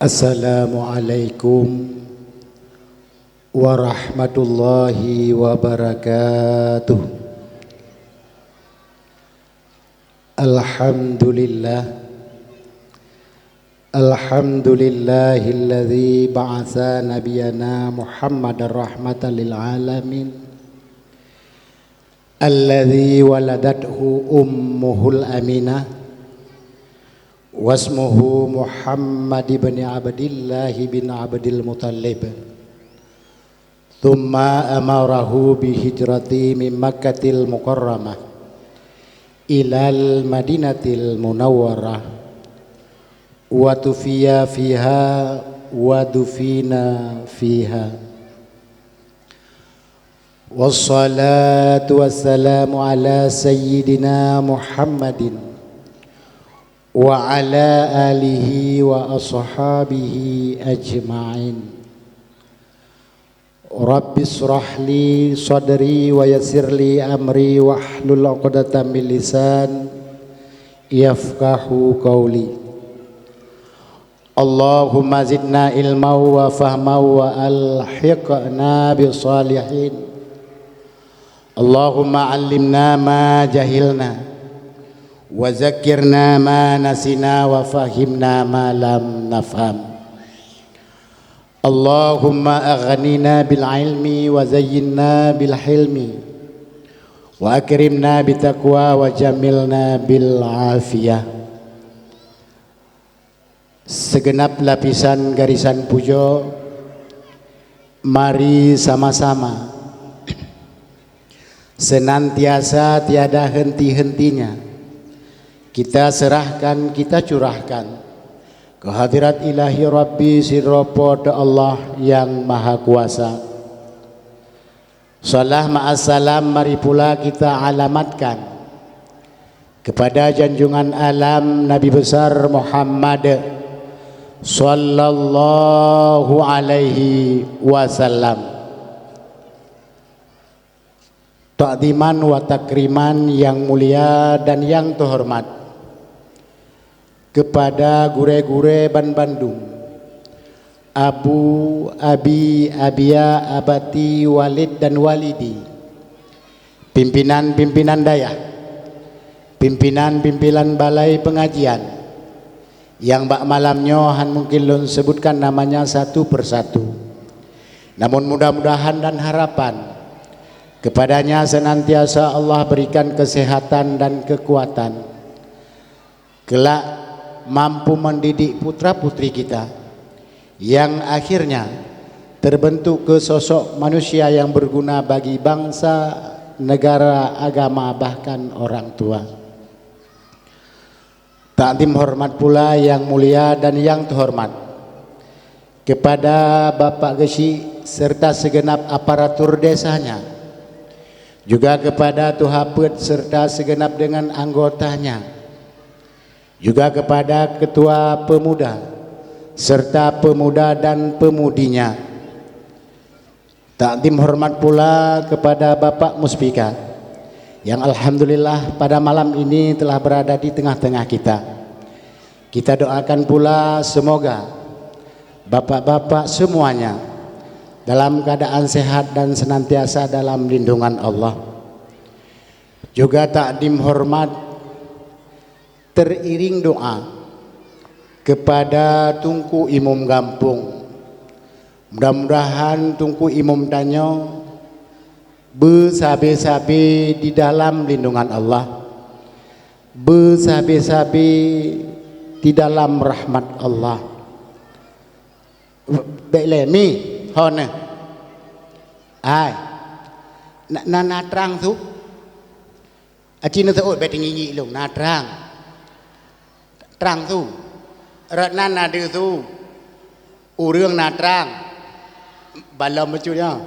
Assalamualaikum warahmatullahi wabarakatuh. Alhamdulillahilladzi ba'atsa nabiyana Muhammadar rahmatan lil alamin alladzi waladathu ummuhul aminah wasmuhu Muhammad ibn Abdillah bin Abdil Muttalib thumma amarahu bihijrati min Makkatil Mukarramah ilal Madinatil Munawwarah wa tufiya fiha wa dufina fiha wassalatu wassalamu ala sayyidina Muhammadin wa ala alihi wa ashabihi ajma'in. Rabbi israh li sadri wa yassir li amri wahlul 'uqdatam min lisan yafqahu qawli. Allahumma zidna ilma wa fahma wa alhiqna bisalihin. Allahumma 'allimna ma jahilna wa zakirna ma nasina wa fahimna ma lam nafham. Allahumma aghnina bil ilmi wa zayyinna bil hilmi wa akrimna bit taqwa wa jamilna bil afiyah. Segenap lapisan garisan puja, mari sama-sama senantiasa tiada henti-hentinya kita serahkan, kita curahkan kehadirat ilahi Rabbi sirrapod Allah yang Maha Kuasa. Salah ma'assalam mari pula kita alamatkan kepada junjungan alam Nabi besar Muhammad sallallahu alaihi wasallam. Ta'ziman wa takriman yang mulia dan yang terhormat kepada gure-gure Ban Bandung, Abu, Abi, Abia, Abati, Walid dan Walidi, pimpinan-pimpinan dayah, pimpinan-pimpinan balai pengajian yang bak malamnya han mungkin lun sebutkan namanya satu persatu. Namun mudah-mudahan dan harapan kepadanya senantiasa Allah berikan kesehatan dan kekuatan, kelak mampu mendidik putra-putri kita yang akhirnya terbentuk ke sosok manusia yang berguna bagi bangsa, negara, agama, bahkan orang tua. Takdim hormat pula yang mulia dan yang terhormat kepada Bapak Gesi serta segenap aparatur desanya, juga kepada Tuhapet serta segenap dengan anggotanya, juga kepada ketua pemuda serta pemuda dan pemudinya. Takdim hormat pula kepada Bapak Muspika yang alhamdulillah pada malam ini telah berada di tengah-tengah kita. Kita doakan pula semoga bapak-bapak semuanya dalam keadaan sehat dan senantiasa dalam lindungan Allah. Juga takdim hormat teriring doa kepada Tunku Imam Gampung. Mudah-mudahan Tunku Imam Danyo bersabe-sabe di dalam lindungan Allah, bersabe-sabe di dalam rahmat Allah. Baiklah hone ai na trang tu acina tu be tingi lu na trang tu ratna na de tu u rương na trang balom một chút nhá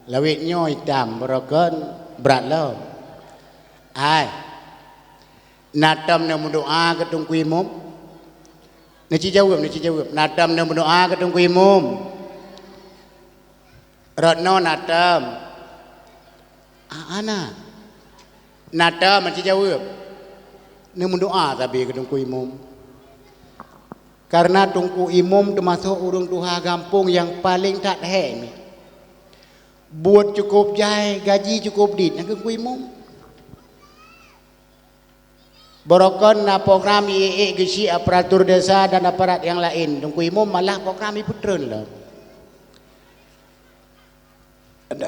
là việc nhoi đàm rồi cơn brat lo ai na tâm na doa ke tung quy mom na chi jawab na tâm na doa ke tung quy mom ratno na tâm ana na tâm chi jawab na doa tapi ke tung quy mom Karena Tunku Imam termasuk urung tuha kampung yang paling tak hek ni. Buat cukup jai, gaji cukup dit yang Tunku Imam. Borokon na program IE gesi aparatur desa dan aparat yang lain. Tunku Imam malah program iputren lah.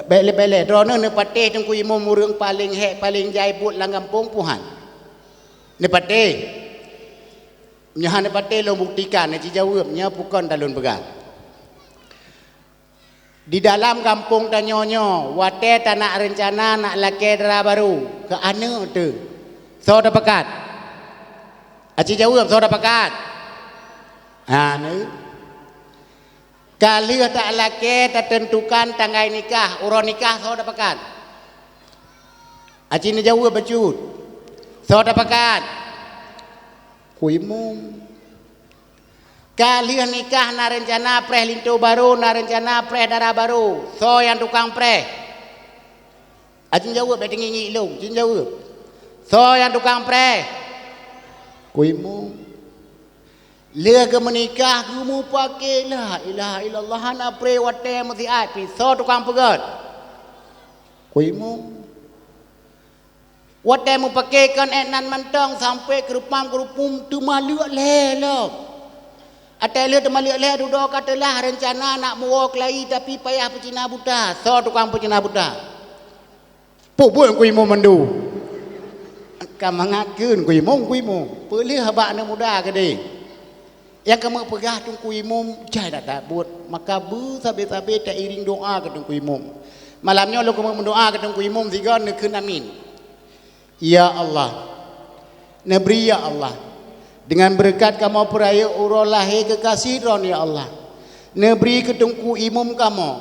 Bele-bele drone ne patih Tunku Imam urang paling hek paling jai buat lang kampung puhan. Ne patih. Nya ne patih lo buktikan ne jawab nya bukan dalun pegang. Di dalam kampung tanyonyo wate tanah rencana nak laki dara baru ke ane tu. So dah pekat. Aci jawab so dah pekat. Ha ne kali tak laki tertentukan tanggal nikah, urun nikah so dah pekat. Aci ni jawab becut. So dah pekat. Kuimum. Kali nikah na rencana preh lintu baru, na rencana preh darah baru. So yang tukang preh. Aci jawab betingi ilung, aci jawab. So yang tukang preh. Kuimum. Lia ke menikah kamu pakai la ilaha illallah na pre wate mesti ai pisau tukang pegat. Kuimu. Wate mu pakai kan enan mentang sampai kerupam kerupum tu malu le lo. Ate le tu malu le duduk katalah rencana nak muak lagi tapi payah pecina buta. So tukang pecina buta. Pubuh kuimu mendu. Kamangakeun kuimu. Pelih habak na muda gede. Yang kamu pegah Tunku Imam jai tak buat maka sabe-sabe tak iring doa ke Tunku Imam. Malamnya lo kamu mendoa ke Tunku Imam tiga nekun amin. Ya Allah, nebri ya Allah, dengan berkat kamu peraya urul lahir kekasih ron ya Allah, nebri ke Tunku Imam kamu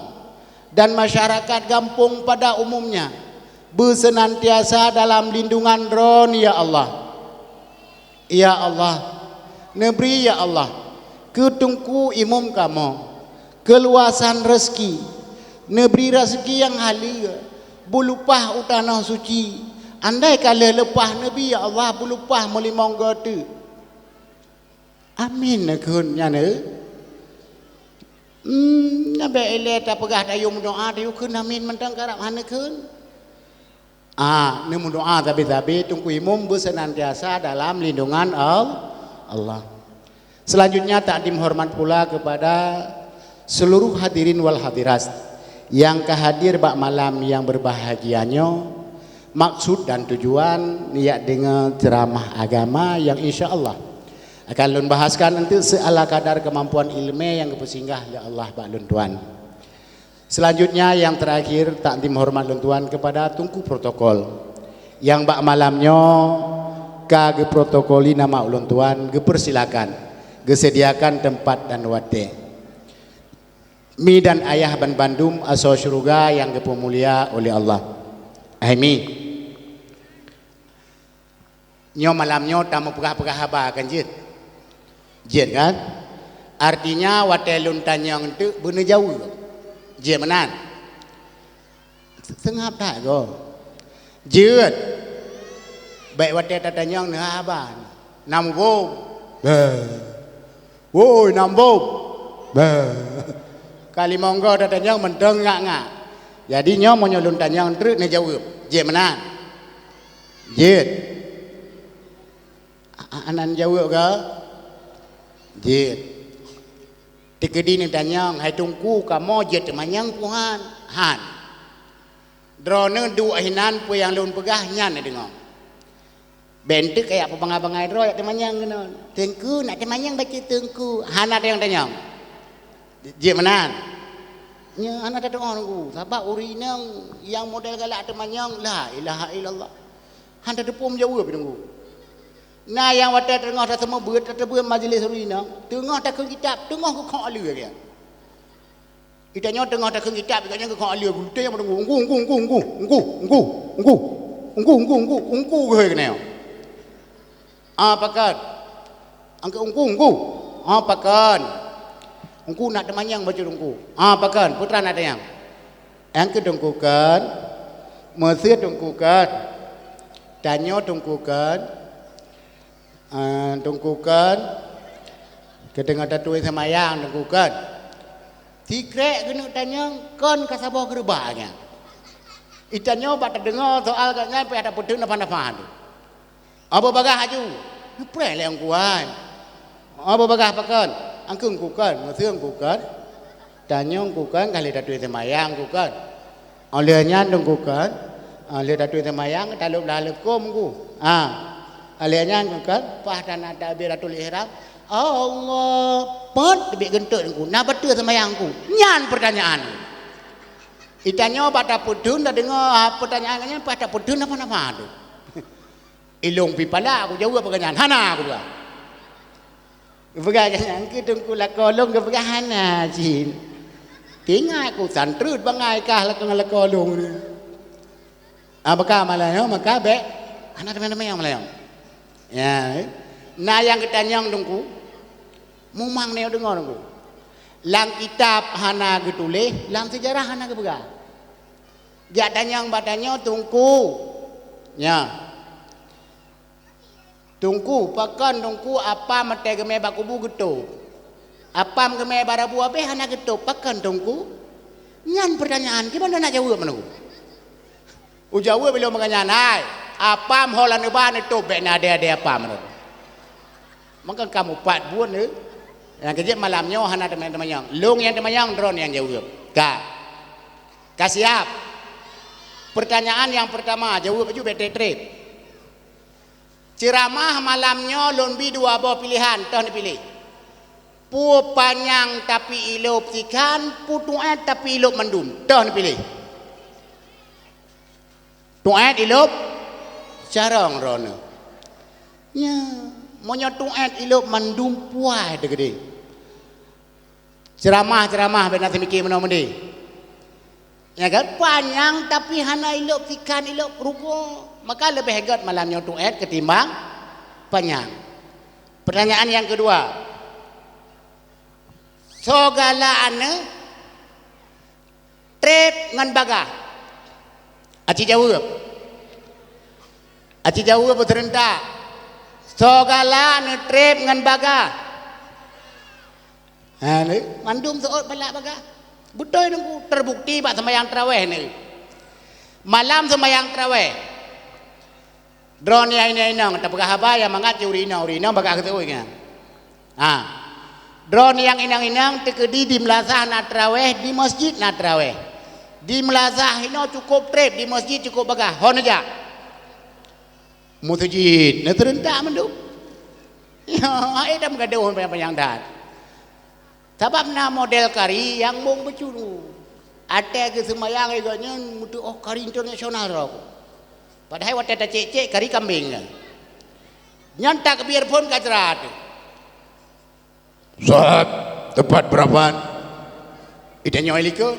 dan masyarakat kampung pada umumnya bersenantiasa dalam lindungan ron ya Allah. Ya Allah, nebri ya Allah, ke Tunku Imam kamu keluasan rezeki, nebri rezeki yang halia, bulupah utanah suci. Andai kala lepas Nabi ya Allah bulupah melimong gotu. Amin nakun nyane. Nabe ele ta pegah dayung doa dayu kun amin mentang karap hana kun. Ne doa tapi Tunku Imam bersenantiasa dalam lindungan Allah. Selanjutnya takdim hormat pula kepada seluruh hadirin wal hadirat yang kehadir bak malam yang berbahagianya. Maksud dan tujuan niat dengan ceramah agama yang insya Allah akan lun bahaskan nanti seala kadar kemampuan ilmu yang kepesinggah ya Allah bak lun tuan. Selanjutnya yang terakhir takdim hormat lun tuan kepada Tunku Protokol yang bak malamnya ke protokoli nama ulun tuan gepersilakan gesediakan tempat dan wate mi dan ayah ban Bandung aso syurga yang kepemulia oleh Allah. Amin. Nyo malamnya tamu pegah-pegah haba kan jid kan artinya wate lun tanyang tu bener jauh jid menan sengap tak go jid baik wate tatanyang ne haba nambo woi nambo kali monggo tatanyang menteng ngak jadi nyo mo nyolun tanyang tu ne jawab jid menan jid anan jawab ke jid tikedi ni tanyang hai Tungku kamu jid manyang puhan han drone du ahinan pu yang lun pegah nyan dengar bentuk kayak apa bangai ro yak temanyang kena Tengku nak temanyang baca Tengku han ada yang tanyang jid menan nya anak ada orang ku sabab urinang yang model galak temanyang la ilaha illallah han ada pom jawab Tengku. Nah yang wadah tengah dah semua buat terbuat majlis ruina tengah tak kitab tengah ke kau alir dia. Itanya tengah tak kitab katanya ke kau alir gultai yang menunggu ungku ke kena. Pakan. Angka ungku. Pakan. Ungku nak temanyang baca ungku. Pakan putra nak yang. Angka dengkukan. Mesir dengkukan. Tanya dengkukan. Tungkukan Kedengar tatu semayang dengku kan. Tikrek kena tanya kon kasabah gerbahnya. Itanya bat dengar soal katnya pe ada putun apa-apa tu. Apa bagah haju? Pre le ang kuai. Apa bagah pakon? Angkung ku kan, ngaseng ku kan. Tanya ku kan kali tatu semayang ku kan. Olehnya dengku kan. Le tatu semayang talup lalup kom ku. Alihnya ku kan pah dan ada biratul ihram. Allah pot lebih gentuk aku. Nah betul semayang aku. Nyan pertanyaan. Itanya pada pudun dah dengar pertanyaannya pada pudun apa-apa tu. Ilung pipala aku jawab pertanyaan. Hana aku bilang. Pertanyaan kita aku lakolong ke hana jin. Tinggal aku santrut bangai kah lakolong ni. Apakah malayang maka be. Hana teman-teman yang malayang. Ya. Nah yang ketanyang dengku mumang neo dengar dengku lang kitab hana getuleh lang sejarah hana kebega dia tanyang batanya tungku nya tungku pakan tungku apa mate geme bakubu geto apa geme barabu ape hana geto pakan tungku nyan pertanyaan gimana nak jawab menunggu ujawab beliau menganyanai apa holan ban itu bena ada apa menurut maka kamu 4 bulan ni yang kerja malamnya hana teman-teman yang long yang teman yang drone yang jawab ka siap pertanyaan yang pertama jawab baju bete trip ceramah malamnya lombi 2 buah pilihan tahu pilih pu panjang tapi ilop tikan pu tuat tapi ilop mendum tahu pilih tuat ilop jarang rono nya monyo tuat ilop mandum puai degede ceramah benar semiki menomedi ya kan panjang tapi hana ilop tikan ilop rugo maka lebih hebat malamnya tuat ketimbang panjang. Pertanyaan yang kedua sogala ane trep ngan baga aci jawab berentak sogala ne trep ngan baga. Ni mandum seot balak baga. Betul nunggu terbukti bak semayang tarawih ni. Malam semayang tarawih. Drone yang ini tak pegah apa yang mangat urina baga ketui kan. Drone yang inang-inang tekedi di melazah nak tarawih di masjid nak tarawih. Di melazah ini cukup trep di masjid cukup baga. Hon aja. Musjid, nak terentak menduk. Ya, ada mengaduh panjang dah. Sebab na model kari yang mung bercuru. Ada ke semayang agaknya mutu kari internasional aku. Padahal waktu ada cek kari kambing. Nyantak biar pun kacrat. Saat tepat berapa? Idanya iliko.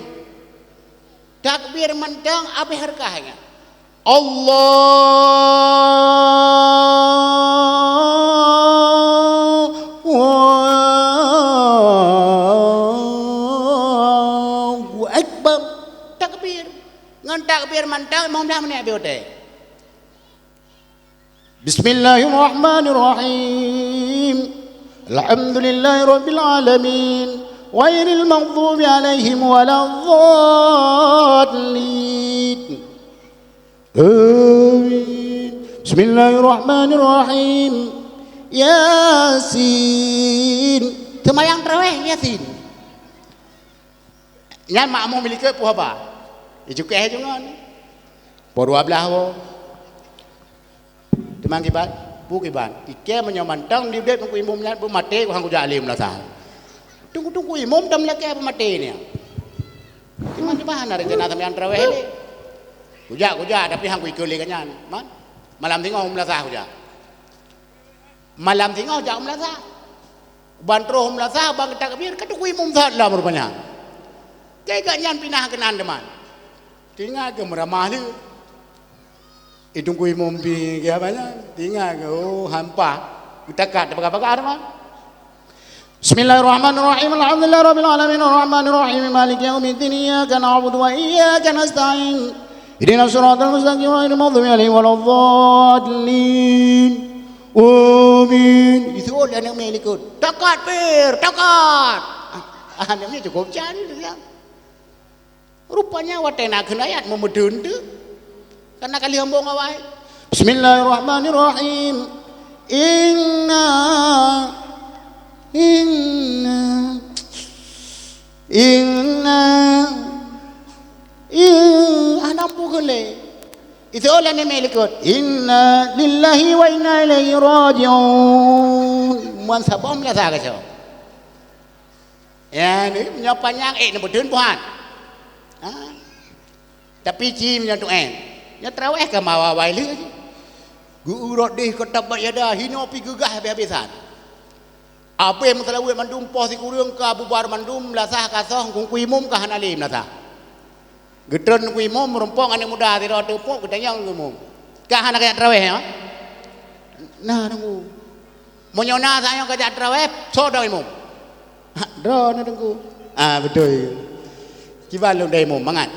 Takbir mentang apa harganya? Allahu Akbar. Takbir. Ngan takbir mantap mau dah mana biote. Bismillahirrahmanirrahim. Alhamdulillahirabbil alamin. Ghairil maghdubi alaihim waladdallin. Amin. Bismillahirrahmanirrahim. Yasin. Semayang tarawih Yasin. Yang makmum milik apa apa? Ijuke jangan. Po 12 wo. Temang kibat, pu kibat. Ike menyamantang di det ku imum nyat pu mate ku hang ku jalim lah sah. Tunggu imum dam leke apa mate ni. Gimana bahan rencana semayang tarawih ni? Kujak tapi hang kuikul kanyan. Man. Malam tengok melasah kujak. Malam tengok jak melasah. Bantro melasah bang takbir katu kui mumsad lah rupanya. Kayak kanyan pinah kenan teman. Tinggal ke meramah dia. Itu kui mumpi ke apanya? Tinggal ke hampa. Utakat apa-apa teman. Bismillahirrahmanirrahim. Alhamdulillahirabbil alamin arrahmanirrahim maliki yaumiddin iyyaka na'budu wa iyyaka nasta'in. Ihdinas siratal mustaqim ghairil maghdubi 'alaihim waladdallin. Amin. Itu oleh anak mai ikut. Takat bir, takat. Anak mai cukup cari dia. Rupanya watai nak kena ayat memedun tu. Karena kali hambung awal. Bismillahirrahmanirrahim. Inna nampu kele. Itu oleh ni melikut. Inna lillahi wa inna ilaihi rajiun. Muan sabom lah saya kacau. Ya ni menyapanya ni bedun puan. Tapi cim yang tu nya terawih ke mawawai le. Gurot deh ketabat yada hino pi gegah habis-habisan. Apa yang masalah wet mandum pos si kurang ka bubar mandum lasah kasah kung kuimum ka hanalim nasa. Gedron kuimum merumpong anak muda tidak tepuk gedanyang kuimum. Ka hanak ya terawih ya. Nah tunggu. Monyona saya ka terawih so dah imum. Dro na tunggu. Betul. Kibalung dah imum mangat.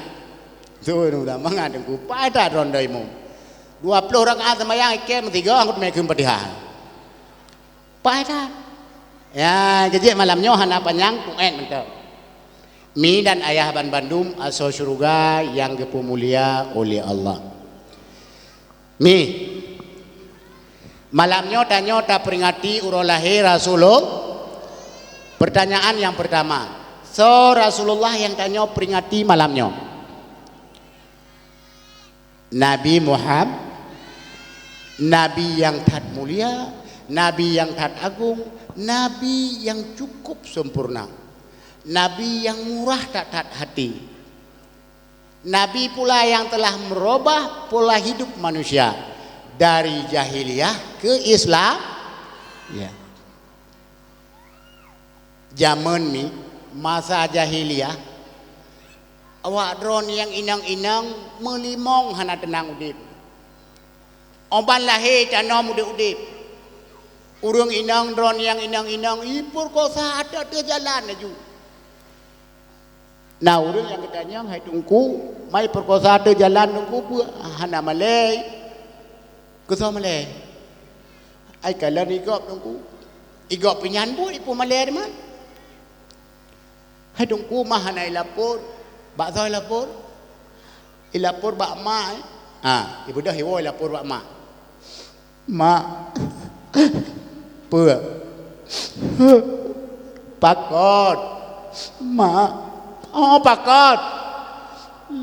Tu dah mangat tunggu. Pai dah ron dah imum. 20 rakaat sembahyang ikem 3 angkut mai keun Fatihah. Pai dah. Ya, jadi malamnya hana panjang kuen mentau. Mi dan ayah ban Bandung asal surga yang mulia oleh Allah. Mi. Malamnya tanya tak peringati urang lahir Rasulullah. Pertanyaan yang pertama. So Rasulullah yang tanya peringati malamnya. Nabi Muhammad, Nabi yang tat mulia, Nabi yang tat agung, Nabi yang cukup sempurna, Nabi yang murah tak tat hati, Nabi pula yang telah merubah pola hidup manusia dari jahiliyah ke Islam. Ya. Zaman ni masa jahiliyah, awak dron yang inang-inang melimong hana tenang udip. Oban lahir tanah udip-udip. Urang inang dron yang inang-inang ipur kosa ada jalan aju. Nah urang yang katanya hai tungku mai perkosa ada jalan tungku hana malai. Kosa malai. Ai kalan igop tungku. Igop pinyan bu ipu malai man. Hai tungku mah hana ilapur. Bak zoi lapur. Ilapur bak ma. Ibu dah hiwo ilapur bak ma. Mak Pua Pakot Mak Pakot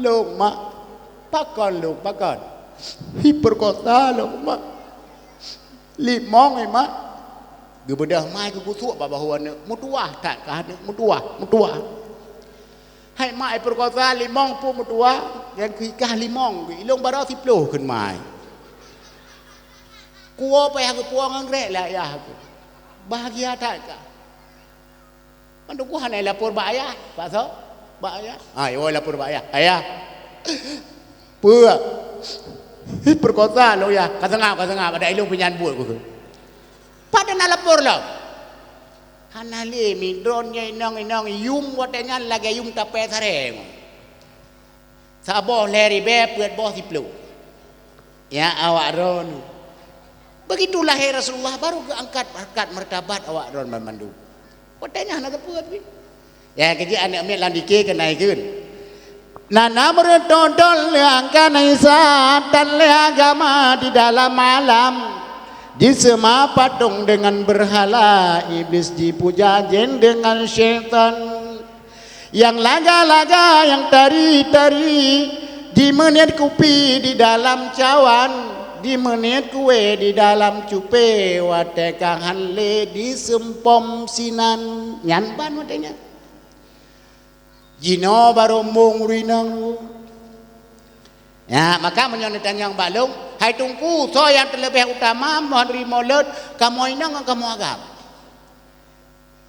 Luk mak Pakot luk pakot Hiperkota luk mak Limong mak Gebedah mai ke kusuk babahuan mutuah tak kah mutuah Hai mak hiperkota limong pun mutuah yang kikah limong ilung barau 10 ขึ้นmai Kuo payah ke puang anggrek lah ayah aku. Bahagia tak kah? Mandu ku hanai lapor ba ayah, Pak So? Ba ayah. Yo lapor ba ayah. Ayah. Pua. Perkota lo ya. Kasengap ada ilung pinyan buat ku. Pada nak lapor lah. Hanali mi drone nya inang yum watenya lagi yum tape sareng. Saboh leri be puat boh 10. Ya awak ron. Begitu lahir Rasulullah baru angkat martabat awak ron mandu. Kodanya nak buat ni. Ya kerja anak ambil landike kena ikut. Nana meretodol yang kanisa dan agama di dalam malam. Di semua patung dengan berhala, iblis dipuja jin dengan syaitan. Yang laga-laga, yang tari-tari, di menit kupi di dalam cawan. Di menit kue di dalam cupe wate kang hanle di sempom sinan nyanban watenya jino baru mung rinang ya maka menyonatan yang balung hai tungku so yang terlebih utama mohon rimolet kamu inang kamu agam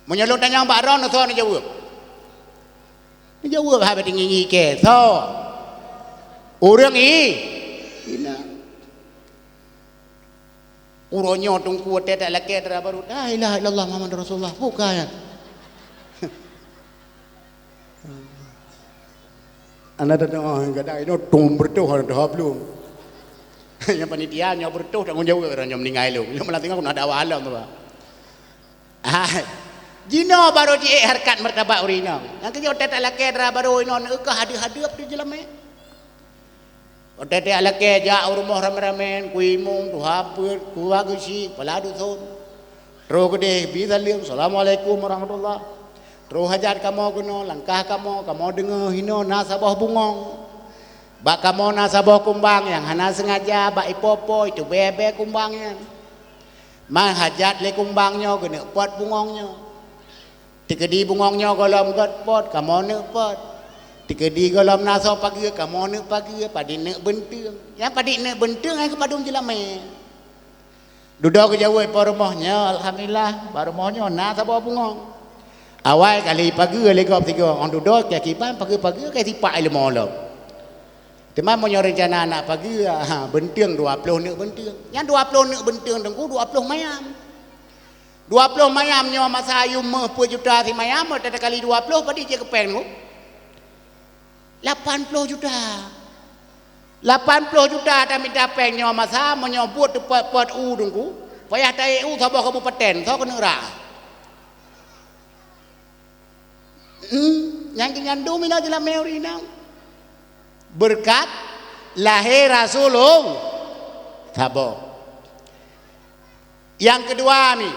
menyonatan yang baron so ni jawab hai tinggi ke so orang ina Uronyo tungku tak laki ada baru. La ilaha illallah Muhammad Rasulullah. Bukan. Anda dah enggak ada ino tum berdoa dah belum. Yang panitia nyo bertuh tak jauh orang nyo meninggal lu. Nyo melatih aku nak dakwah alam tu ba. Jino baru ji harkat martabat urino. Yang kerja otak laki dra baru ino ke hadir-hadir di jalan me. Otak laki ja rumah ramai-ramai kuimung tu hapur keluarga si peladu son. Terus gede bisa liang assalamualaikum warahmatullah. Terus hajat kamu kuno langkah kamu dengar hino nasabah bungong. Bak kamu nasabah kumbang yang hana sengaja bak ipopo itu bebe kumbangnya. Mang hajat le kumbangnya kena pot bungongnya. Tikedi bungongnya golom got pot kamu nak pot. Tikedi golom naso pagi kamu nak pagi padi nak bentung. Ya padi nak bentung ai kepadung jelame. Duduk ke jauh po rumahnya alhamdulillah bar rumahnya nasabah bungong. Awal kali pagi le gop tiga on duduk ke kipan pagi-pagi ke tipak ilmu lo. Teman punya rencana anak pagi bentung 20 nak bentung. Yang 20 nak bentung tengku 20 mayam. 20 mayam nyo masa ayu 10 juta si mayam ada kali 20 padi je kepeng tu. 80 juta. 80 juta dah minta peng nyo masa menyobut pot u tengku. Payah tai u sabah kabupaten so kena ra. Yang nyandu mina jela meurina. Berkat lahir Rasulullah sabah. Yang kedua ni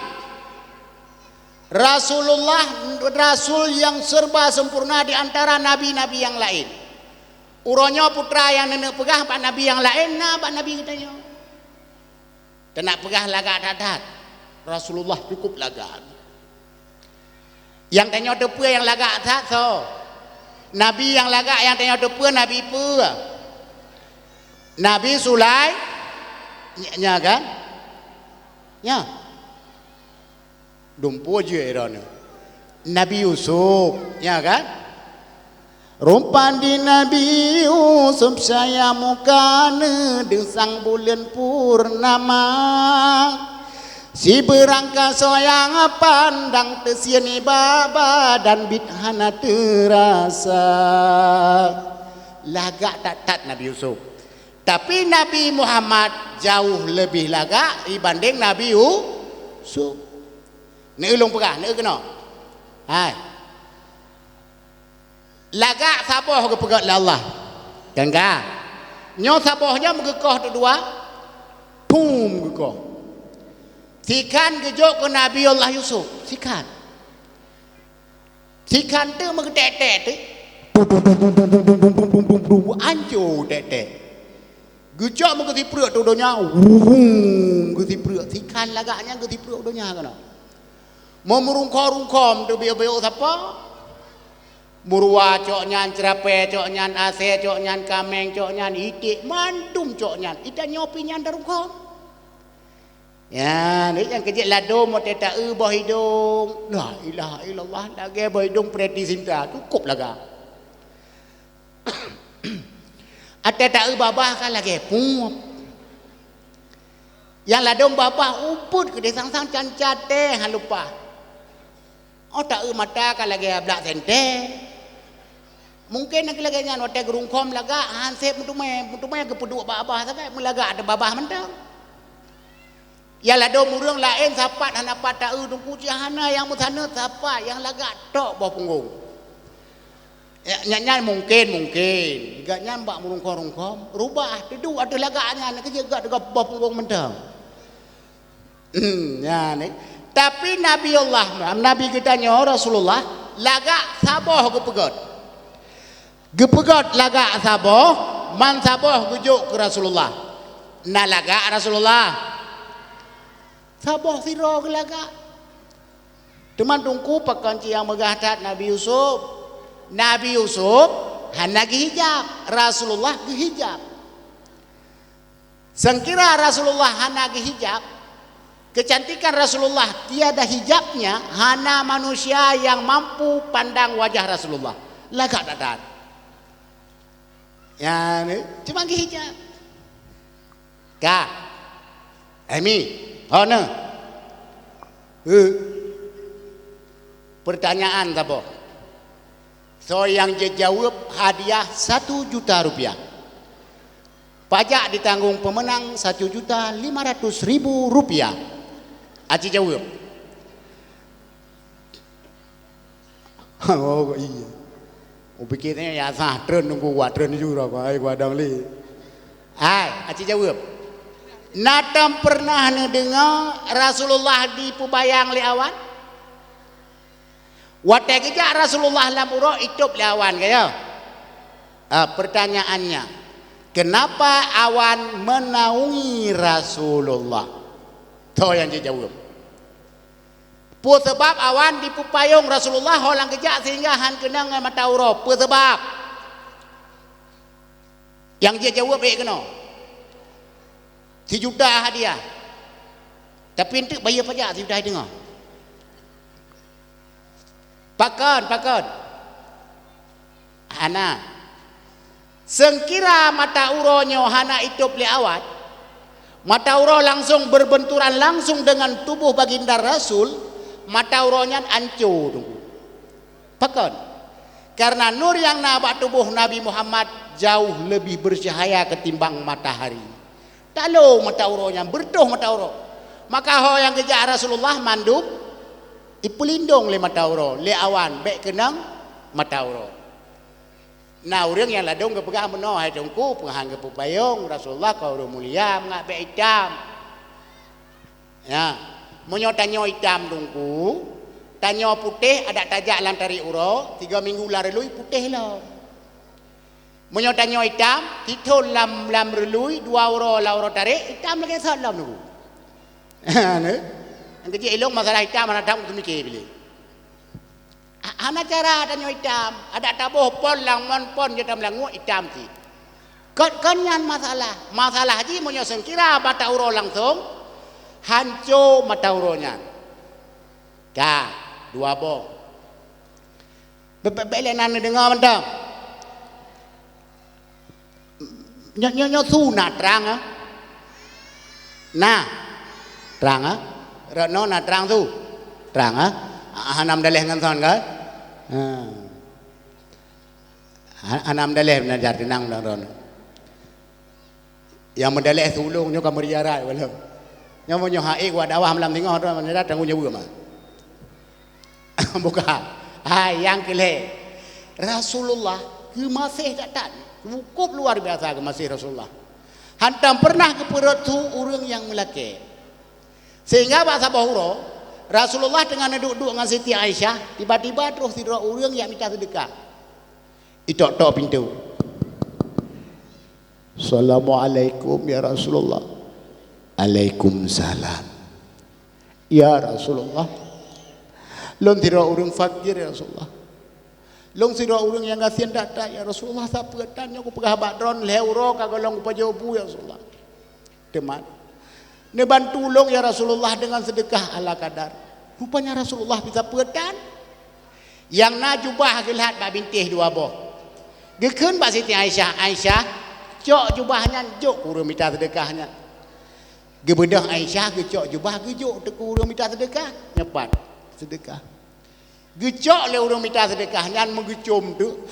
Rasulullah Rasul yang serba sempurna di antara nabi-nabi yang lain. Uronyo putra yang nenek pegah pak nabi yang lain nah pak nabi kita nyo. Tenak pegah lagak dadat. Rasulullah cukup lagak. Yang tanya depa yang lagak tak so. Nabi yang lagak yang tanya depa nabi apa? Nabi Sulai nya kan? Ya. Dumpu je erana. Nabi Yusuf, ya kan? Rumpan di Nabi Yusuf saya mukana desang bulan purnama. Si berangka soyang pandang tesiani baba dan bidhana terasa. Lagak tak Nabi Yusuf. Tapi Nabi Muhammad jauh lebih lagak dibanding Nabi Yusuf. Ni ulung pegah, ni kena. Hai. Lagak saboh ke pegat Allah. Gangga. Nyo sabohnya mengekoh tu dua. Pum gekoh. Sikan gejuk ke Nabi Allah Yusuf. Sikan. Sikan tu mengetek-tek tu. Anjur tek-tek. Gejok mengerti perut tu donya. Gerti perut. Sikan lagaknya gerti perut donya kena. Memurungkor-rungkom tu biar-biar siapa? Murwa cok nyan cerape cok nyan ase cok nyan kameng cok nyan itik mantum cok nyan ita nyopi nyan darungkom. Ya, ni yang kecil lado mo teta boh hidung. La ilaha illallah lagi boh hidung preti sinta cukup laga. Ateta babah kan lagi pup. Yang ladong babah uput ke desang-sang cancate han lupa. Oh tak mata kan lagi blak sente. Mungkin nak lagi nyan hotel gerungkom laga hansep mutumai ke peduk babah sangat melaga ada babah mentang. Ya lado murung lain sapat hana pata tungku cihana yang mutana sapat yang laga tok bawah punggung. Ya nyan mungkin gak nyan bak murungkom rubah dedu ada laganya nak kerja gak dekat bawah punggung mentang. Ya ni. Tapi Nabi Allah, Nabi kita nyo Rasulullah lagak saboh gepegot. Gepegot lagak saboh, man saboh gejuk ke Rasulullah. Na lagak Rasulullah. Saboh siro ke lagak. Teman tungku pakanci yang megah tat Nabi Yusuf. Nabi Yusuf hana hijab, Rasulullah hijab. Sengkira Rasulullah hana hijab. Kecantikan Rasulullah tiada hijabnya hana manusia yang mampu pandang wajah Rasulullah. Lagak dadat. Ya, cuma hijab. Ka. Emi, hona. Pertanyaan apa? So yang dia jawab hadiah 1 juta rupiah. Pajak ditanggung pemenang Rp1.500.000. Aci jawab. Oh iya. Pikirnya ya sah tren nunggu gua tren juga kok ai gua dangli. Hai, aci jawab. Natam pernah dengar Rasulullah di pubayang li awan? Wate kejak Rasulullah lam uro hidup li awan kaya. Pertanyaannya, kenapa awan menaungi Rasulullah? Tuh yang dia jawab. Pu sebab awan di pupayung Rasulullah orang kejak sehingga han kenang mata uro. Pu sebab. Yang dia jawab kena. 1 juta hadiah. Tapi untuk bayar pajak 1 juta dengar. Pakon. Hana. Sengkira mata uronya hana hidup li awat. Mata uro langsung berbenturan langsung dengan tubuh baginda Rasul. Mata uronya hancur. Pakon. Karena nur yang nabak tubuh Nabi Muhammad jauh lebih bercahaya ketimbang matahari. Kalau mata uronya berdoh mata uro. Maka ho yang kejar Rasulullah mandub ipulindung le mata uro, le awan bek kenang mata uro. Nah orang yang ladong ke pegang meno hai dongku penghang ke pupayung Rasulullah kau mulia ngak bek hitam. Ya, monyo tanyo hitam dongku, tanyo putih ada tajak lantari uro, 3 minggu lalu putih lah. Monyo tanyo hitam, titol lam relui 2 uro tarik hitam lagi salam nunggu. Ne? Ang kecil ilong masalah hitam mana tahu tu mikir beli. Ana cara tanyo hitam, ada tabuh pon lang mon pon je tam langu hitam ti. Kenyan masalah haji monyo sengkira mata uro langsung hancur mata uronya. Ka 2 boh. Belenan dengar mentang. Nyo sunat terang nah terang rano na terang tu terang hanam daleh nganson kan hanam daleh belajar tenang ron yang mendaleh sulung nyo kamariara wala nyo monyo haik wa dawah malam tengah ron mendarat tanggung jawab mah bukan yang kele Rasulullah ke masih tak cukup luar biasa ke masih Rasulullah. Hantam pernah ke perut tu orang yang melaki. Sehingga bahasa bahuro Rasulullah dengan duduk dengan Siti Aisyah tiba-tiba terus tidur orang yang minta sedekah. Itok-tok pintu. Assalamualaikum ya Rasulullah. Waalaikumsalam. Ya Rasulullah. Lon tidur orang fakir ya Rasulullah. Long sira urang yang ngasian data ya Rasulullah siapa tanya aku pegah badron leuro kagolong pajobu ya Rasulullah. Teman. Ne bantu long ya Rasulullah dengan sedekah ala kadar. Rupanya Rasulullah bisa pedan. Yang na jubah gelat bak bintih 2 boh. Gekeun bak Siti Aisyah, cok jubahnya jok urang minta sedekahnya. Gebedah Aisyah gecok jubah gejok teku urang minta sedekah, nyepat sedekah. Gecok le orang minta sedekah nyan menggecum tu.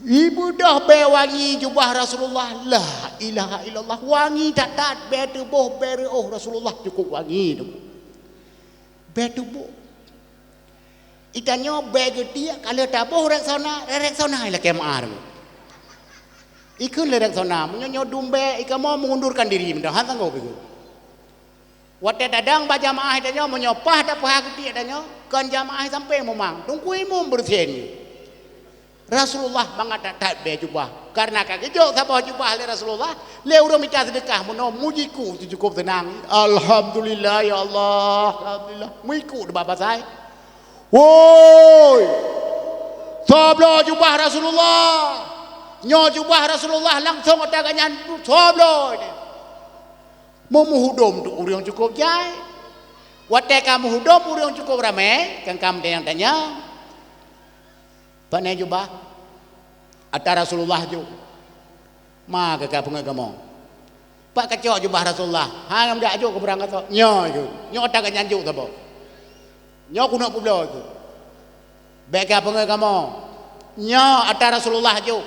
Ibu dah be wangi jubah Rasulullah. La ilaha illallah wangi tak be tubuh be Rasulullah cukup wangi tu. Be tubuh. Itanyo be gede kalau tabuh rek sana la kemar. Ikun le rek sana menyo dumbe ikamo mengundurkan diri mendah han tanggo begitu. Wate dadang ba jamaah danyo menyopah dak pah gede danyo kan jamaah sampai memang tunggu imum bersen. Rasulullah bangat tak be jubah karena kagejo sapa jubah le Rasulullah le urang minta sedekah mono mujiku cukup tenang. Alhamdulillah ya Allah. Alhamdulillah. Muiku de bapa saya. Woi. Soblo jubah Rasulullah. Nyo jubah Rasulullah langsung ada ganyan soblo. Memuhudum tu urang cukup jai. Wate kamu hudum urang cukup ramai, kan kamu yang tanya. Pane jubah atau Rasulullah ju. Ma ke kapung kamu. Pak kacau jubah Rasulullah. Hang dak ju ke berangkat tu. Nyo ju. Nyo tak nyanjuk tu apa. Nyo kuno pula tu. Baik kapung kamu. Nyo atau Rasulullah ju.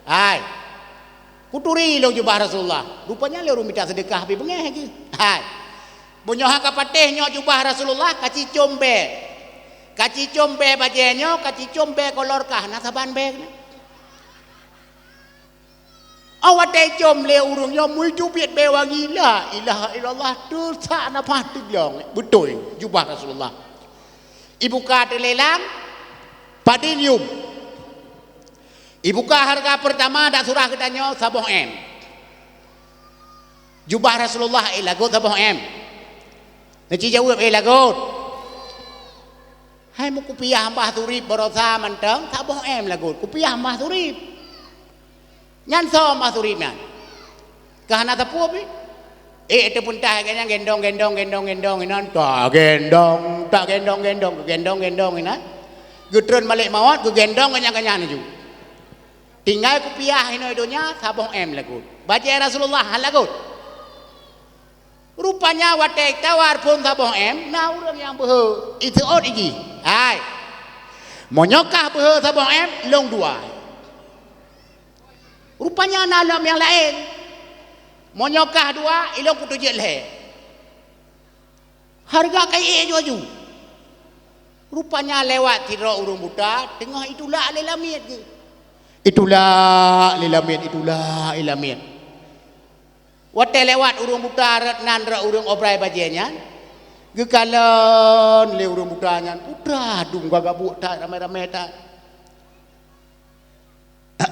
Hai. Kuturi lo jubah Rasulullah. Rupanya le urung minta sedekah habis bengeh lagi. Hai. Bunyoha kapateh nyo jubah Rasulullah kaci combe. Kaci combe bajenyo, kaci combe kolorkah nasaban beg. Awak tecom le urung nyo mui jubit be wangi la ilaha illallah tu sa na patut long. Betul jubah Rasulullah. Ibu kata lelang padinium. Ibu harga pertama dak surah kedanyo 10 M. Jubah Rasulullah lagot 10 M. Naci jawab lagot. Hai mu kupiah mbah turib berosa manteng 10 M lagot. Kupiah mbah turib. Nyan so mbah turib nyan. Kahana tapu api. Itu pun tak kena gendong inan tak gendong inan. Gutron balik mawat ku gendong kanya ju. Tinggal kupiah ino idonya 10 M lagut. Baca Rasulullah lagut. Rupanya watek tawar pun 10 M, nah orang yang behe itu ot iki. Hai. Monyokah behe 10 M long 2. Rupanya nalam yang lain. Monyokah 2 ilong kutujit leh. Harga kai ju. Rupanya lewat tiro urung buta tengah itulah lelamit ke. Itulah ilamin. Wate lewat urung buta retnan ra urung obrai bajenya. Gekalan le urung buta nyan. Putra dung gagak buat tak ramai-ramai tak.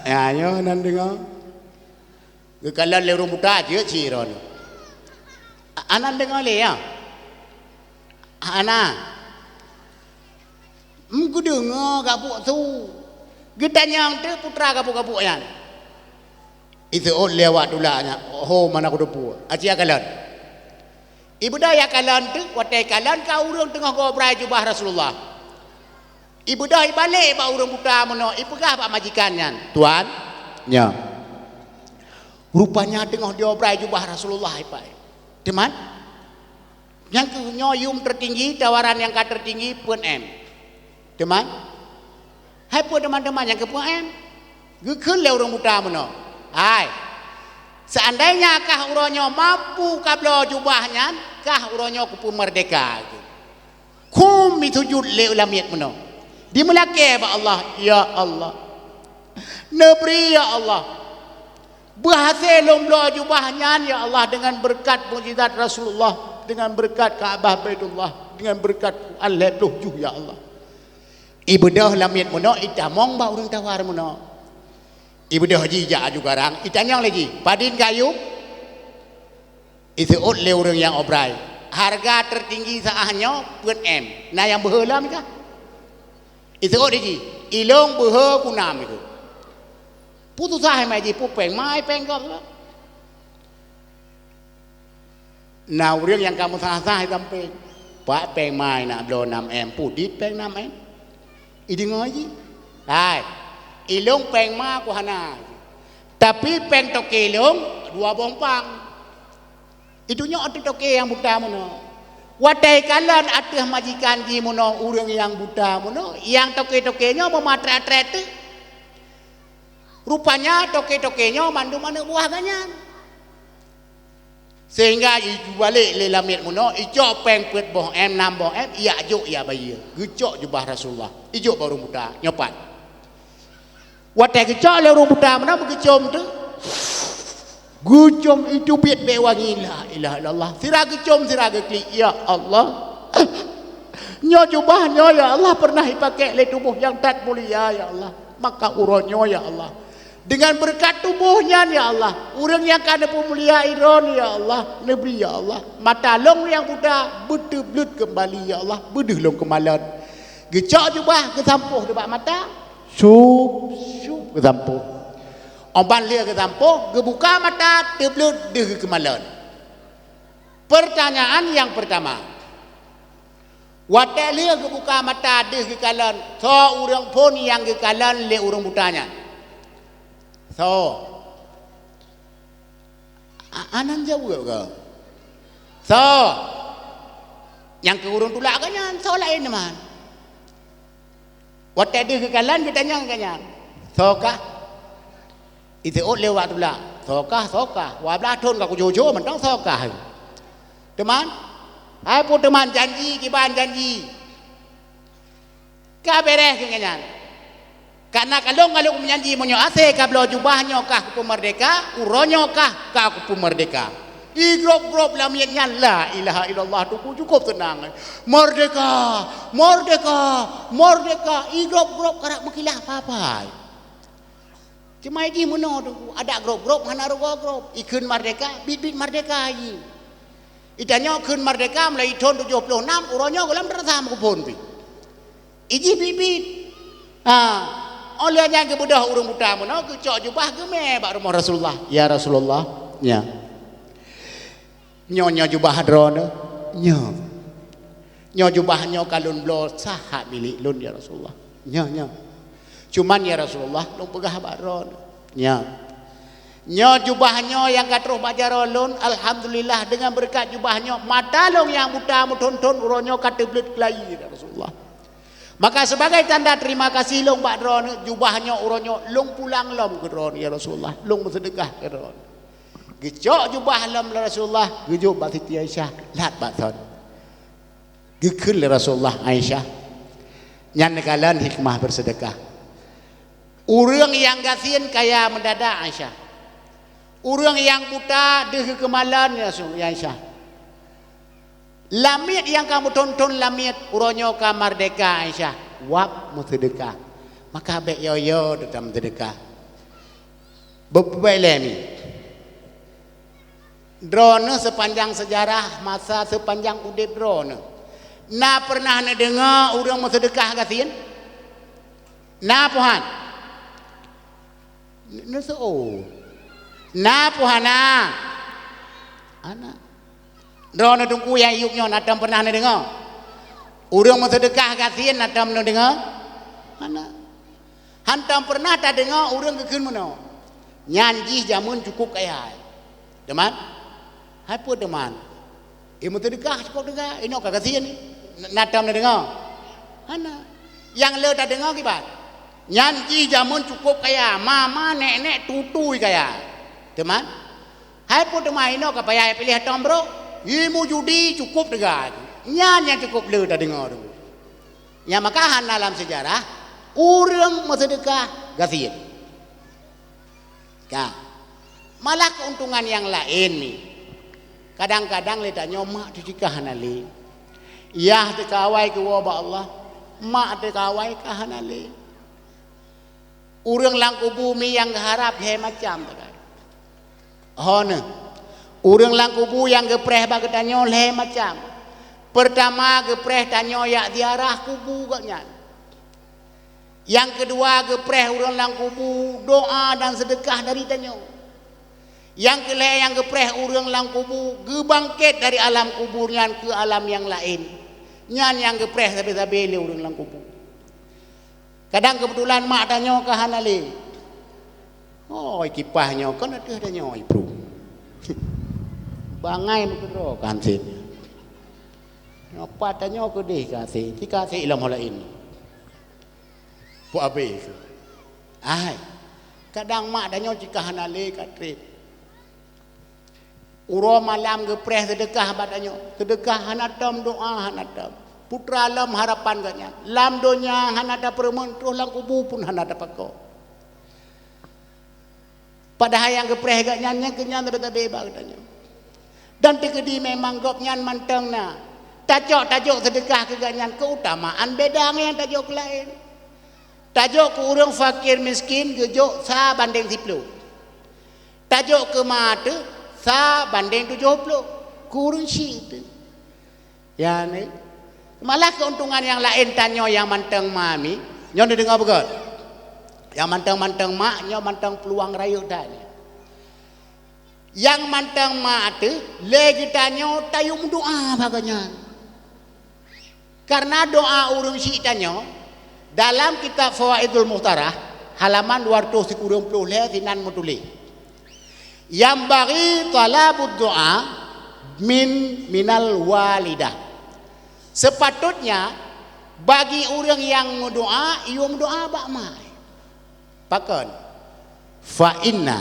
Ayo nan dengar. Gekalan le urung buta je ciron. Anan dengar le ya. Ana. Ku dengar gabuk tu. Gedanyang tu putra gabuk-gabuk yan. Itu lewat dulanya. Oh mana aku depu. Aci akalan. Ibu dah akalan tu, watai kalan kau urang tengah gobrai jubah Rasulullah. Ibu dah balik ba urang putra mono, ipegah pak majikannya. Tuan, nya. Rupanya tengah diobrai jubah Rasulullah ipai. Teman? Yang nyoyum tertinggi, tawaran yang tertinggi pun M. Teman? Hai pun teman-teman yang ke pun M. Gekun le urang putra mono. Hai. Seandainya kah uronyo mampu kablo jubahnya, kah uronyo kupu merdeka. Kum mitujud le ulamiyat meno. Dimulake ba Allah, ya Allah. Nebri ya Allah. Berhasil lomblo jubahnya ya Allah dengan berkat mukjizat Rasulullah, dengan berkat Kaabah Baitullah, dengan berkat Al-Lebluh ya Allah. Ibadah lamiyat meno itamong ba urang tawar meno. Ibu dah jijak juga orang. Itanyang lagi. Padin kayu. Itu le orang yang obrai. Harga tertinggi saahnya pun M. Nah yang berhala mereka. Itu lagi. Ilong berha kunam itu. Putus sah mai di pupeng mai pengkap. Nah orang yang kamu sah-sah sampai. Pak peng mai nak blow 6 M. Pudit peng 6 M. Ini ngaji. Hai. Ilong peng ma ku hana. Tapi peng toke ilong 2 bompang. Itunya otot toke yang buta mono. Watai kalan ateh majikan ji mono urang yang buta mono, yang toke-tokenya mematret-tret. Rupanya toke-tokenya mandu mana buah ganyan. Sehingga iju balik le lamit mono, ijo peng pet boh M 6 boh M, iya juk ya bayi. Gecok jubah Rasulullah. Ijo baru buta nyopat. Watai kecok le urung buta mana begecom tu. Gucom itu biat be wangi la ilaha illallah. Sira gecom sira geklik ya Allah. Nyo jubah nyo ya Allah pernah dipakai le tubuh yang tat mulia ya Allah. Maka uronyo ya Allah. Dengan berkat tubuhnya ya Allah. Urang yang kana mulia iron ya Allah. Nabi ya Allah. Mata long yang buta betul-betul kembali ya Allah. Bedeh long kemalan. Gecok jubah kesampuh debat mata. Sup ke tampuh. Omban lia ke tampuh, gebuka mata, teblut deh kemalan. Pertanyaan yang pertama. Watai lia gebuka mata deh ke kalan, so urang pun yang ke kalan le urang butanya. So. Anan jauh ke? So. Yang ke urang tulak kanyan, so lain teman. Watai dia ke kalan, dia tanya kanyan. So kah? Itu lewat pula. Sokah. Wah belah thun kau jojo mentang sokah. Teman, ai pun teman janji kiban janji. Ka beres kenyan. Karena kalau menjanji monyo ase kablo jubahnya kah ku merdeka, uronyo kah ku merdeka. I grop lamiatnya la ilaha illallah tu cukup tenang. Merdeka. I grop karak makilah apa-apa. Cuma ini mana tu ada grop mana grop. Ikun merdeka, bit merdeka ini. Itanya kun merdeka mulai tahun 76 uronyo dalam terasa kupon pi. Iji bit. Oleh yang kemudah urung muda mana ke cok jubah ke me bak rumah Rasulullah. Ya Rasulullah, ya. Nyonya jubah drone, nyo jubahnya kalun blo sahat milik lun ya Rasulullah. Nyo. Cuman ya Rasulullah lung pegah bak drone. Nyo jubahnya yang katruh bajar lun alhamdulillah dengan berkat jubahnya mata long yang muda muton uronyo kata belit kelai ya Rasulullah. Maka sebagai tanda terima kasih long bak drone jubahnya uronyo long pulang lom ke drone ya Rasulullah long bersedekah ke drone. Gecok jubah lam Rasulullah gejuk bak Siti Aisyah lat bak thon. Gekul Rasulullah Aisyah. Nyan kalan hikmah bersedekah. Urang yang gasin kaya mendadak Aisyah. Urang yang buta deh kemalan ya Rasulullah Aisyah. Lamit yang kamu tonton lamit uronyo ka merdeka Aisyah. Wap bersedekah. Maka baik yo dalam sedekah. Bebelemi. Drone sepanjang sejarah masa sepanjang udip drone. Na pernah na dengar orang mau sedekah gasin? Na puhan. Nuso. Na puhana. Anak. Drone tunggu yang yuknya nadam pernah na dengar. Orang mau sedekah gasin nadam na dengar? Anak. Hantam pernah tak dengar orang kekun mana? Nyanji jamun cukup kaya. Teman? Hai pun teman. Mau sedekah cukup dengar. Ini ok kasihan ni. Nadam na dengar. Anak. Yang le tak dengar kibat. Nyanji jamun cukup kaya. Mama nenek tutui kaya. Teman. Hai pun teman ini ok payah pilih hatam bro. Imu judi cukup dengar. Yang cukup le tak dengar. Yang maka dalam sejarah. Orang mau sedekah kasihan. Malah keuntungan yang lain ni. Kadang-kadang letaknya mak dijikahan ali. Yah tekawai ke wabak Allah. Mak tekawai kahan ali. Urang langku bumi yang harap he macam tak. Hone. Urang langku bumi yang gepreh bagi tanya he macam. Pertama gepreh tanya yak ziarah kubu katnya. Yang kedua gepreh urang langku bumi doa dan sedekah dari tanya. Yang kelih yang gepreh urang lang kubur gebangkit dari alam kuburnya ke alam yang lain. Nyan yang gepreh sabe-sabe le urang lang kubur. Kadang kebetulan mak tanya ke hanale. Oh kipahnya kan ada tanya bro. Bangai mukro kan sin. Apa tanya ke deh kasih. Dikasih ilmu lain. Buat apa itu? Kadang mak tanya jika hanale katre. Uro malam gepreh sedekah badannya. Sedekah hanatam doa hanatam. Putra lam harapan katnya. Lam donya hanada permen terus lang kubu pun hanada pakok. Padahal yang gepreh katnya kenyan tabe katanya. Dan tikedi memang gop nyan manteng na. Tajuk sedekah ke ganyan keutamaan beda yang tajuk lain. Tajuk ke urang fakir miskin gejuk sa banding 10. Tajuk ke mata sa banding 70 kurun itu. Ya ni. Malah keuntungan yang lain tanya yang manteng mami, nyo dengar betul. Yang manteng mak, nyo manteng peluang rayu tanya. Yang manteng mak tu lagi tanya tayung doa baganya. Karena doa urung si tanya dalam kitab Fawaidul Muhtarah halaman 290 sinan mutuli. Yang bagi talabud doa minal walidah. Sepatutnya bagi orang yang mendoa, ia mendoa bak mai. Pakon. Fa inna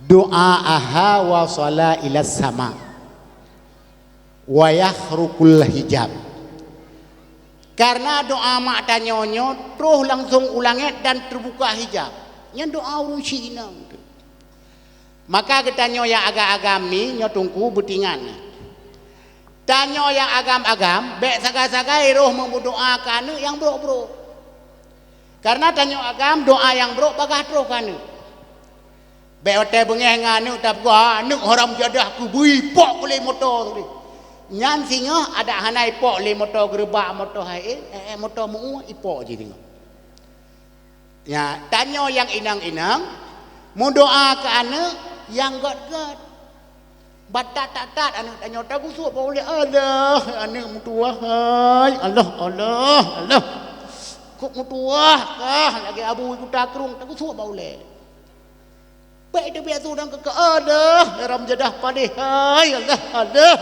doa aha wasala ila sama wa yakhrukul hijab. Karena doa mak tanyonyo terus langsung ulangnya dan terbuka hijab. Yang doa urung Cina. Maka ketanyo yang agam-agam ni nyo tungku betingan. Tanyo yang agam-agam bek sagai-sagai roh memberdoakan yang bro-bro. Karena tanyo agam doa yang bro bagah terus kan. Bek hotel bengeh nganu tak gua anu haram jadah ku bui pok le motor tu. Nyan singa ada hanai pok le motor gerbak motor hai motor mu ipok je tengok. Ya, tanyo yang inang-inang mu doa ke anak yang god-god. Batat-tatat anak tanyo tak kusuk boleh Allah anak mu tua hai Allah Allah Allah. Kok mu tua kah lagi abu iku takrung tak kusuk boleh. Baik dia biasa orang ke Allah haram jadah padeh hai Allah Allah.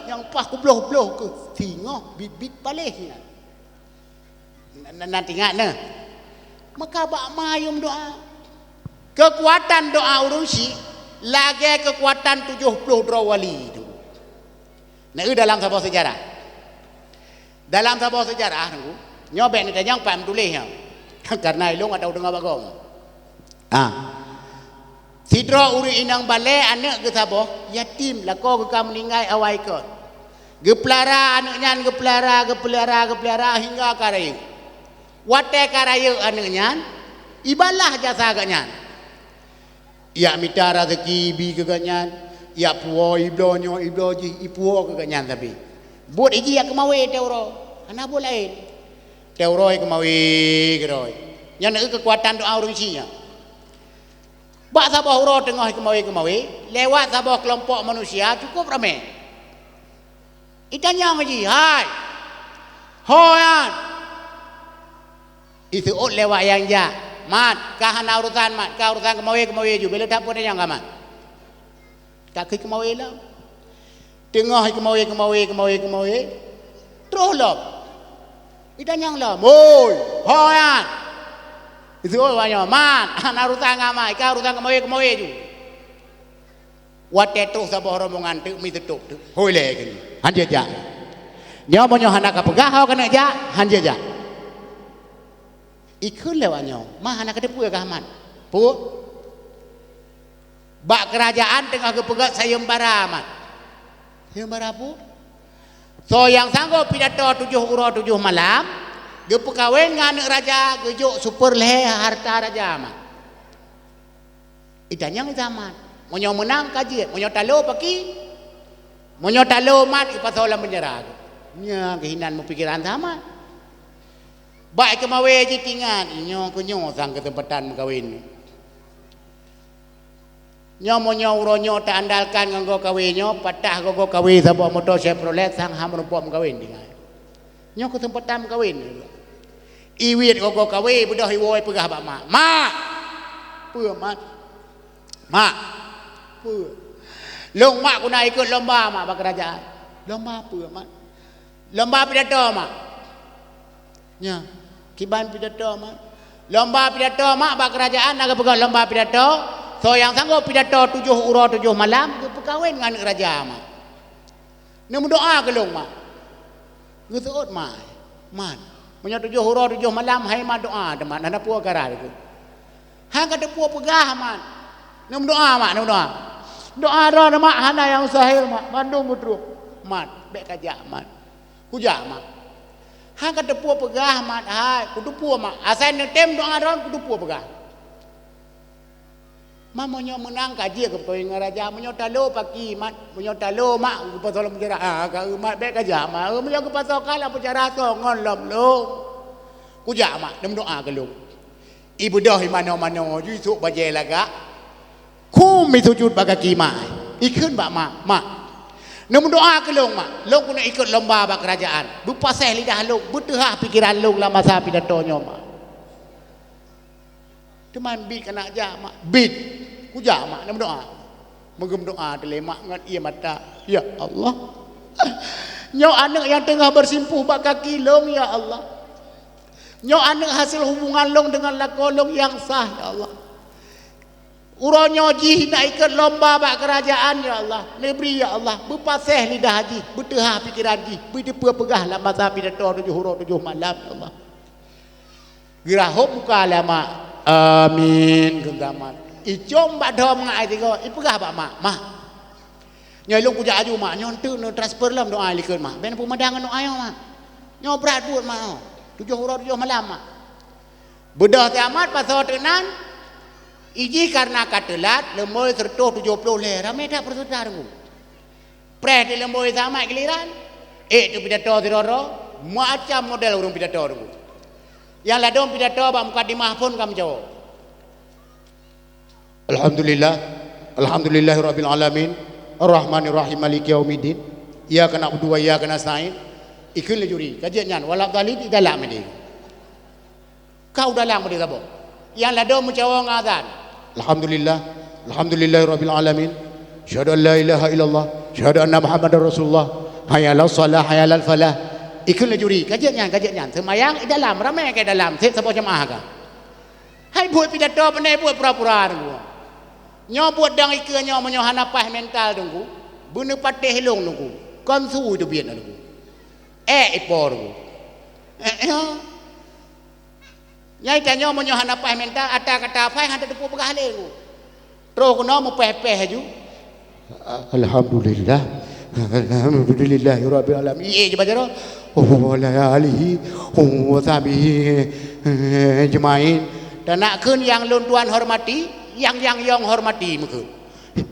Yang pah ku bloh-bloh ke singa bibit paleh nanti ingat nah. Maka bak mayum doa. Kekuatan doa urusi lagi kekuatan 70 wali itu. Nah, dalam sebuah sejarah. Dalam sebuah sejarah nunggu nyobek ni tanyang pam tulisnya. Karena ilung atau dengar bagong. Sidra uri inang bale anak ke saboh yatim lako ke kam linggai awai ke. Geplara anaknya geplara hingga karayu. Wate karayu anaknya ibalah jasa agaknya. Ya mita rezeki bi keganyan, ya puo iblonyo ibloji ipuo keganyan tapi. Buat iji ya kemawe teuro. Ana boleh. Teuro kemawe geroi. Yang nak kekuatan doa urusinya. Bak sabah uro tengah kemawe lewat sabah kelompok manusia cukup ramai. Itanya ngaji, hai. Hoyan. Itu lewat yang ja. Mat, kah hana urusan mat, kah urusan kemawe ju. Bila tak pun yang gamat. Tak ke kemawe lah. Tengah kemawe. Terus lah. Itanya lah, moy, hoyan. Itu banyak mat, hana urusan gamat, kah urusan kemawe ju. Wate tu sabah rombongan tu mi tutup tu. Hoi le kan. Hanja ja. Nyo monyo hana ka pegah ho kana ja, hanja ja. Ikun lewatnya, mah hana ka depu ka haman. Pu. Bak kerajaan tengah ke pegat sayembara amat. Sayembara pu. So yang sanggup pidato 7 uro 7 malam, ge pekawin nganak raja gejuk super leh harta raja amat. Itanya zaman. Monyo menang kaji, monyo talo paki, monyo talo mat ipasola menjerah. Nya kehinan mu pikiran sama. Baik kemawe ji tingan, nyo kunyo sang ketempatan kawin. Nyo monyo uronyo tak andalkan nganggo kawinyo, patah gogo kawin sabok motor Chevrolet sang ham rumpok kawin tingan. Nyo ketempatan kawin. Iwit gogo kawin budah iwoi pegah bak mak. Mak. Pu mak. Mak. Long mak kuna ikut lomba mak bak kerajaan. Lomba apa mak? Lomba pidato mak. Nya, kiban pidato mak. Lomba pidato mak bak kerajaan nak pegang lomba pidato. So yang sanggup pidato 7 uro 7 malam ke perkahwin dengan raja mak. Nak doa ke long mak. Ngesuut mak. Man. Punya 7 uro 7 malam hai mak doa teman ada puak karar itu. Hang kada puak pegah mak. Nak doa mak, nak doa. Doa roh mak hana yang sahil mak mandung mutru mat bek kajak mat kujak mak hang kata puo pegah mat hai kudu puo mak asal tem doa roh kudu puo pegah mak monyo menang kaji ke kawin raja monyo talo paki mat monyo talo mak ke pasal menjara ka mat bek kajak mak monyo ke pasal kala penjara songon lom lo kujak mak dem doa ke lu ibu dah mano-mano ju sok baje laga ku mi sujud baga kimai ikut bak mak namun doa ke long mak long kuna ikut lomba bak kerajaan bupaseh lidah long betehah pikiran long lah masa pidatonyo mak teman bit kena ja mak bit kuja mak namun doa menggem doa telemak ngan ia mata ya Allah nyo anak yang tengah bersimpuh bak kaki long ya Allah nyo anak hasil hubungan long dengan lakolong yang sah ya Allah Uronyo ji nak ikut lomba bak kerajaan ya Allah. Negeri ya Allah. Berpasih lidah haji, bertehah fikiran ji, berdepa pegah lah masa pidato 7 huruf 7 malam ya Allah. Gerahop buka lama. Amin genggaman. Icom bak do mengai tiga. Ipegah bak mak. Mah. Nyolong puja aju mak nyontu no transfer lam doa likun mak. Ben pemandangan no ayo mak. Nyo berat buat mak. 7 huruf 7 malam mak. Bedah tamat pasal tenan. Iji karena katelat lemoi sertuh 70 le ramai dah persaudaraku. Preh di lemoi sama giliran. Tu pidato diroro macam model urung pidato tu. Yang ladong pidato bak mukadimah pun kamu jawab. Alhamdulillah. Alhamdulillahirabbil alamin. Arrahmanir rahim maliki yaumiddin. Iyyaka na'budu wa iyyaka nasta'in. Ikul juri kajian walad dalil di dalam ini. Kau dalam dia apa? Yang ladong menjawab ngazan. Alhamdulillah. Alhamdulillahirabbil alamin. Syahadu an la ilaha illallah. Syahadu anna Muhammadar Rasulullah. Hayya 'alas salah, hayya 'alal falah. Ikut juri kajian semayang di dalam ramai ke dalam set sebuah jemaah ka. Hai buat pidato pandai buat pura-pura tu. Nyo buat dang ikut nyo menyo hanapah mental tunggu. Bune patih hilung tunggu. Konsu itu biar tunggu. Ipor tunggu. Nyai tanya menyo hanapah mental ada kata fai handa depu pegah le tunggu. Terus kuno mu peh-peh aju. Alhamdulillah. Alhamdulillahirabbil alamin. Je baca ro. Wa la alihi wa sahbihi jemain. Dan nak kun yang lun tuan hormati, yang yong hormati mukun.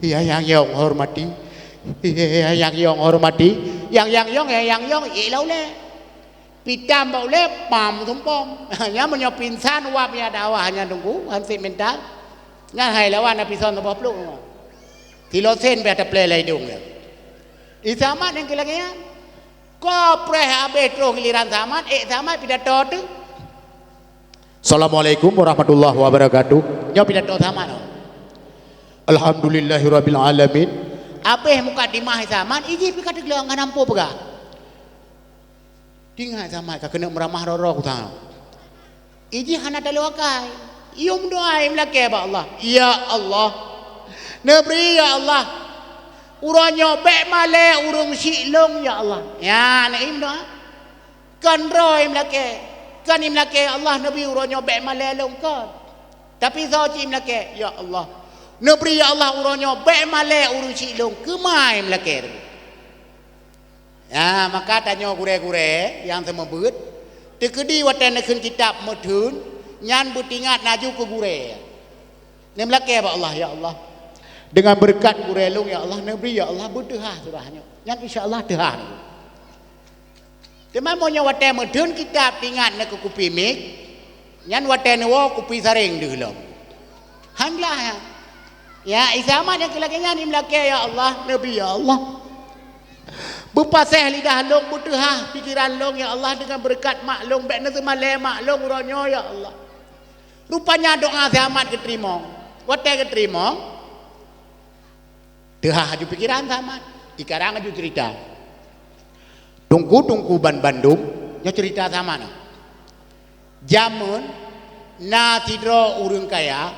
Yang yong hormati. Yang yong hormati. Yang yong lau le. Pitam bau le pam tumpom. Nya menyo pinsan wap ya dawahnya tunggu hansi mental. Nya hai lawan apison to pluk. Tilosen be ta play lai dung ya. Isamat yang kelagian. Kau preh habis terus giliran zaman. Zaman pidato tu. Assalamualaikum warahmatullahi wabarakatuh. Nyo pidato zaman. Alhamdulillahirabbil alamin. Habis mukadimah zaman. Iji pi kata gelang nampu pegah. Tinggal zaman ka kena meramah roro ku tahu. Iji hana daluakai. Ium doa imlake ba Allah. Ya Allah. Nabi ya Allah. Uronyo bek male urung silong ya Allah. Ya naim doa. Kan roy mlake. Kan imlake Allah Nabi uronyo bek male long kan. Tapi soci mlake ya Allah. Nabi ya Allah uronyo bek male urung silong kemai mlake. Ya maka tanya gure-gure yang semebut. Tekedi watan nekun kitab medun nyan butingat naju ke gure. Ni mlake ba Allah ya Allah. Dengan berkat gurelung ya Allah Nabi ya Allah berdehah surahnya. Yang insya-Allah dehah. Teman mo nya wate medun kitab tingat nak kupi mik. Nyan wate wo kupi saring deulom. Hanglah ya. Ya isama yang kelakinya ni melake ya Allah Nabi ya Allah. Berpasih lidah long berdehah pikiran long ya Allah dengan berkat maklum bek na semale maklum uronyo ya Allah. Rupanya doa zaman keterima. Wate keterima. Dehah aju pikiran sama. Ikarang aju cerita. Tungku ban Bandung. Nya cerita sama. Jamun. Na tidro urung kaya.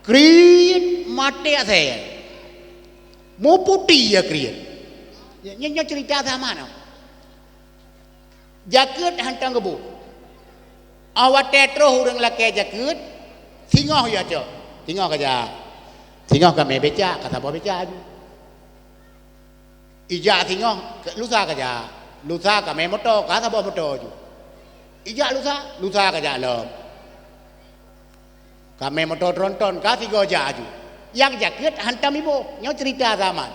Kriit mati saya. Mau putih ya kriit. Nya cerita sama. Jakut hantang kebu. Awat tetro urung laki jakut. Singoh ya cok. Singoh kaja. Singoh kami beca, kata apa beca aja. Ijak singoh, lusa kaja. Lusa kami motor, kata apa motor aja. Ijak lusa kaja lom. Kami motor tronton, kata tiga aja. Yang jakut hantam ibu, nyo cerita zaman.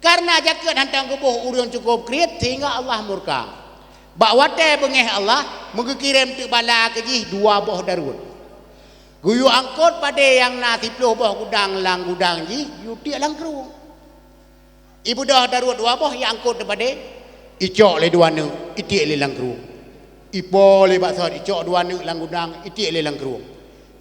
Karena jakut hantam kebuh urang cukup kriat sehingga Allah murka. Bakwate bengeh Allah mengirim tu bala kejih 2 boh darut. Guyu angkut pada yang na 10 boh gudang lang gudang ji yuti lang kru. Ibu dah darut 2 boh yang angkut pada icok le 2 ne itik le lang kru. Ipo le baksod icok 2 ne lang gudang itik le lang kru.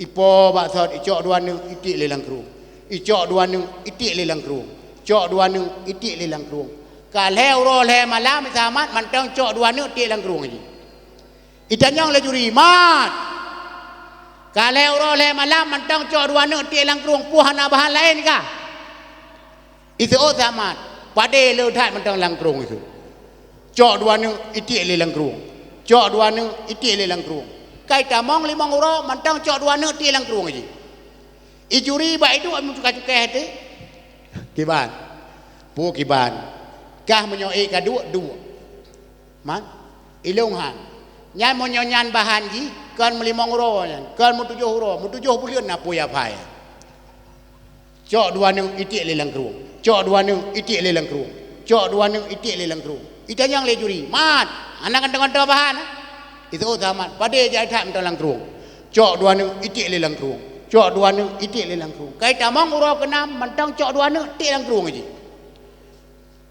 Ipo baksod icok 2 ne itik le lang kru. Icok 2 ne itik le lang kru. Cok 2 ne itik le lang kru. Kalau ro le malam samat mantang cok 2 ne itik lang kru ji. Itanyang le juri mat. Kalau orang malam mentang cok dua nak tiak langkrung puhan bahan lain kah? Itu zaman. Pada le dah mentang langkrung itu. Cok dua nak itik le langkrung. Cok dua nak itik le langkrung. Kai tamong 5 orang mentang cok dua nak tiak langkrung aje. Ijuri ba itu amu cukai hati. Kiban. Pu kiban. Kah menyoi ka dua. Man. Ilunghan. Nyan monyanyan bahan ji kan 5 orang kan 7 orang 7 bulan apa ya pai. Cok dua nak itik le langkrung. Cok dua nak itik le langkrung. Cok dua nak itik le langkrung. Itu yang le juri. Man. Anak kantong bahan. Itu zaman. Pada jai tak mentang langkrung. Cok dua nak itik le langkrung. Cok dua nak itik le langkrung. Kai tamang urau kenam mentang cok dua nak itik langkrung aje.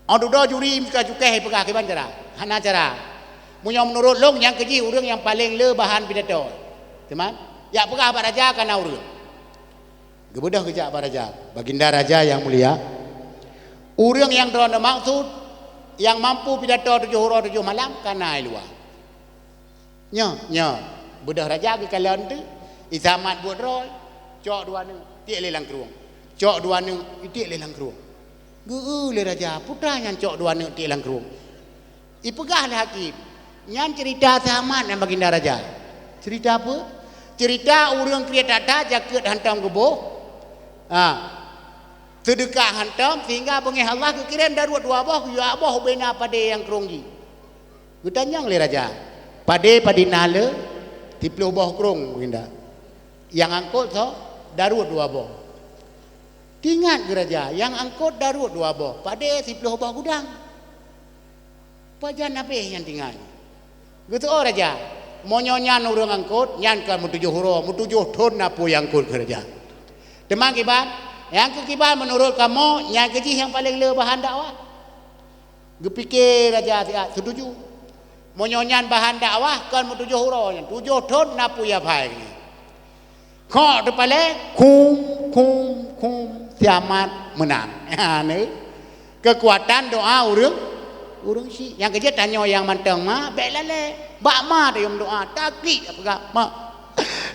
Adu do juri muka cukai pegah ke cara. Hana cara. Munya menurut long yang keji urang yang paling le bahan pidato. Teman? Ya pegah Pak Raja kana urang. Gebedah kejak Pak Raja. Baginda Raja yang mulia. Urang yang drone maksud yang mampu pidato 7 huruf 7 malam kana luar. Nya. Bedah Raja ke kalian tu. Isamat buat roy. Cok dua ni tiak le langkrung. Cok dua ni tiak le langkrung. Geu le Raja putra yang cok dua ni tiak langkrung. Ipegah le hakim. Nyan cerita zaman yang Baginda Raja. Cerita apa? Cerita urang kriya tata jaket hantam geboh. Sedekah hantam sehingga bengih Allah kekirim daruat 2 boh ya boh bena pada yang kerongji. Gutanyang le Raja. Pada nala 30 boh kerong Baginda. Yang angkut so daruat 2 boh. Tingat ke Raja, yang angkut daruat 2 boh. Pada 10 boh gudang. Pajan apa yang tinggal? Gitu Raja. Monyonya urang angkut, nyan kan 7 huruf, 7 ton apa yang angkut ke Raja. Demang kiban, yang ke kiban menurut kamu, yang keji yang paling le bahan dakwah. Gepikir Raja setuju. Monyonya bahan dakwah kan 7 huruf, 7 ton apa ya pai. Kok depale kum kiamat menang. Ni kekuatan doa urang si yang kerja tanya yang manteng mah belale bak ma dia doa taki apa ma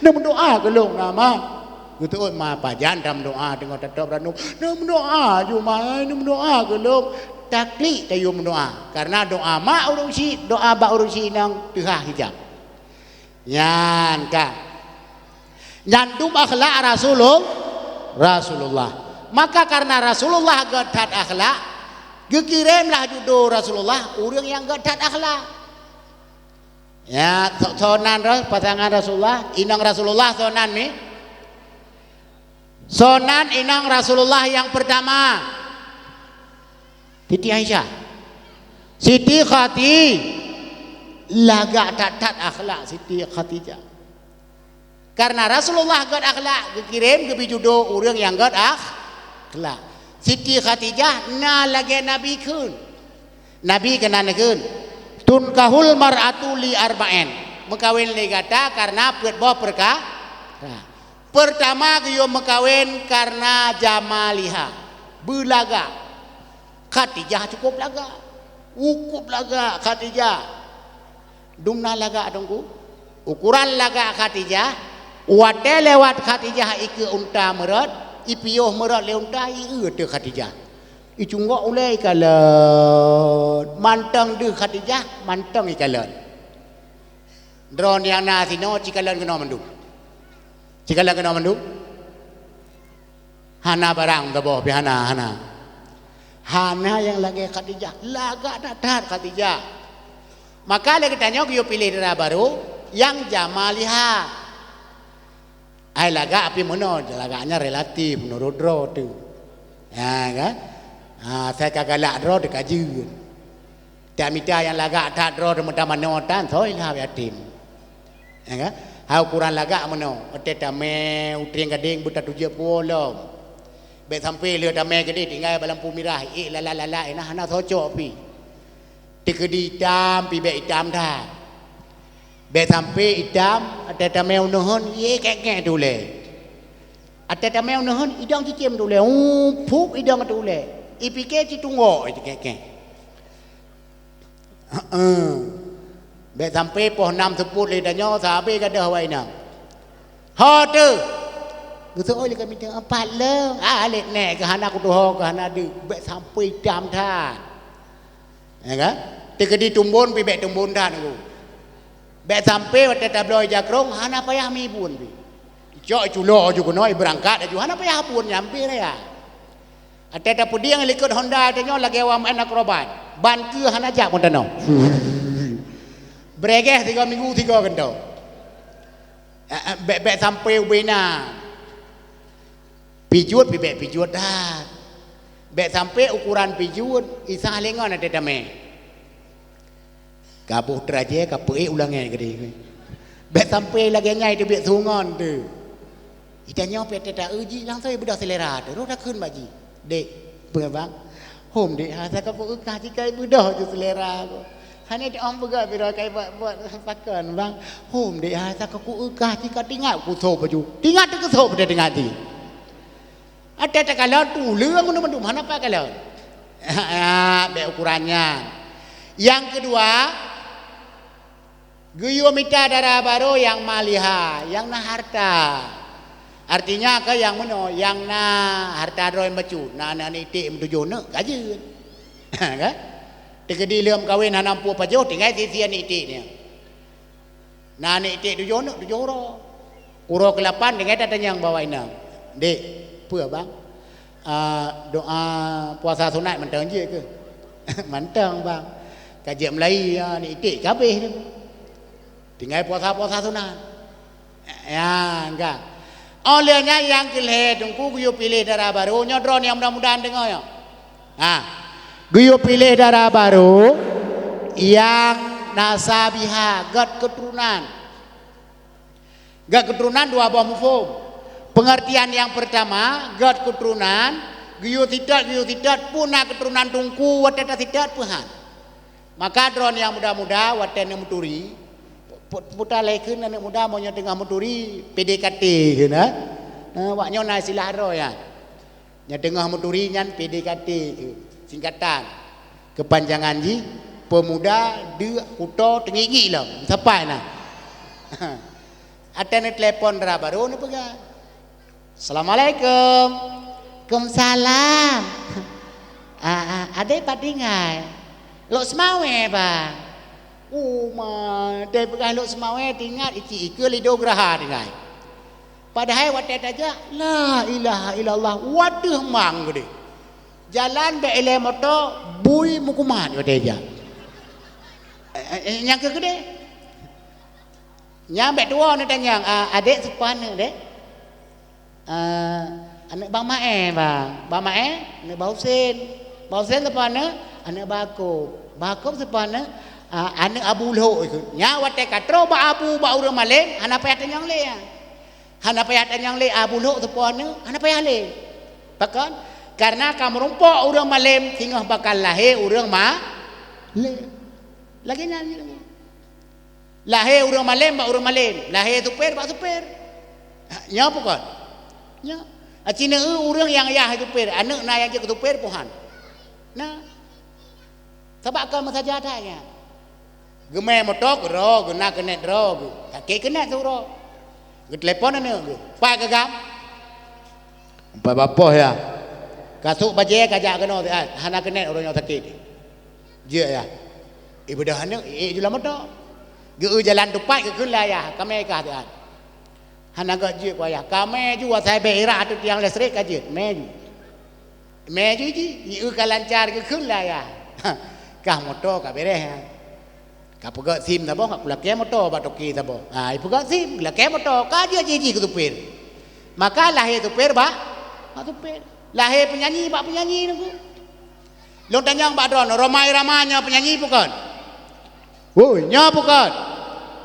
nak doa ke long nama gitu ma pajan dalam doa tengok tetap ranu nak doa cuma nak doa ke long taki tayo doa karena doa ma urang si doa bak urang si nang tengah hijab yan ka nyandum akhlak Rasulullah maka karena Rasulullah gadat akhlak gekirimlah judo Rasulullah urang yang gadat akhlak ya sonan pasangan Rasulullah inang Rasulullah sonan ni sonan inang Rasulullah yang pertama Siti Aisyah Siti Khati laga gadat akhlak Siti Khadijah karena Rasulullah gad akhlak gekirim ke judo urang yang gad akhlak Siti Khadijah na lagi Nabi kun. Nabi kena kun. Tunkahul mar'atu li arba'in. Mekawin li gata karena boh perkara. Pertama dia mekawin karena jamaliha. Belaga. Khadijah cukup laga. Ukup laga Khadijah. Dumna laga dongku. Ukuran laga Khadijah. Wate lewat Khadijah ike unta merot. Ipioh merat leuntai tu Khadijah. Icungok ulai kalat mantang de Khadijah mantang ikalat. Dron yang na sino cikalan kena mandu. Cikalan kena mandu. Hana barang taboh hana. Hana yang lagi Khadijah, laga dadat Khadijah. Maka lagi tanya yo pilih dara baru yang jamaliha. Ai laga api mono laganya relatif menurut dro tu. Ya kan? Saya kagak dro dekaji. Tak minta yang laga tak dro mentah mano tan soi lah yatim. Ya kan? Ha ukuran laga mono. Ote tame utring gading buta 70. Be sampai le tame gede tinggal lampu merah. La nah hana soco pi. Tikedi hitam pi be hitam dah. Be sampai hitam ada tameu nuhun ye kek dule. Ada tameu nuhun idang cicim dule. Pup idang dule. Ipike citunggo kek. Be sampai poh 6 seput le danyo sabe kada hawai nang. Ha tu. Betul oleh kami tengok empat leng. Alik nek ke hana aku tu ho ke hana de bek sampai dam than. Ya kan? Tekedi tumbun pi bek tumbun than aku. Bek sampai waktu tabloid jakrong hana payah mi pun pi. Cok culo ju kunoi berangkat ju hana payah pun nyampe ya. Ada pudi yang ikut Honda tanya lagi awam anak roban. Ban ke hana jak pun tano. Beregeh 3 minggu 3 kentau. Bek sampai ubena. Pijut bebek pijut dah. Bek sampai ukuran pijut isah lengan ada dame. Kabuh teraje kapue ulangnya gede. Bek sampai lagi nyai tu bek sungon tu. Itanya pete tak uji langsung budak selera tu. Dah kun baji. Dek, bang. Hom dek ha tak kapu ukah jika budak tu selera aku. Hanya di om buka biro kai buat pakan bang. Hom dek ha tak kapu ukah jika tinggal ku so baju. Tinggal tu ke so pada tinggal ti. Ada tak kalau tu leng mana mana apa kalau? Bek ukurannya. Yang kedua, guyomita darah baru yang maliha, yang na harta. Artinya ke yang mana? Yang na harta roy macu. Na itik mentuju nak kajun. Kan? Tegedi liam kawin hanam pu pajo tinggal sisian itik ni. Na itik tujuh nak tujuh ro. Uro ke-8 dengan datanya yang bawa ina. Dek apa bang? Doa puasa sunat mentang je ke? Mentang bang. Kajian Melayu ni itik kabeh tu. Tinggal puasa sunat. Ya, enggak. Olehnya yang kelih tunggu guyu pilih darah baru nyodron yang mudah-mudahan dengar ya. Guyu pilih darah baru yang nasabiha gad keturunan. Gad keturunan dua buah mufhum. Pengertian yang pertama, gad keturunan, giyu tidak punah keturunan tungku wateta tidak puhan. Maka dron yang muda-muda watena muturi, putar lekeun anak muda maunya tengah muturi PDKT keuna. Waknya na silah ro ya. Nya tengah muturi nyan PDKT ke singkatan. Kepanjangan ji pemuda de kuto tengigi lah. Sampai nah. Ada ni telepon dara baru ni pegang. Assalamualaikum. Waalaikumsalam. Ada padingai. Lok semawe bang. Dia pegang lok semawe tinggal iki lido graha dengai. Padahal watet aja la ilaha illallah waduh mang gede. Jalan be ele moto bui mukuman watet aja. Yang ke gede. Nyampe tua ni tanya adik sepan dek. Anak Bang Mae bang. Bang Mae anak Bang Husin. Bang Husin sepan anak Bakub. Bakub sepan anak Abu Lo ikut. Nya watek katro ba Abu ba urang malem anak payah tanyang le. Anak payah tanyang le Abu Lo sepan anak payah le. Bahkan karena kamu rumpok urang malem tinggal bakal lahir urang ma le. Lagi nyanyi lagi. Lahir urang malem ba urang malem. Lahir supir ba supir. Nya apa kan? Ya, Cina orang yang ayah itu per, anak na yang je ketupir puhan. Nah, sebab kan saja adanya. Gemai motor ro, guna kena ro, kaki kena tu ro. Telepon anak tu, pak gegam. Empat bapa ya. Kasuk baje kajak kena, hana kena orang yang sakit. Je ya. Ibadah anak, jual motor. Geu jalan tupai ke lah ya, kami kah tu. Hana gaji kuaya. Kami juga saya beira tu tiang listrik gaji. Meju ji, iu kalancar ke lah ya. Kah motor kah bereh. Kah pegat sim tabo, kah pula ke motor batoki tabo. Ibu pegat sim, lah ke motor kah dia ji ke tupir. Maka lahir tupir ba tupir. Lahir penyanyi ba penyanyi nunggu. Long tanyang ba don, ramai-ramanya penyanyi bukan. Woi, nya bukan.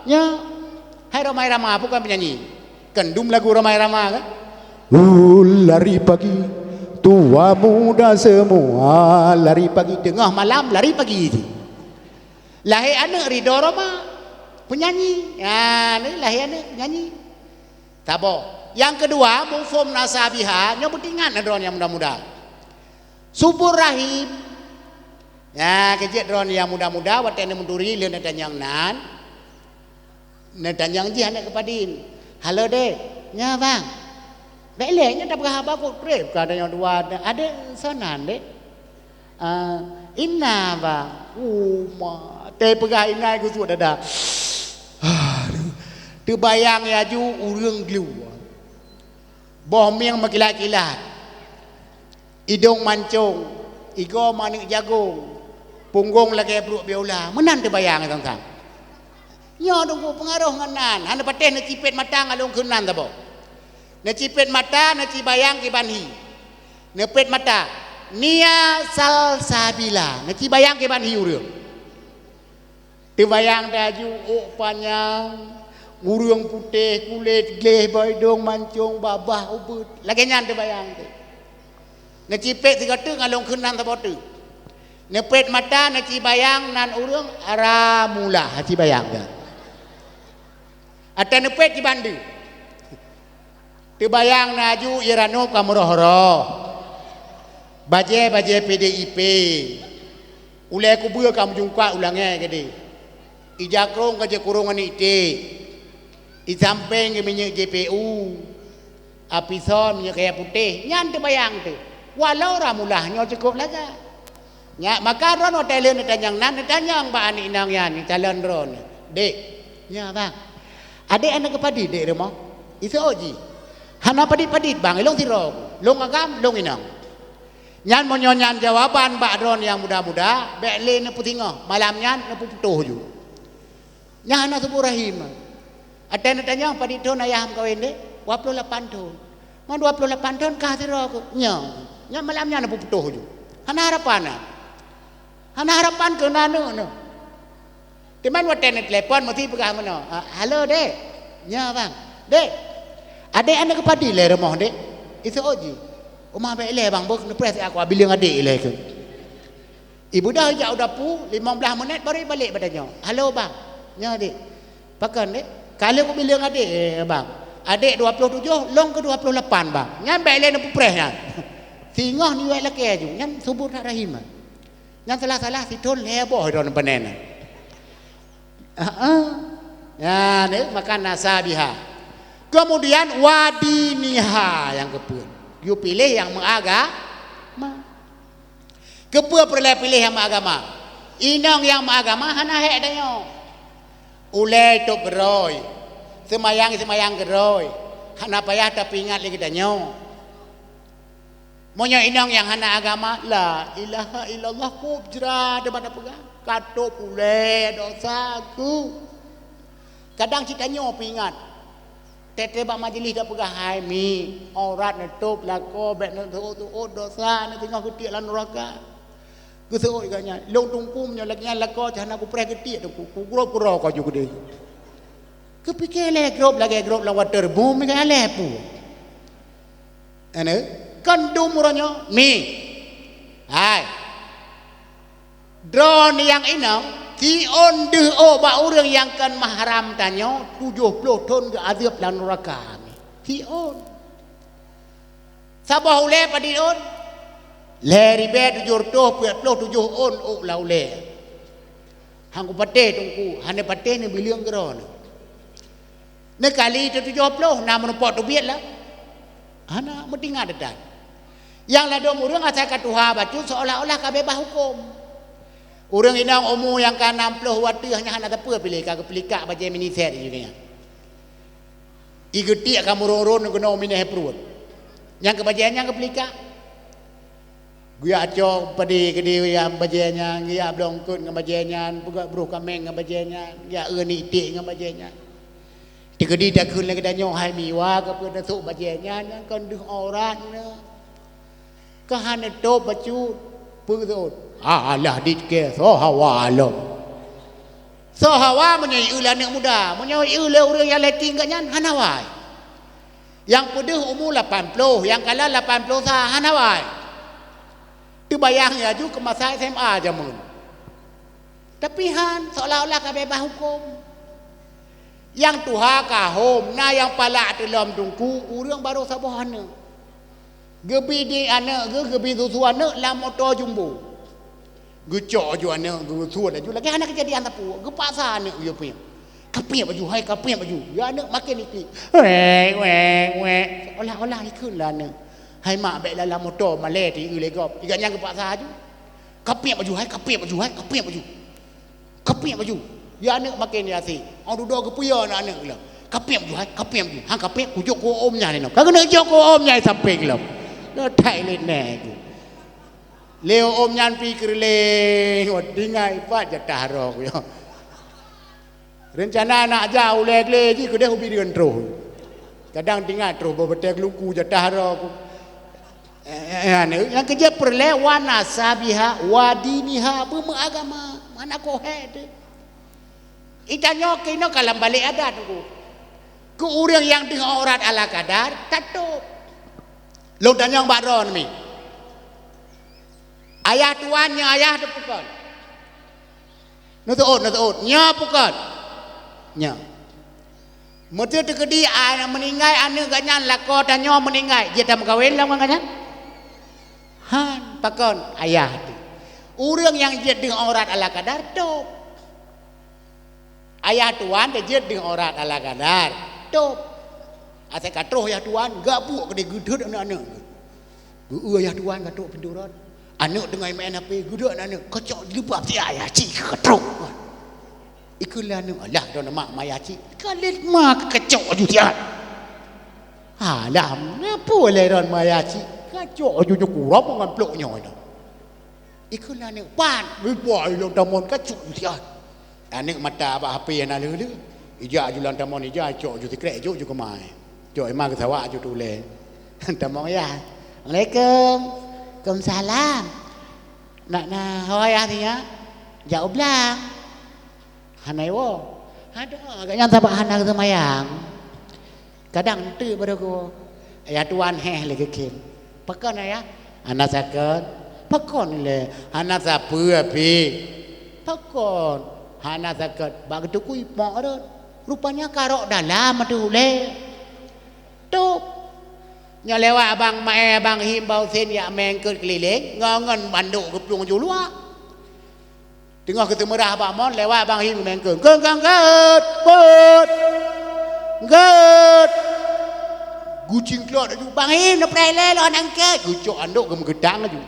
Nya. Hai ramai-ramah bukan penyanyi. Kendum lagu ramai-ramah kan? Lari pagi, tua muda semua lari pagi, tengah malam lari pagi. Lahir anak Ridho Roma, penyanyi. Ya, ni lahir anak penyanyi. Tabo. Yang kedua, mufhum nasabiha, nyebut ingat dron yang muda-muda. Subur rahim. Ya, kejek dron yang muda-muda, watene menduri lian netanyang nan. Netanyang ji anak kepadin. Halo dek, nya bang beleknya tak berapa bagus trip kadang yang dua ada sonan dek inna bang ma teh pegai inai ku sudah dah terbayang ya ju urang gelu boh miang makilat-kilat hidung mancung igo manik jagung punggung lagi perut biola menan terbayang tang-tang nyo dongku pengaruh nganan hana pateh na cipet mata ngalung kenan ta bo na cipet mata na cibayang ke banhi na pet mata nia salsabila na cibayang ke banhi urang terbayang daju panjang urang putih kulit gleh baidong mancung babah ubut lagi nyan terbayang tu na cipet tiga tu ngalung kenan ta bo tu na pet mata na cibayang nan urang aramula cibayang dah ada nepet di bandu terbayang naju irano kamurohoro baje PDIP ulai kubur kamu jungka ulangnya gede ijakrong kerja kurungan ite isampeng ke minyak JPU apison minyak kayak putih nyan terbayang tu walau ramulahnya cukup laga nya maka ron hotel ni tanyang nan tanyang ba ani nang yan ni talon ron dek nya bang adik anak kepadi dek rumah itu oji hana padit bang ilong tirok long agam long inang nyan monyonya jawaban Pak Ron yang muda-muda bekle ne putingo malam nyan ne putuh ju nyana subur rahim ada ne tanya padit ton ayam kawin de 28 ton man 28 ton kah tirok nya malam nyan ne putuh ju hana harapan ke nanu no teman waten telepon mesti pegang mana halo dek nya bang dek adek anak kepadi le rumah dek itu oji rumah baik le bang bok nepres aku bilang adik le ke ibu dah jak udah 15 minit baru balik padanya halo bang nya dek pakan dek kalau aku bilang adik bang adik 27 long ke 28 bang nyan baik le nepres nya singoh ni wek laki aju nyan subur tak rahim nyan salah si ton leboh don panena ya nih makan nasabiha kemudian wadiniha yang kepun you pilih yang mengagama kepua pilih yang mengagama inong yang mengagama hana hek danyo ulai tok geroi semayang geroi hana payah tapi ingat lagi danyo monya inong yang hana agama la ilaha illallah kubjra depan apa katup ulai dosaku kadang citanya pingat tete bak majlis dak pegah hai mi aurat ne top lako bek ne tu dosa ne tengah ketik lan neraka geso iganya long tungkum nya lagi lako jana ku pre ketik tu ku grop ko ju gede kepikir le grop la water boom kan le pu ane kan dumurannya mi hai drone yang inang ti on de o ba orang yang kan mahram tanyo 70 ton ke azab lan neraka ti on sabah ule padi on le ribe 7 on o laule hang pate tungku hane pate ne biliang geron ne kali 70 na menepot tu biat lah hana mentingat dedan yang lado murung asal katuha bacu seolah-olah kabebah hukum orang inang umur yang kan 60 waktu hanya hana apa pilih kagak pelikak baca miniset juga igeti kamu ron guna mineh perut yang kebajian yang kepelikak gue acok padi kedi yang bajiannya dia belum kun ngabajiannya buka bro kameng ngabajiannya ya ni tik ngabajiannya tikedi dak kun lagi danyo hai miwa ke pada sok bajiannya kan deh orang ke hana to bacu perut alah ditke so hawa menyai ulah anak muda menyai ulah orang yang letting katnya hanawai yang pedih umur 80 yang kalah 80 sah hanawai tu bayang ya ju ke masa SMA jamun tapi han seolah-olah kabebah hukum yang tuha kahom na yang palak dalam tungku orang baru sabuhana gebi di anak gebi susu anak la motor jumbo gecok ju anak gusuan ju lagi anak kejadian tapu gepaksa anak yo pi kapia baju hai kapia baju ya anak makin iki wek olah ikut lah anak hai mak baik dalam motor malai ti le gop ikan yang ke pak sah tu kapia baju hai kapia baju ya anak makin ya si orang duduk ke puya anak lah kapia baju hai kapia baju hang kapia kujuk ko omnya ni no kagak nak jok ko omnya sampai gelap lo tai le ne tu leo om nyan pikir le dingai pa jatah rok yo rencana nak jauh le ji kedai hobi dengan terus kadang tinggal terus bebetek luku jatah rok yang kerja perlewana sabiha wadiniha beragama mana ko he itanyo kino kalam balik adat ku urang yang dengan aurat ala kadar tatup lo tanya baron mi ayah tuannya ayah tu bukan nutuut nya bukan nya mesti terkedi anak meninggal anak ganyan lako tanya meninggal dia tak kawin lah ganyan han pakon ayah tu urang yang dia dengan aurat ala kadar tu ayah tuan dia dengan aurat ala kadar tu asal katroh ayah tuan gabuk ke dia gedut anak-anak ayah tuan katroh pendurat anak dengan main apa gudak anak kocok lebab si ayah cik ketrok ikulah anak alah dah mak maya cik kalit mak kecok ju dia alah apa le ron maya cik kacok ju kurap dengan ploknya itu ikulah anak pan boy lo tamon kacok ju dia anak mata apa HP yang lalu tu ija ju lan tamon ija cok ju tikrek ju kemai cok emang kesawa ju tu le tamon ya Assalamualaikum Waalaikumsalam. Nak hoya ni ya. Jauh belang. Hanai wo. Ada agaknya tabak hana ke mayang. Kadang tu pada ko. Ya tuan heh le kekim. Pakon ya. Anak sakit. Pakon le. Anak sapu api. Pakon. Anak sakit. Bagi tu kui mak ada. Rupanya karok dalam tu le. Tu nya lewat abang mae abang himbau sen ya mengkel keliling ngongon banduk keplung ju luar tengah ketemu dah abang mon lewat abang him mengkel get gucing keluar ju bang him nak prele lo nangket gucok anduk gem gedang ju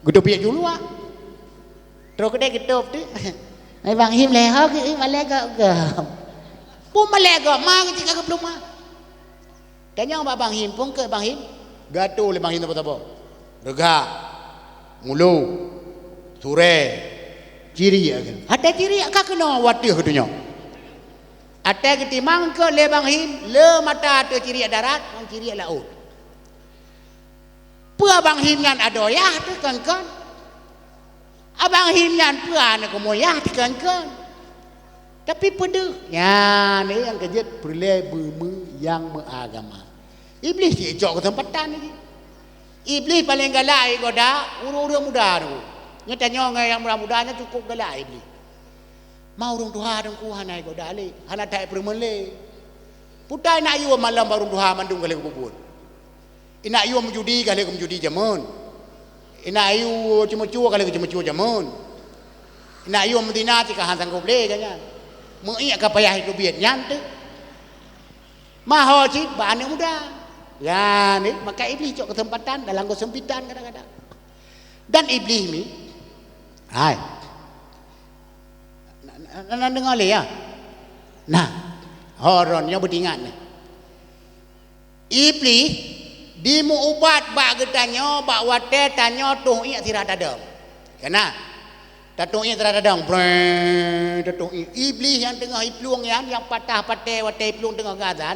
gedop ya ju luar terus kedai gedop tu ai bang him leho ke male ke pu male ke ma ketika keplung ma tanya bang him pun ke bang him gato le bang him apa rega mulu sure ciri ya kan ada ciri ka kena watih kedunya ada ketimang ke le bang him le mata tu ciri darat ang ciri laut pua bang him nyan adoyah tu kan abang him nyan pua nak moyah tu kan tapi pedih ya ni yang kejut perle bumi yang beragama iblis dia jok ke tempatan ni iblis paling galai goda urang muda tu nyatanya ngai yang muda-mudanya cukup galai iblis mau urang tuha dong ku hanai goda le hana tai permele putai nak yu malam baru tuha mandung kali kubur ina yu menjudi kali menjudi jamun ina yu cuma-cuma kali cuma-cuma jamun ina yu medina tika hansan goble ganyan mengiak ke payah itu biar nyantu maho cik ba anak muda ya ni maka iblis cok kesempatan dalam kesempitan kadang-kadang dan iblis ni hai nak dengar le ya nah horonnya berdingat ni iblis di mu ubat bak getanyo bak wate tanyo tuh iya tidak ada kena Tatung ini terada tatung iblis yang tengah iplung yang patah-patah watai iplung tengah gazan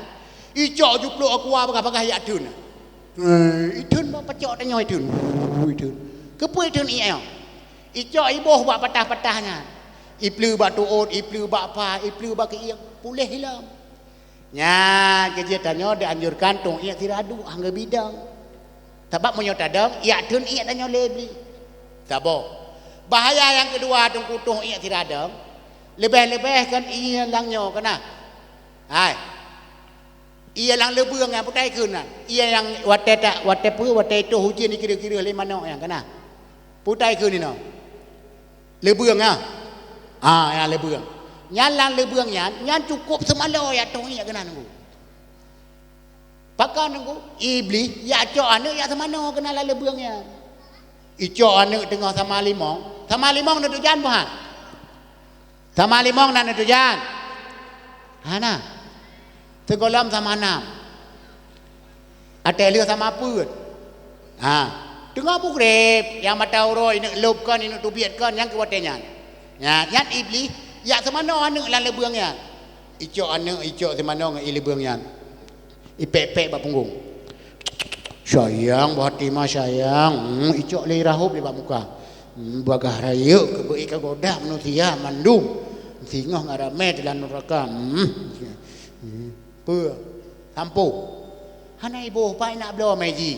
icok jupluk aku apa ya tun itun apa pacok tanya itun kepu itun iya icok ibuh buat patah-patahnya iplu bak tuut iplu bak pa iplu bak iang pulih hilang nya kejiatannya dianjurkan tung iya tiradu angga bidang sebab menyotadang iya tun iya tanya lebih sabo bahaya yang kedua tungku tuh ia tidak ada lebih-lebih kan ia langnya kena hai ia lang lebeung yang putai kun ia yang wate itu hujan ni kira-kira le mana yang kena putai kun ni no lebeung yang lebeung Nyalang lebuang nyan cukup semalo ya tong ya kena nunggu. Pakai nunggu iblis ya cok anak ya semano kena la lebuang nyan. Icok anak tengah sama limong nak tujan bukan? Sama limong nak tujan. Hana. Tegolam sama enam. Ada lihat sama apa? Tengah bukrep yang mata uroi nak lopkan nak tubiatkan yang kuatnya. Ya, yang iblis ya semano anak la lebuang nyan. Icok anak icok semano ngai lebuang nyan. Ipek-pek bak punggung. Sayang buat timah sayang. Icok le rahup le bak muka. Bagah raya ke beik ke godah manusia mandum. Singoh ngarame dalam neraka. Pe sampo. Hana ibu pai nak belo meji.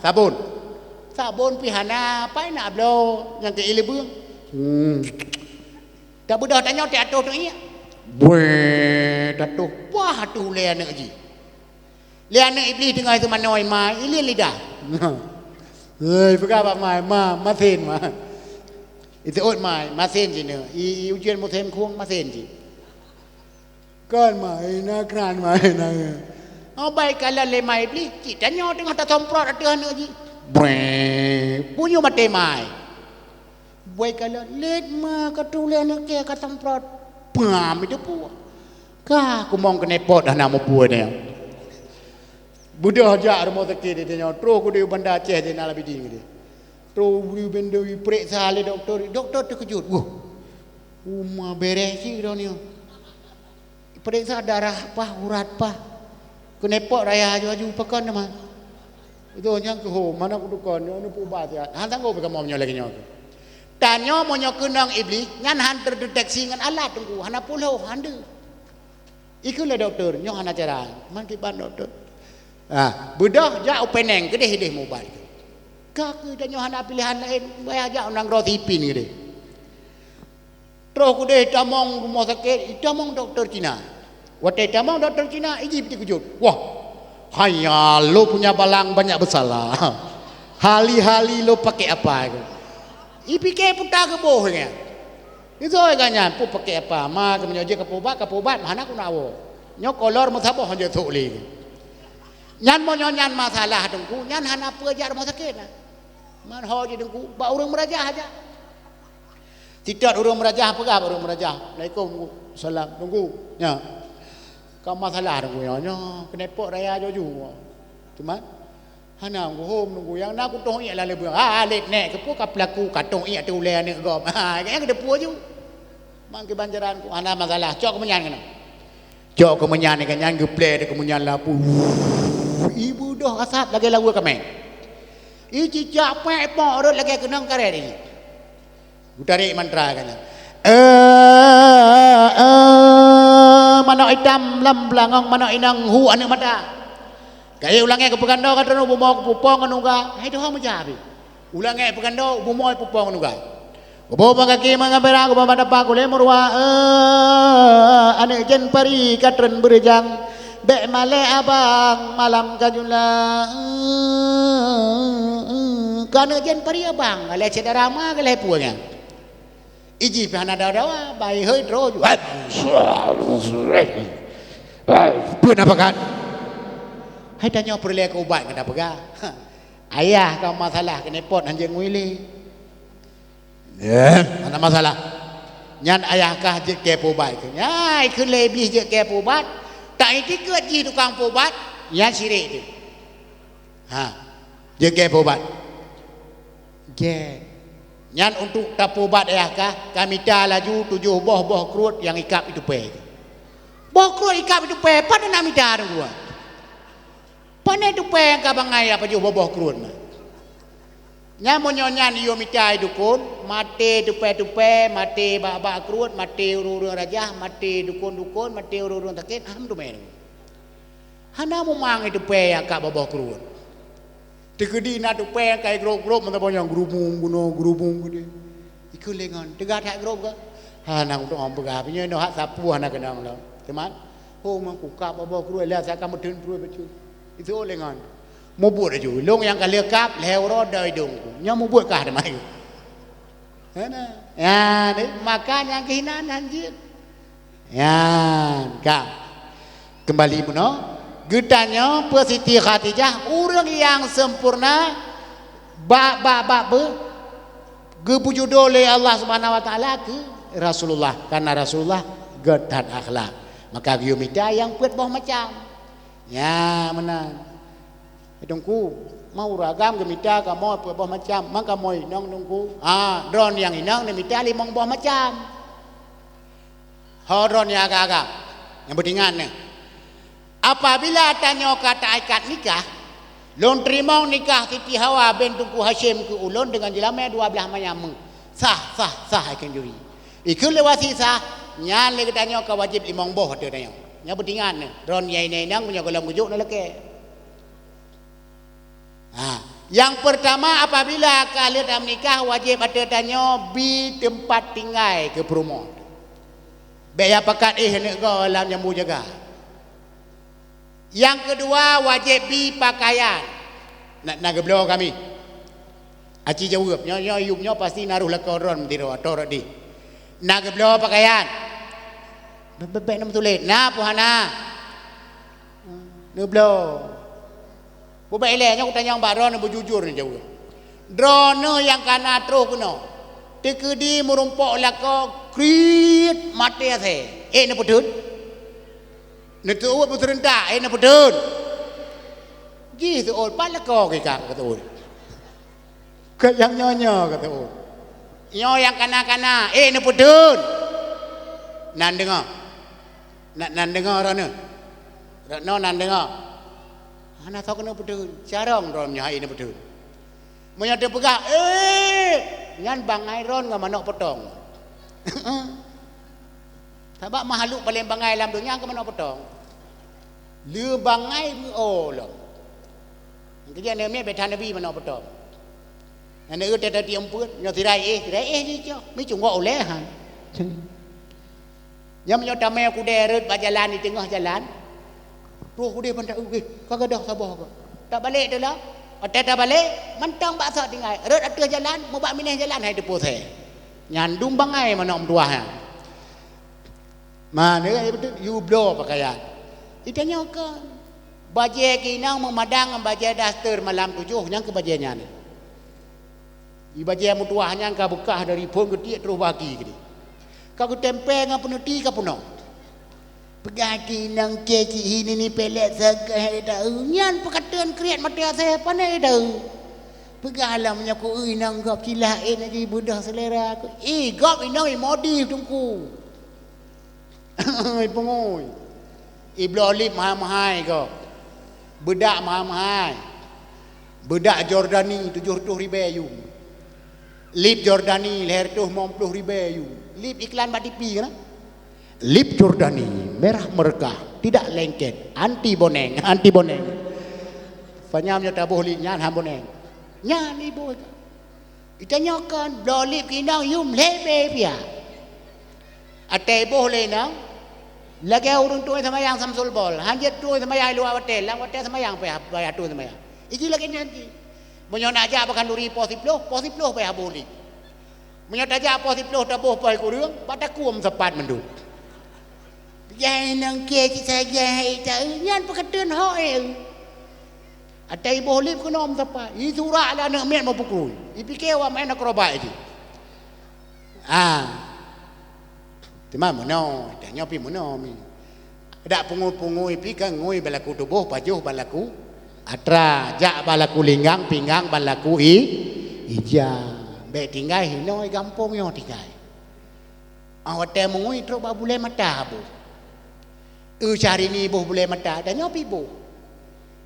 Sabun. Sabun pi hana pai nak belo yang ke lebuang. Tak budak tanya tak atuh tu iya. Buat atuh. Wah atuh le anak ji. Le anak iblis tengah itu manoi mai, ilin lidah. Hei, perkara apa mai, masin ma. Itu ot mai, masin je ne. Ujian musim kuang masin je. Kan mai nak kan mai nak. Oh baik kalau le mai iblis, cik tanya tengah tak somprot atuh anak ji. Bunyi mati mai. Baik kalau let ma katu le anak ke kat somprot. Pam itu pu. Kah aku mau kena pot dah nama pu ni. Budak ajak rumah sakit dia tanya, terus aku dia bandar Aceh dia nak lebih tinggi dia. Terus dia benda periksa oleh doktor terkejut. Wah, rumah beres sih dah ni. Periksa darah apa, urat apa. Kena pot raya aju pekan nama. Itu yang ke mana aku dukan, ni ubat ya. Han tangguh pekan mau lagi nyawa. Tanya mau kenang iblis, ngan han terdeteksi ngan alat tunggu, hana pulau hande. Ikulah doktor, nyong hana cara. Man kiban doktor. Budak jak openeng kedeh mobat. Kaki dan nyohana pilihan lain bayar jak nang rotipin gede. Terus ku deh tamong rumah sakit, tamong doktor Cina. Waktu tamong doktor Cina, iji piti kejut. Wah, hayal lo punya balang banyak bersalah. Hali-hali lo pakai apa? Ipike putar ke bohnya. Itu agaknya pu pakai apa? Ma kemudian je kapobat, mana aku nak wo. Nyok kolor musabah hanya tu lagi. Nyan mo nyan masalah dengku, nyan hana apa aja rumah sakit lah. Man ho je dengku, ba urang merajah aja. Tidak urang merajah apa gak urang merajah. Assalamualaikum, salam dengku. Ya. Kau masalah dengku nya, kenapa raya joju. Cuma hana ngku hom dengku yang nak tong ia lalu buang. Lek nek ke pu ka pelaku ka tong ia tu le ni gom. Yang ke depu ju. Mang ke banjaran ku hana masalah, cok kemenyan kena. Cok kemenyan ni kan yang geple de kemenyan lapu. Ibu dah asap lagi lagu kami. Ici capek pok rot lagi kenang karet ini. Utari mantra kan. Mana hitam lam belangong mana inang hu anu mata. Kaya ulangnya ke pegando kata nu bumo pupong anu ga. Hai doh menjadi. Ulangnya pegando bumo pupong anu ga. Bumo kaki mangabera bumo pada pak kule murwa ane jen pari katren berjang. Bek male abang malam kajula kana jen pari abang ale cedera ma gale puanya iji pahana dawa bai hơi ro ju pun apa kan hai tanya perlu ke ubat kena pega ayah kau masalah kena pot anjing wili mana masalah nyan ayah kah je ke ubat nyai ke lebih je ke ubat. Tak itu ke ji tukang pobat, ya sirik tu. Jaga pobat. Nyan untuk tak pobat ayah kah, kami dah laju 7 boh kerut yang ikap itu pe. Boh kerut ikap itu pe, pada nak minta tu gua. Pada itu pe yang kabang ayah paju boh kerut mah. Nyan mo nyan yo minta dukun, mati tupe, mati bak kerut, mati urung rajah, mati dukun, mati urung takit, tu main. Hana mo mang itu pe yang kak boh kerut. Tegedi na tupe yang kai grup mata banyak grubung gede. Ikut lengan, tegak tak grup ke? Hana untuk orang pegah, punya no hak sapu hana kenang lah. Teman, mang kukap boh kerut, lihat saya kamu turun betul. Itu lengan. Mau buat aja, long yang kali kap leher roda hidung, nya mau buat kah demai. Ya, makan yang kehinaan anjir. Ya, kak. Kembali puno. Getanya Siti Khadijah orang yang sempurna gepuju oleh Allah Subhanahu wa taala ke Rasulullah karena Rasulullah getan akhlak. Maka giumita yang buat boh macam. Ya, menang. Dongku mau ragam gemita kamu buat boh macam, maka mau inang dongku. Drone yang inang gemita limong boh macam. Drone yang agak-agak yang berdingan nih. Apabila tanya kata ikat nikah, lon terima nikah Siti Hawa bin Tunku Hashim ke ulun dengan jelamnya 12 mayam. Sah akan juri. Iku lewati sah, nyan le tanya ka wajib limong boh ada tanya. Nya berdingan ne. Ron yai nang punya golam gujuk na leke. Yang pertama apabila kalian dalam nikah wajib ada tanya bi tempat tinggal ke perumahan. Biaya pakat nek go alam nyambu jaga. Yang kedua wajib bi pakaian. Nak geblo kami. Aci jawab nyo yupnya pasti naruh lakoron tiro atau di. Nak geblo pakaian. Bebek nam tulis. Nah puhana. Geblo. Bebek le nya tanya mbak ron bujujur ni jawab. Drone yang kana terus kuno. Tekedi merumpok lako krit mate ase. Na pedut. Natu uat berterentak, nak pedun. Gitu ol, pala kau kekak kata ol. Kat yang nyonya kata ol. Nyo yang kana-kana, nak pedun. Nan dengar. Nan dengar rana. No nan dengar. Anak tahu kena pedun. Carong romnya nak pedun. Monya dia pegah, nyan bangai ron ngam manok potong. Sebab makhluk paling bangai dalam dunia ke mana potong. Le bangai lah. Kerja ni betan nabi mana potong. Ana ut ada tiemput, nyo tirai ni jo. Mi cungok oleh han. Nyam nyo tamai aku deret berjalan di tengah jalan. Tuh aku dia pandak kagak dah sabar kau. Tak balik dah lah. Tak balik, mentang baksa tinggal. Ret ada jalan, mau bak minah jalan hai depo saya. Nyandung bangai mana om tua ha. Mana betul you blow pakaian. Ditanya kan. Baju kinang memadang baju daster malam 7 yang ke bajunya ni. Di baju yang mutuahnya ka bekah dari pun gede terus bagi gede. Kau tempel ngam penuti ka puno. Pegati nang keci ini ni pelet sagai dah. Nyan perkataan kreat mata saya pandai dah. Pegalamnya ku nang gap cilain lagi budak selera aku. Gap inang modif tungku. Pengoi. Iblo olip mahal-mahal kau. Bedak mahal-mahal. Bedak Jordani 70,000 ayu. Lip Jordani leher tu 50,000 ayu. Lip iklan Mbak TV kan? Lip Jordani merah merkah, tidak lengket, anti boneng. Fanyamnya tabuh lipnya han boneng. Nya ni boy. Itanyakan blo lip kinang yum lebe pia. Ate boleh nang lagi urung tu semayang Samsul Bol, hanjat tu semayang luar hotel, lang hotel semayang bayar tu semayang. Iki lagi nanti. Menyon aja apakan luri posiploh bayar boleh. Menyon aja posiploh tabuh pai kurang, pada kuam sepat mendut. Jai nang keci saja itu, nyan perkataan hoi. Atai boleh kunom sepat. I surak lah nak miat mau pukul. I fikir wa main nak robai je. Tema mono, tanya pi mono mi. Dak pungu-pungu pi kan ngui balaku tubuh pajuh balaku atra, jak balaku linggang pinggang balaku ija. Be tinggal hinoi gampong yo tinggal. Awak teh mengui terus ba boleh mata bu. Syahri ni boh boleh mata tanya pi bu.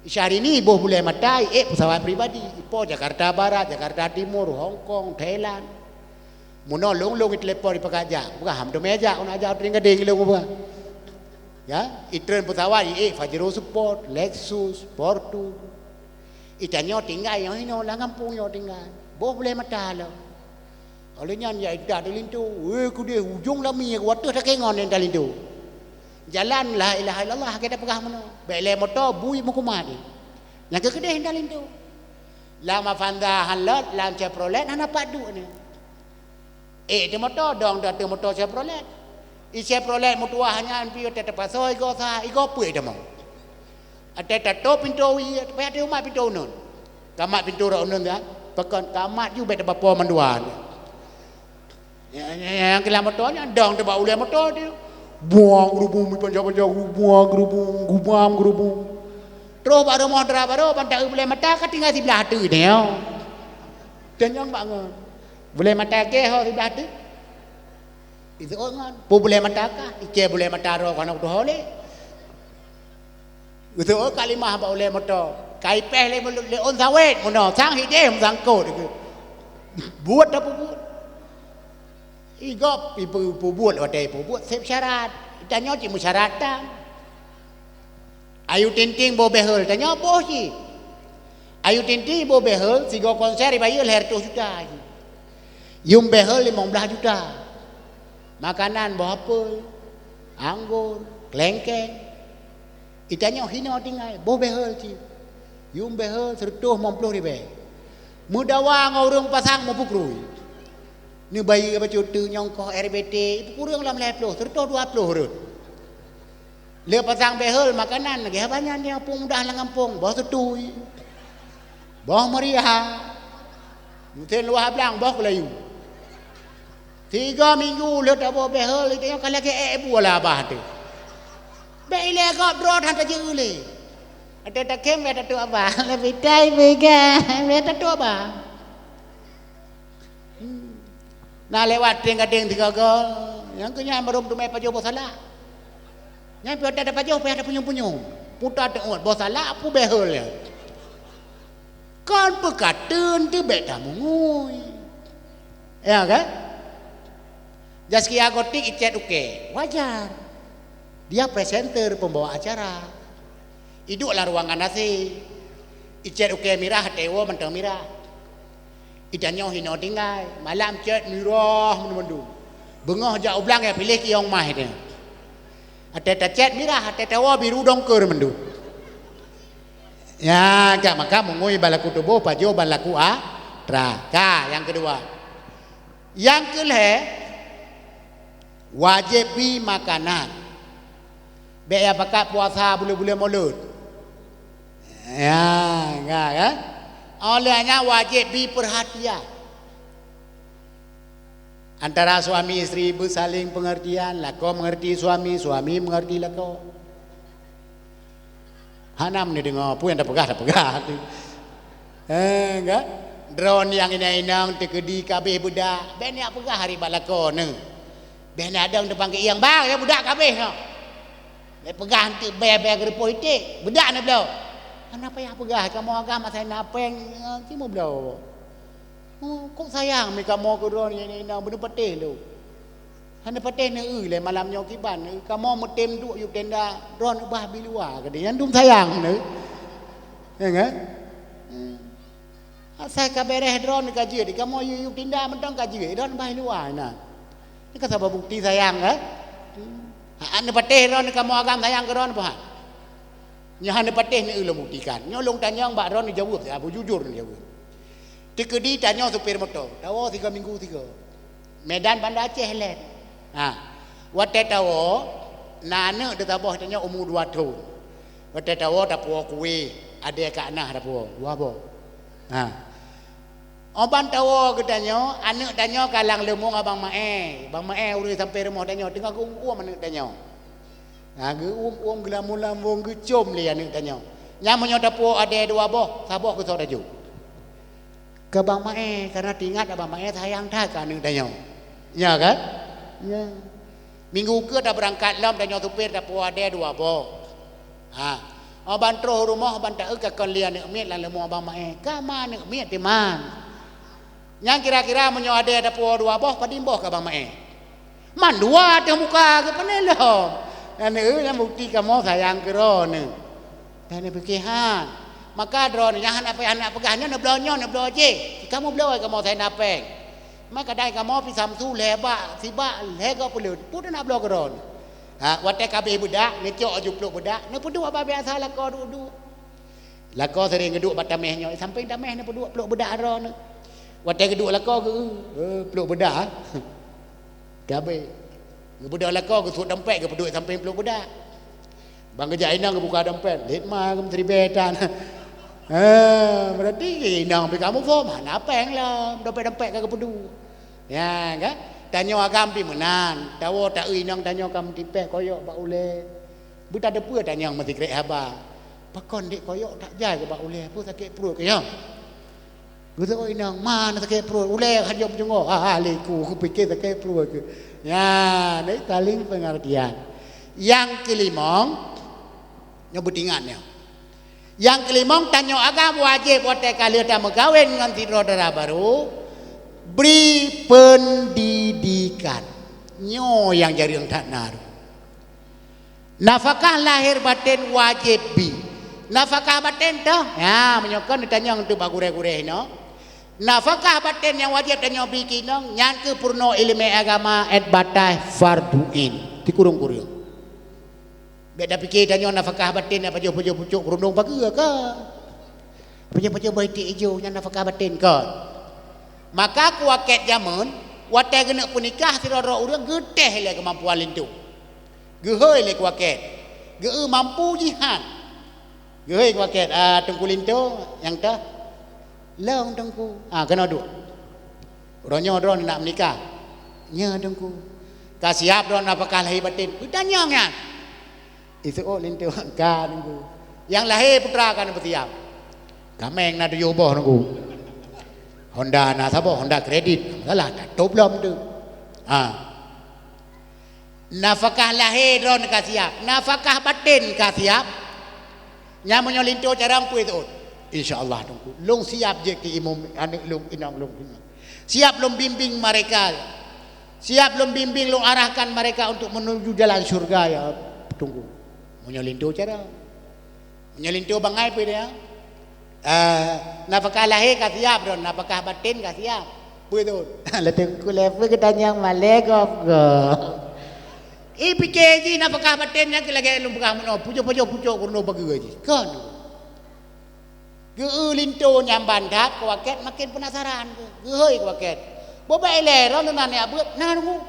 Syahri ni boh boleh mata pesawat pribadi. Ipo Jakarta Barat, Jakarta Timur, Hong Kong, Thailand. Muno long it lepor di pakaja. Bukan ham do meja on aja ring gading long bukan. Ya, itren pesawat Fajro Sport, Lexus, Portu. Itanyo tinggal yang ino lang kampung yo tinggal. Boh boleh mata lo. Oleh nyan ya ida dalintu. Ku dia hujung lami water tak kengon yang dalintu. Jalan la ilaha illallah kita pegah mana. Bele motor bui mukumat. Lang ke kedai dalintu. Lang mafanda halat lang Chevrolet hana padu ni. Dia motor dong dah tu motor Chevrolet. Chevrolet motor hanya anpi te pasoi go sa igo pui dah mau. Ada tato pintu wi pe ada umat pintu nun. Kamat pintu ra nun ya. Pekan kamat ju bet bapa manduan. Yang kelam motornya dong te ba ule motor dia. Buang gerubung mi panjang-panjang buang gerubung gubam gerubung. Terus baru modra baru pantai boleh mata ka tinggal sebelah tu dia. Dan yang bangun. Boleh mata ke ho sebelah tu. Itu orang pu boleh mata ka, ike boleh mata ro kana tu hole. Itu kalimah ba boleh motor. Kai peh le on sawet mono sang hide sang ko tu. Buat apa buat? Igop ibu buat wadai buat sep syarat. Tanya ci musyaratan. Ayu tinting bo behel tanya boh ci. Ayu tinting bo behel sigo konser bayi leher 2 juta. Yung behel 15 juta. Makanan boh apel, anggur, kelengkeng. Itanya hina tinggal bo behel ci. Yung behel 150 ribu. Mudawa ngurung pasang mau pukrui. Ni bayi apa cutu nyongkoh RBT itu kurang lah 50 serta 20 rut. Le pasang behel makanan lagi banyak dia pun mudah lah ngampung bawa setui. Bawa meriah. Mungkin luar belang bawa kelayu. 3 minggu le tak bawa behel itu yang kalau ke bola bah tu. Be ile kau draw han ta je le. Ada tak kem ada tu apa? Lebih tai bega. Ada tu apa? Nah lewat ting-ting 3 gol. Yang kenyai merum tu mai pajo bosalah. Nyai pi ada pajo pi ada punyung-punyung. Putar tengok bosalah apu behel ya. Kan pekateun tu bet dah mungui. Ya kan? Jaski agotik icet uke. Wajar. Dia presenter pembawa acara. Iduklah ruangan nasi. Icet uke mirah tewo mentang mirah. Idanyo hino tinggal malam cet mirah mendu. Bengah jak ublang ya pilih kiong mah dia. Ada cet mirah, ada tawa biru dongker mendu. Ya, kak maka mengui balaku tubuh pajo balaku traka. Yang kedua. Yang kelih wajib bi makanan. Be ya pakat puasa boleh-boleh mulut. Ya, enggak kan? Olehnya wajib bi perhatian. Antara suami istri bersaling pengertian, lako mengerti suami, suami mengerti lako. Hanam ni dengar apa yang dah pegah. Enggak? Drone yang inang tekedi kabeh budak. Ben nak pegah hari balako ni. Ben ada depan ke yang bang ya budak kabeh no. Ben pegah nanti bayar gerepo itik. Budak ni belau. Kenapa yang pegah kamu agama saya napeng cimo belau. Oh, kok sayang mereka mau ke drone yang inang benu patih tu. Hana patih ni le malamnya kiban kamu mutim duk yuk tenda drone bah biluar ke dia dum sayang ni. Ya kan? Saya kabareh drone kaji di kamu yuk tenda mentang kaji drone bah luar nah. Ini kata bukti sayang kan? Hana patih drone kamu agama sayang ke drone bah. Nya hana patih ni ulah buktikan. Nyolong tanya mbak drone jawab ya, jujur ni jawab. Tikedi tanya supir motor. Tahu 3 minggu 3. Medan Banda Aceh let. Wate tahu nana de tabah tanya umur 2 tahun. Wate tahu tapu kuwe ade ka anah tapu. Wa bo. Oban tahu katanya anak tanya kalang lemong abang mae. Bang mae urus sampai rumah tanya tengah uam anak tanya. Uam gelamulam wong gecom le anak tanya. Nyamonyo tapu ade 2 boh, sabah ke saudaju. Ke bang mae karena ingat abang mae sayang dah kan ning tanya. Ya kan? Ya. Minggu ke dah berangkat lam tanya supir dah puade 2 boh. Abang terus rumah abang tak ke kon lian nek miet lan lemu abang mae. Ka man nek miet ti man. Yang kira-kira menyo ade dah puo 2 boh padimboh ke abang mae. Man 2 teh muka ke penelom. Dan yang bukti kamu sayang ke ron. Dan pikiran. Maka drone yang anak pegahnya nak belonyo nak beloje. Kamu beloy kamu saya napeng. Maka dai kamu pi samsu lebak sibak lego pulut. Pun nak beloy drone. Wate kabeh budak ni cok jupluk budak. Ni pudu apa biasa lako duduk. Lako sering geduk batamehnya sampai dameh ni pudu peluk budak drone. Wate geduk lako ke peluk budak. Gabe. Budak lako ke suat dompet ke peduk sampai peluk budak. Bang kerja inang ke buka dompet. Let mah ke menteri betan. Berarti inang pergi kamu form. Mana apa yang lah dompet-dompet ke peduk. Ya kan? Tanya agam pi menan. Tahu tak inang tanya kamu tipek koyok bak ule. Buta ada pua tanya mesti krek haba. Pakon dik koyok tak jai ke bak ule. Apa sakit perut ke ya? Gusto ko inang mana sakit perut. Ule hajam jengok. Liku aku fikir sakit perut ke. Ya, ini paling pengertian. Yang kelimong nyebut ingatnya. Yang kelimong tanya agam wajib buat kali ada megawin dengan saudara baru beri pendidikan. Nyo yang jadi yang tak naruh. Nafkah lahir batin wajib bi. Nafkah batin tu, ya menyokong ditanya untuk bagure-gure no. Nafkah batin yang wajib tanya bi kinong nyan ke purno ilmu agama et batai farduin. Dikurung-kurung. Beda fikir tanya nafkah batin apa jo pucuk kerundung pagi ke? Pucuk baiti hijau yang nafkah batin ke? Maka kuaket zaman, watai kena penikah sirara urang geteh le kemampuan lintu. Gehoi le kuaket. Geu mampu jihad. Gehoi kuaket tengku lintu yang tah long tengku. Kena duk. Ronyo dron nak menikah. Nya tengku. Kasiap dron apakah lahir batin. Tanya nya. Itu lintu ka tengku. Yang lahir putra kan bersiap. Kameng na doyoboh tengku. Honda na sabo Honda kredit salah tak belum tu. Nafkah lahir ron ka siap, nafkah batin ka siap. Nya monyo linto carang pu itu. Insyaallah tunggu. Long siap je ki imam anak long inang long. Siap long bimbing mereka. Siap long bimbing long arahkan mereka untuk menuju jalan surga ya. Tunggu. Monyo linto carang. Monyo linto bangai pu dia. Nafkah lahir ka siap ron, nafkah batin ka siap. Betul. Leteng ku level ke tanya malekop go. PKG nafkah batin yang lagi lumpah mono pucuk kurno bagi gaji. Kan. Ge linto nyamban dak kuaket makin penasaran ke. Gehoi kuaket. Boba ele ron nan ya beut nah nunggu.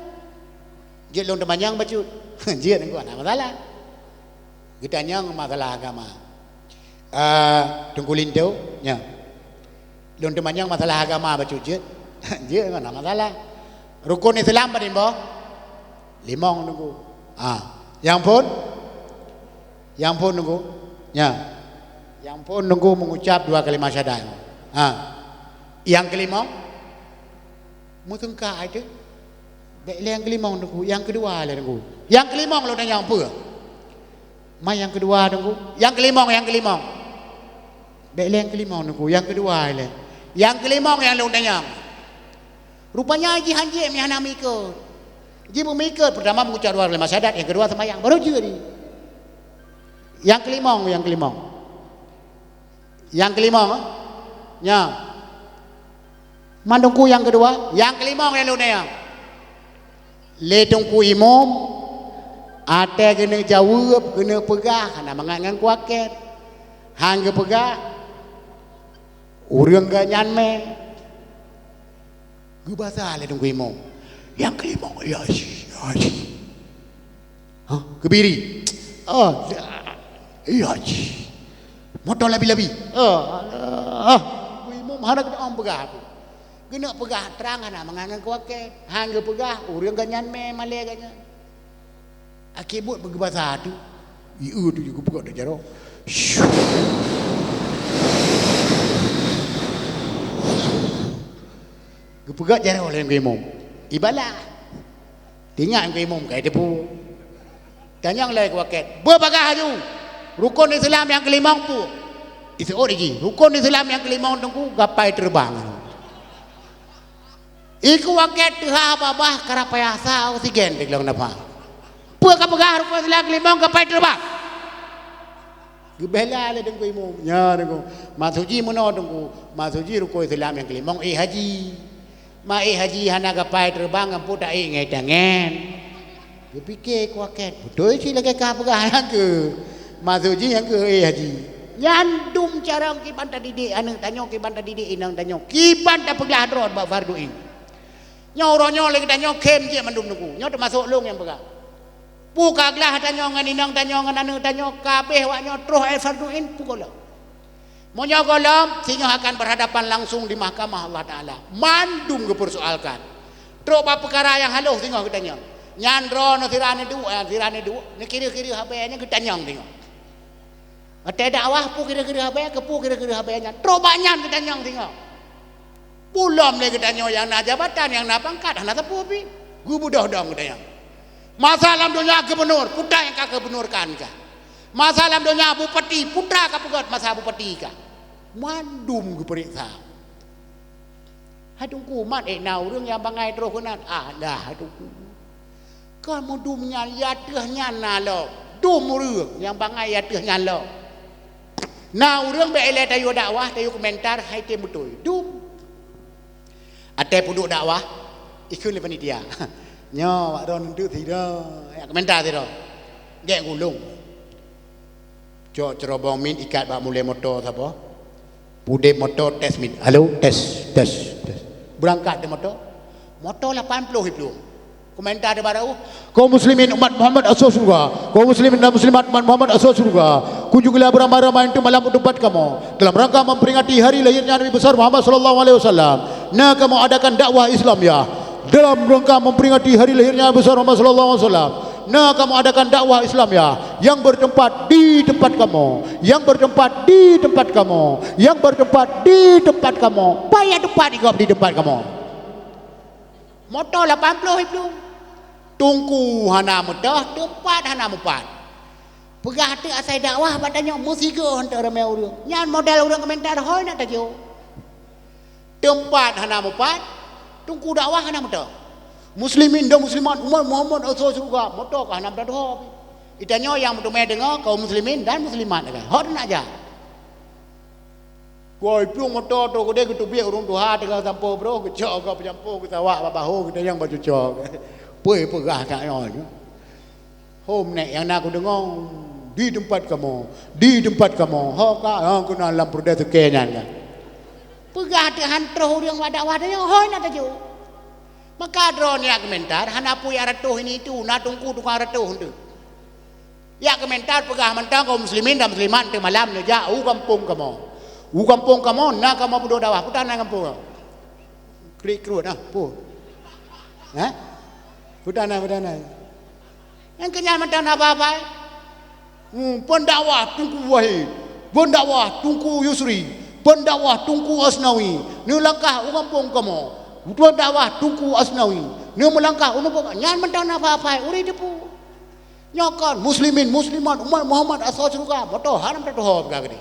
Je long temanyang bacut. Je nunggu ana masalah. Ditanya masalah agama. Tunggu lintu nya lon temanyang masalah agama baca je je mana masalah rukun Islam badin boh limong nunggu yang pun nunggu nya yang pun nunggu mengucap 2 kalimat syahadat yang kelima mutengka ada baik yang kelima nunggu yang kedua lah nunggu yang kelima lo tanya apa mai yang kedua nunggu yang kelima baik yang kelima nunggu, yang kedua le. Yang kelima yang lu tanya. Rupanya haji yang mikir. Haji memikir pertama mengucap 2 kalimat syahadat, yang kedua sembahyang baru jadi. Yang kelima. Yang kelima nya. Mandungku yang kedua, yang kelima yang lu tanya. Le tungku imam ate kena jawab, kena pegah, kana mangangan kuaket. Hang pegah urang ganyan me gubasa le tunggu imam yang kelima ya haji kebiri iya haji motor labi-labi imam harap kita pegah kena pegah terang ana mangangan kuake hang pegah urang ganyan me male ganyan akibut begubasa tu ieu tu juga pegah dak jaro Gepegat jarang oleh imam. Ibalah. Tinggal imam kai depu. Tanya oleh kuaket. Berpagah tu. Rukun Islam yang kelima tu. Itu origi. Rukun Islam yang kelima tunggu gapai terbang. Iku waket tuha babah karapaya sa oksigen diklang napa. Pegah rukun Islam kelima gapai terbang. Gebela le tunggu imam. Ya tunggu. Masuji mono tunggu. Masuji rukun Islam yang kelima haji. Mai haji hana gapai terbang ampu tak ingat tangan. Dia fikir kuaket. Betul sih lagi kapagah yang ke. Masuji yang ke haji. Nyandum cara kiban tak didik anak tanya kiban tak didik inang tanya. Kiban tak pegah drone bak fardu in. Nyoronyo lagi tanya kem je mandum nuku. Nyo termasuk long yang pegang. Pukaglah tanya ngan inang tanya ngan anu tanya kabeh wak nyo terus farduin pukulah. Monyo golom sinyo akan berhadapan langsung di mahkamah Allah Taala. Mandum kepersoalkan. Terus apa perkara yang halus sinyo tanya. Nyandro no sirane dua, ni kira-kira habenya kita nyang tengok. Ada dakwah pu kira-kira habenya kepu kira-kira habenya. Terus banyak kita nyang tengok. Pulam lagi kita nyang yang nak jabatan yang nak pangkat, nak tepu pi. Gubu dah-dah kita nyang. Masalah dunia gubernur, putra yang kak gubernurkan kah? Masalah dunia bupati, putra kak pegat masalah bupati kah? Mandum ke periksa. Hadungku mat nau รื่องyang bangai terus kenat. Dah hadungku. Kamu dumnya yatahnya nalo. Dum รื่องyang bangai yatahnya nalo. Nau รื่องbeele tayo dakwah, tayo komentar hai te mutoi. Dum. Ate puduk dakwah ikut le panitia. Nyo wak ron tu ti dah. Ya komentar ti dah. Gek gulung. Cok cerobong min ikat bak mulai motor siapa? Pudek motor test min. Halo, tes. Berangkat di motor. Motor 80 itu. Komentar di baru. Kaum muslimin umat Muhammad asal surga. Kaum muslimin dan muslimat umat Muhammad asal surga. Kunjungilah beramai-ramai itu malam tempat kamu. Dalam rangka memperingati hari lahirnya Nabi besar Muhammad sallallahu alaihi wasallam. Nah, kamu adakan dakwah Islam ya. Dalam rangka memperingati hari lahirnya Nabi besar Muhammad sallallahu alaihi wasallam. Nah, kamu adakan dakwah Islam ya, yang bertempat di tempat kamu, yang bertempat di tempat kamu, yang bertempat di tempat kamu. Payah tempat di tempat kamu. Motor 80 itu. Tungku hana mudah, tempat hana mupat. Pegah tu asai dakwah badannya musiga hantar ramai orang. Nyan model orang komentar hoi nak tajo. Tempat hana mupat. Tungku dakwah hana mudah. Muslimin dan muslimat umat Muhammad asal surga. Motor kah hana mudah. Itanya yang mudah dengar kaum muslimin dan muslimat kan. Hot nak aja. Koi piung motor tu gede gitu biar urung tuha tengah sampo bro. Kecok kau penyampo kita wak babahu kita yang baju cok. Puai pegah tak nyonya. Home nek yang nak aku dengar di tempat kamu, di tempat kamu. Hok aku nak dalam perda tu kenyan kan. Pegah tu hantar orang wadah-wadahnya hoi nak tajo. Maka drone ya komentar hana pui aratuh ini itu na tungku tukang aratuh tu. Ya komentar pegah mentang kaum muslimin dan muslimat tu malam ni jauh kampung kamu. Kampung kamu na kamu budak dakwah putan na kampung. Krik kerut ah pu. Ha? Putan na. Yang kenyal mentang apa-apa. Pendakwah tungku wahid. Pendakwah tungku Yusri. Pendakwah tungku Asnawi. Ni langkah kampung kamu. Tuan dakwah tungku Asnawi. Ni melangkah untuk nyan mentang apa-apa uri depu. Nyokon muslimin muslimat umat Muhammad asal surga. Betul haram tak tahu begini.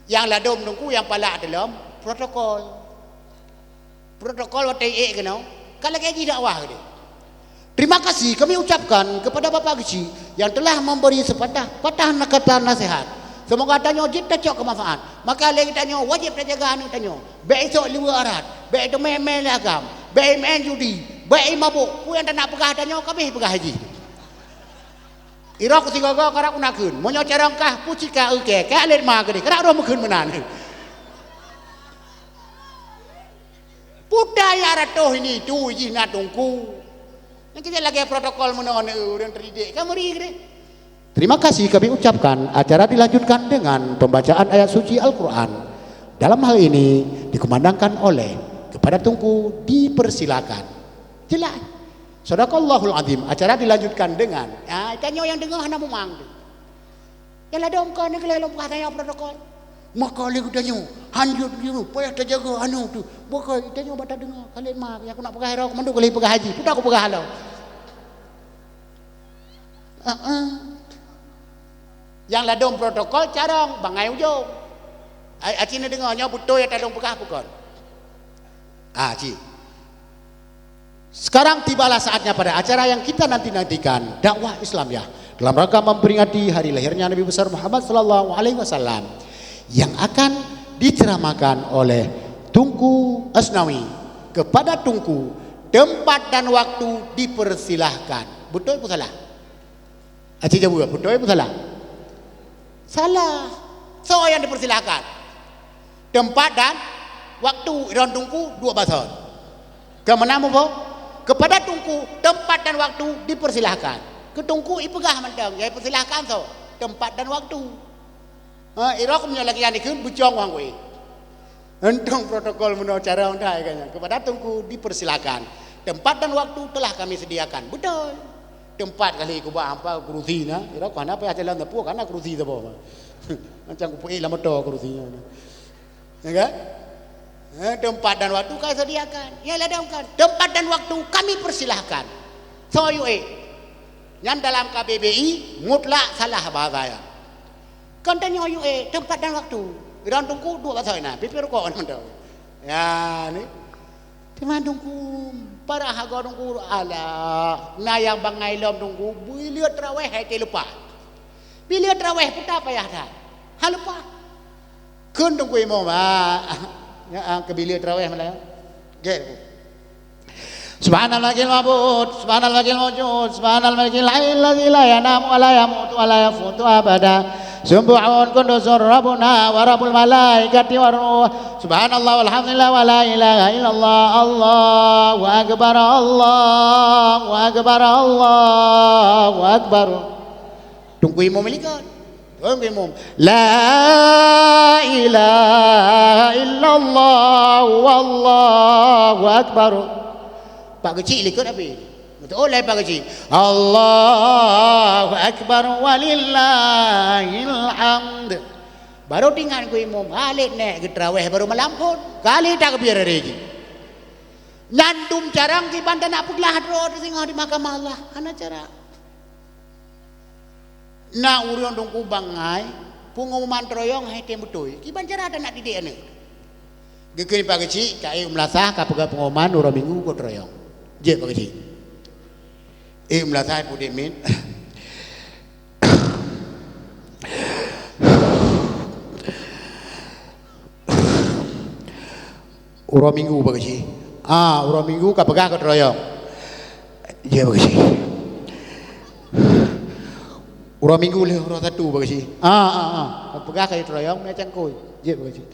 Yang ladom tungku yang pala dalam protokol. Protokol WTE kenau. Kalau kaji dakwah ni. Terima kasih kami ucapkan kepada Bapak Kecil yang telah memberi sepatah kata nasihat. Semoga tanya wajib tak kemanfaat. Maka lagi tanya wajib terjaga anu tanya. Baik esok luar arat, baik itu main agam, baik main judi, baik mabuk. Ku yang tak nak pegah tanya kami pegah haji. Irok sigaga karak unakun. Monyo carangkah pucika uke, ka alit ma gede. Karak roh mukun menan. Budaya ratoh ini tu jina tungku. Yang kita lagi protokol menon orang terdidik. Kamu ri. Terima kasih kami ucapkan. Acara dilanjutkan dengan pembacaan ayat suci Al-Quran. Dalam hal ini dikumandangkan oleh kepada tungku dipersilakan. Jelas. Sadaqallahul azim. Acara dilanjutkan dengan tanya yang dengar hana memang. Yang ada ongkar ni kalau lupa tanya protokol. Maka lagi tanya hanjut gitu. Payah terjaga anu tu. Maka tanya batal dengar. Kali mak aku nak pegah hero komando kali pegah haji. Putar aku pegah halau. Yang ladong protokol carang bangai ujung. Acina dengarnya betul ya tadong pegah pukul. Ci. Sekarang tibalah saatnya pada acara yang kita nantikan, dakwah Islam ya, dalam rangka memperingati hari lahirnya Nabi besar Muhammad sallallahu alaihi wasallam yang akan diceramahkan oleh Tungku Asnawi. Kepada Tungku, tempat dan waktu dipersilahkan. Betul atau salah? Acik jawab, betul atau salah? Salah. So yang dipersilahkan. Tempat dan waktu Iran Tungku dua bahasa. Kemenang apa? Kepada tungku tempat dan waktu dipersilahkan. Ke tungku ipegah mentang, ya persilahkan so tempat dan waktu. Irok punya lagi yang dikun bucong wang gue. Entong protokol menurut cara undai kayaknya. Kepada tungku dipersilakan. Tempat dan waktu telah kami sediakan. Betul. Tempat kali ku apa kerusi na. Irok kan apa aja dalam dapur karena kerusi tu apa. Macam ku pergi lama tu kerusinya. Ya kan? Tempat dan waktu kami sediakan. Ya ladangkan. Tempat dan waktu kami persilahkan. So yang dalam KBBI mutlak salah bahasa ya. Kan tanya tempat dan waktu. Irang tungku dua bahasa na, pipir ko on mendo. Ya ni. Timan tungku para haga tungku ala nayang bangai lom tungku bila traweh hai te lupa. Bila traweh puta payah dah. Ha lupa. Kun tungku imo ba. Ya ke bila traweh malah. Ge. Subhanallahil mabud, subhanallahil mawjud, subhanallahil alladzi la yanamu wa la yamutu wa la yafutu abada. Subhanun kundusur rabbuna wa rabbul malaikati wa ruh. Subhanallah walhamdulillah wa la ilaha illallah. Allahu akbar, Allahu akbar, Allahu akbar. Tunggu imam melikat. Tunggu imam. La ilaha illallah wallahu akbar. Pak kecil ikut apa? Betul lah Pak kecil. Allahu akbar walillahil hamd. Baru tinggal ku imam balik naik ke tarawih baru melampun. Kali tak biar lagi. Nyandum jarang di bandan nak puglah hadro di mahkamah Allah. Ana cara. Na urion dong ku bangai pengumuman troyong hai tem betul. Ki bancara ada nak didik ane. Gekeni Pak kecil kai melasah ka pegah pengumuman urang minggu ku troyong. Je Pak kecil. Melasah pun demin. Urang minggu Pak kecil. Urang minggu ka pegah ku troyong. Je Pak kecil. Urang minggu le urang satu Pak kecil. Pegah ka troyong macam koi. Je Pak kecil.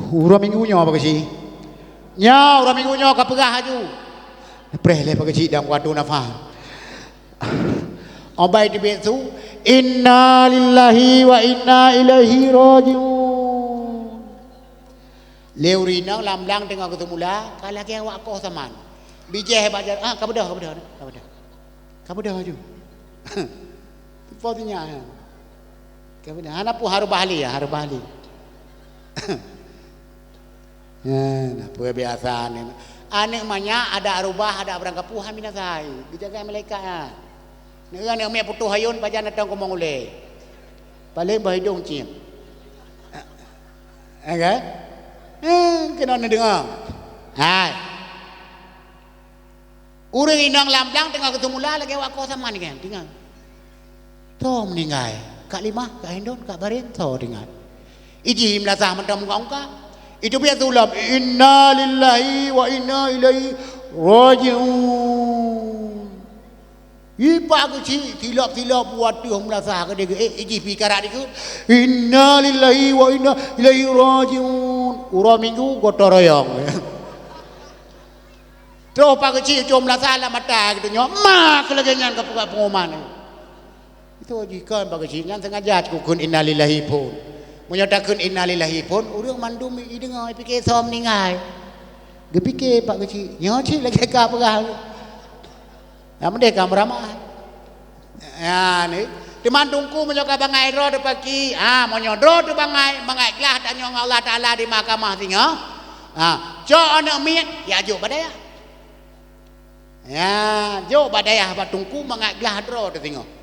Urang minggunya Pak kecil. Nya urang minggunya ka pegah haju. Preh le Pak kecil dang wadu nafah. Obai di betu inna lillahi wa inna ilaihi rajiun. Leurina lamlang tengah ketemula kala ke awak ko saman. Bijeh bajar kamu dah. Kamu dah haju. Potinya. Kamu dah ana pu haru bahali ya, haru bahali. Nah, punya biasa ni. Anek manya ada arubah, ada berangkat puhan minasai. Dijaga malaikat. Negara ni mek putu hayun pajan datang komong ule. Paling bahidung cium. Kan? Kena dengar. Hai. Urang inang lamblang tengah ketemu lah lagi awak kau sama ni kan. Tinggal. Tom meninggal. Kak lima, kak Hindun, kak Barin, to tinggal. Iji melasah mentang muka. Itu biasa ulam inna lillahi wa inna ilaihi rajiun. Ipa kecil tilap buat tu merasa ke dia iji pikara dia inna lillahi wa inna ilaihi rajiun. Urang minggu gotoroyong. Terus pak kecil cuma merasa lah mata gitu nyok mak lagi nyan ke pengumuman. Itu jika pak kecil nyan sengaja kukun inna lillahi pun. Menyatakan innalillahi pun urang mandum i dengar fikir som meninggal. Dia fikir pak kecil, nyoci lagi ka perah. Ya merdeka beramah. Ya ni, di mandungku menyoka bangai ro de pagi. Menyodro tu bangai kelah dan nyong Allah Taala di mahkamah singa. Jo anak miet ya jo badaya. Ya, jo badaya batungku mangai kelah ro de singa.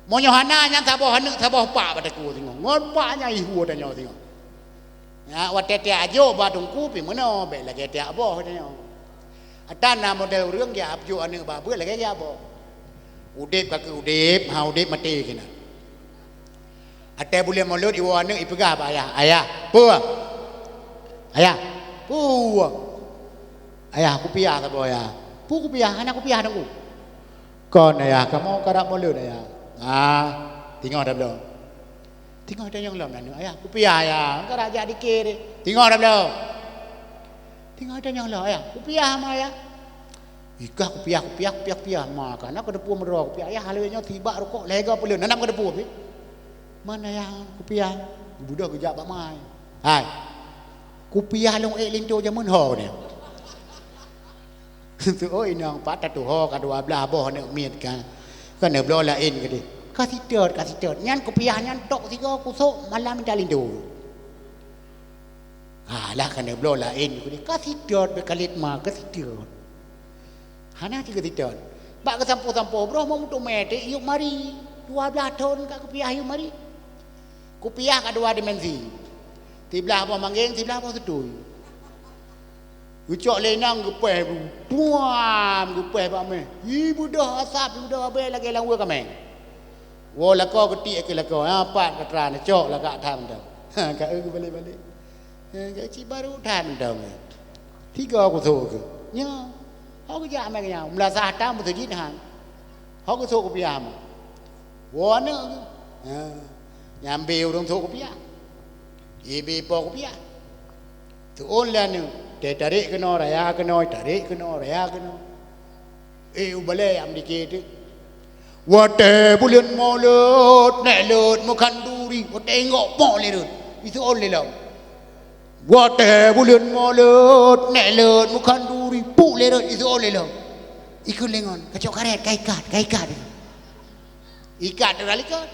Monyo hana yang saboh hanuk saboh pak pada ku tengok. Ngon paknya ihu dah nyaw tengok. Ya wat tete ajo badungku pi meno be lagi tete aboh dah nyaw. Atana model urang dia abjo ane ba beul lagi ya aboh. Udip ka udip, udip mati kena. Ate boleh mulut iwo ane ipegah ba ayah. Ayah, pu. Ayah, pu. Ayah aku piah saboh ya. Pu ku piah, anak ku piah dengku. Kon ayah kamu karak mulut ayah. Tengok dah belum? Tengok ada yang belum nanu ayah kupiah ya kau raja dikir tengok ada belum tengok ada yang belum ayah kupiah mah ya ikah kupiah makan aku depu merok kupiah ayah halenya tiba rokok lega pulun nanam ke depu mana yang kupiah budak kejap bak mai hai kupiah long linto jamun ho ni tu oi nang pat tu ho ka dua belah boh nak miet kan kan nak belah lain ke dia kasih tet nyan kupiah nyan tok tiga kusuk malam minta lindu lah kena belah lain ke dia kasih tet bekalit mah kasih tet hana tiga tet bak ke sampo bro mau tu mete yuk mari 12 tahun kat kupiah yuk mari kupiah kat dua dimensi tibelah apa manggeng tibelah apa sedui ucok lenang gepeh buam gepeh bak meh ibu dah asap ibu dah abe lagi langwa kame wo lako ketik ke lako apa katran cok la kat tham dah ka balik ka ci baru tham dah tiga aku tu ke nya aku ja me nya melasah tam tu jin han aku tu ku piam wo ne nyambil dong tu ku piam ibi po ku piam tu on la ne te tarik kena raya kena tarik kena raya kena ubale am dikit Wate bulan malut nak lut makan duri tengok pok le itu oleh lah wate bulan malut nak lut makan duri puk le itu oleh lah ikut lengon kacau karet kaikat ikat dah ikat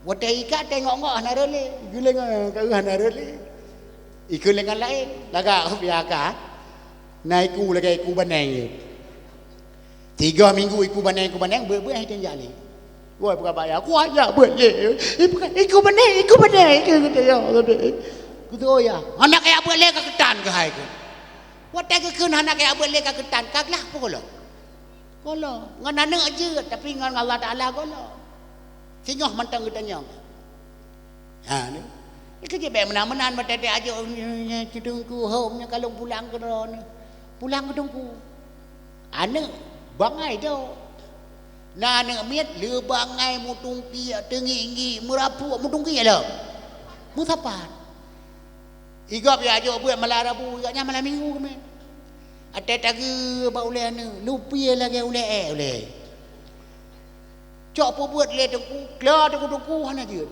wate ikat tengok ngok hana rele ikut lengon kau hana rele ikut lengon lain lagak biaka naiku lagi iku banai 3 minggu iku banang ber-ber dia jali. Woi bukan bayar. Aku aja boleh. Iku banang iku dia. Gitu ya. Anak kaya boleh ka ketan ke hai ke. Watai ke keun anak kaya boleh ka ketan kaglah apa kolo. Kolo ngan anak aja tapi ngan Allah Taala kolo. Singoh mantang ketanya. Ha ni. Iku je bae menan-menan batete aja cedungku homnya kalau pulang ke ron. Pulang ke dongku. Anak bangai dah. Nah nak miat le bangai mutungki tengi merapu mutungki lah. Mutapat. Igap ya ajo buat malam Rabu, igaknya malam Minggu ke men. Ada taga ba ulai anu, lupi lagi ulai. Cok apa buat le tengku, kelar tengku hana je.